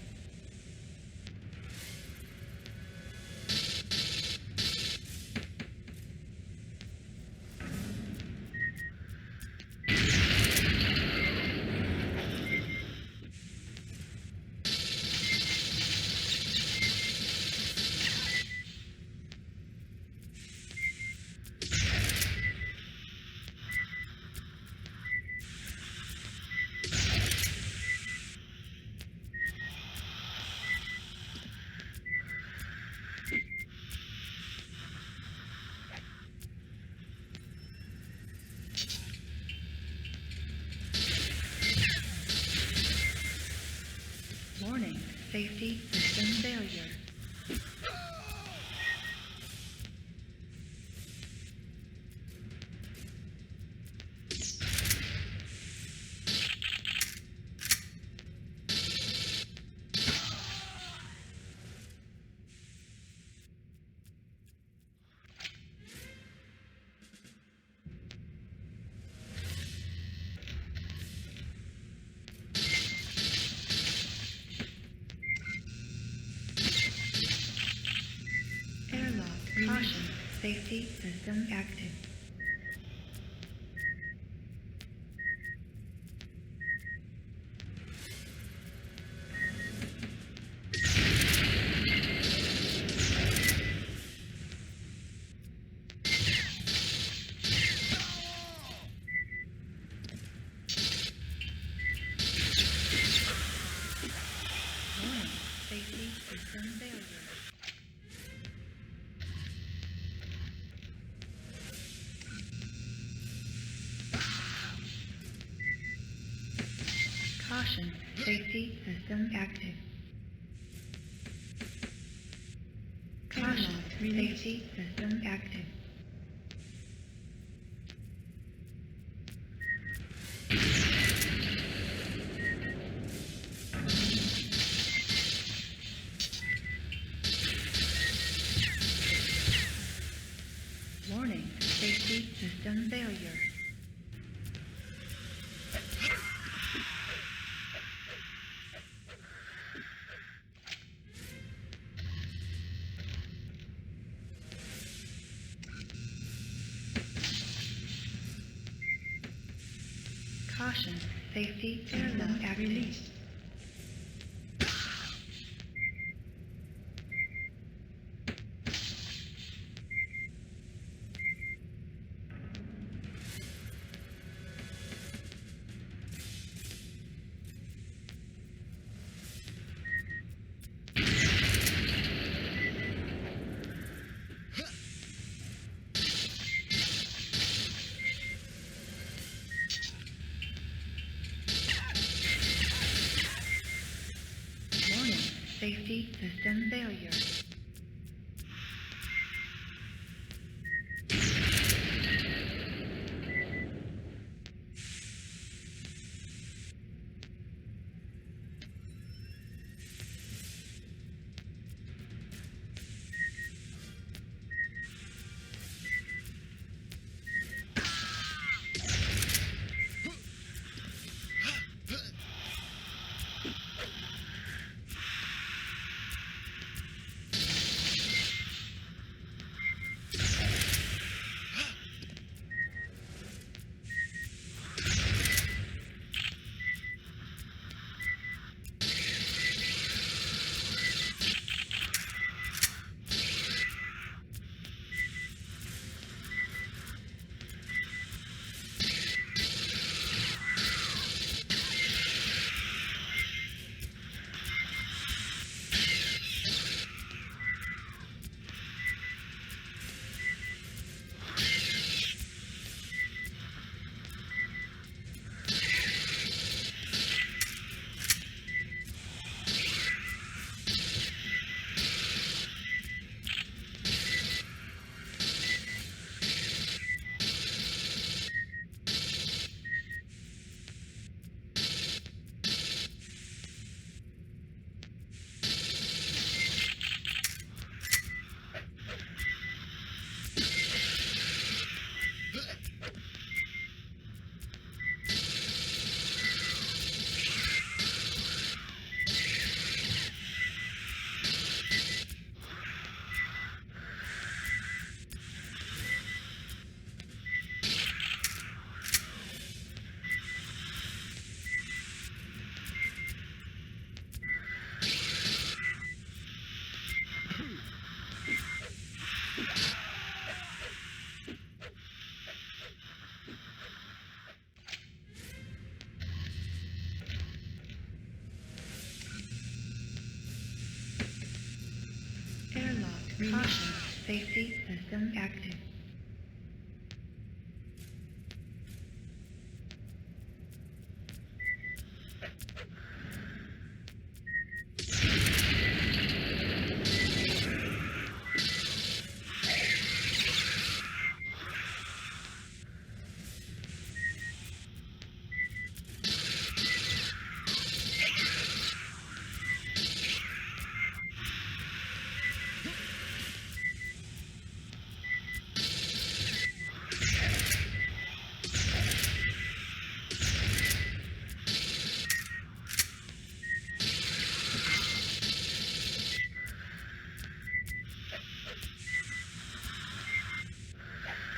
Warning. Safety system failure. Airlock. Caution. Safety system active. Warning. Safety system failure. Caution. Safety system active. Caution. Safety system active. Warning. Safety system failure. Caution. Safety system active. Released. Warning. Safety system failure. Caution, safety system active.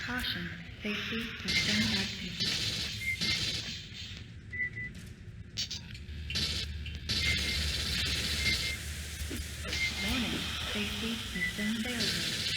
Caution, safety system active. Warning, safety system failure.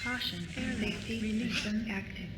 Caution, safety system active.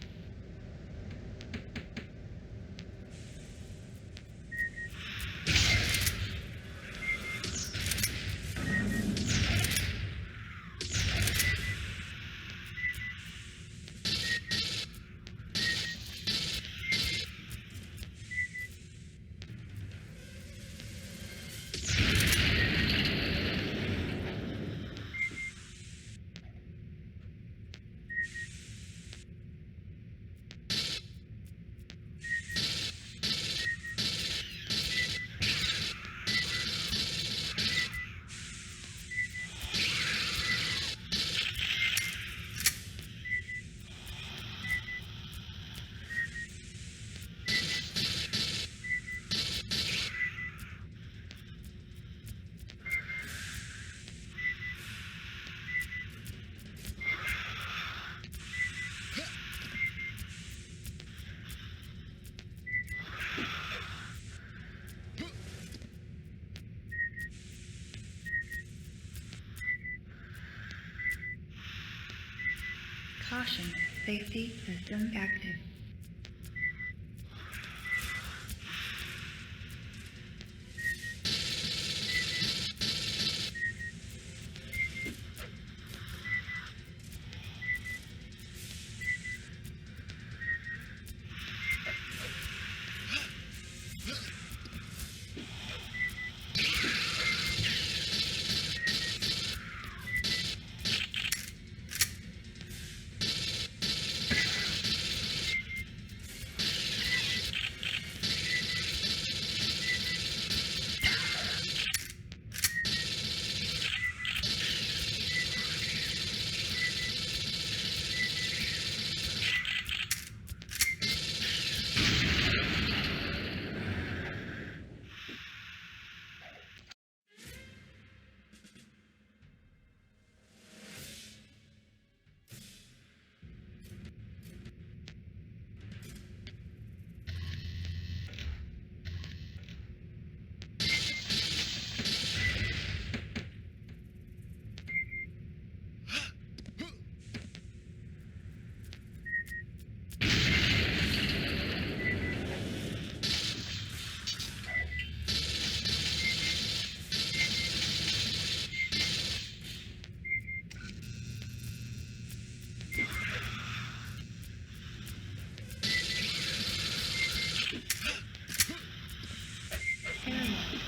Caution, safety system active.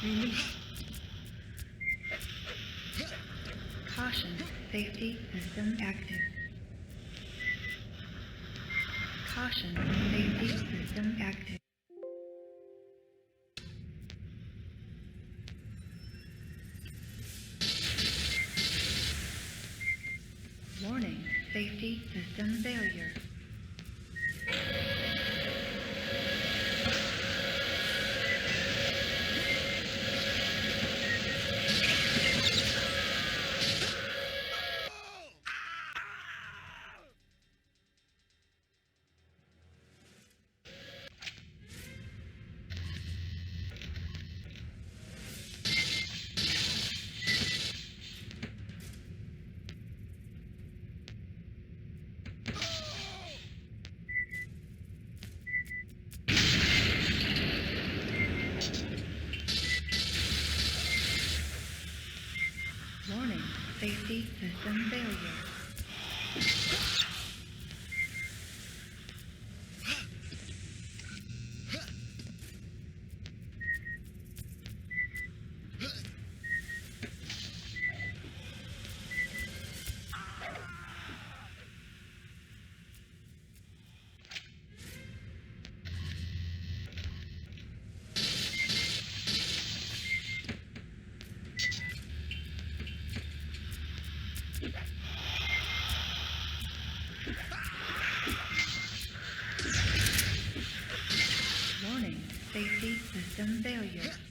Release. Caution, safety system active. Caution, safety system active. Warning, safety system failure. Warning, safety system failure. Warning, safety system failure.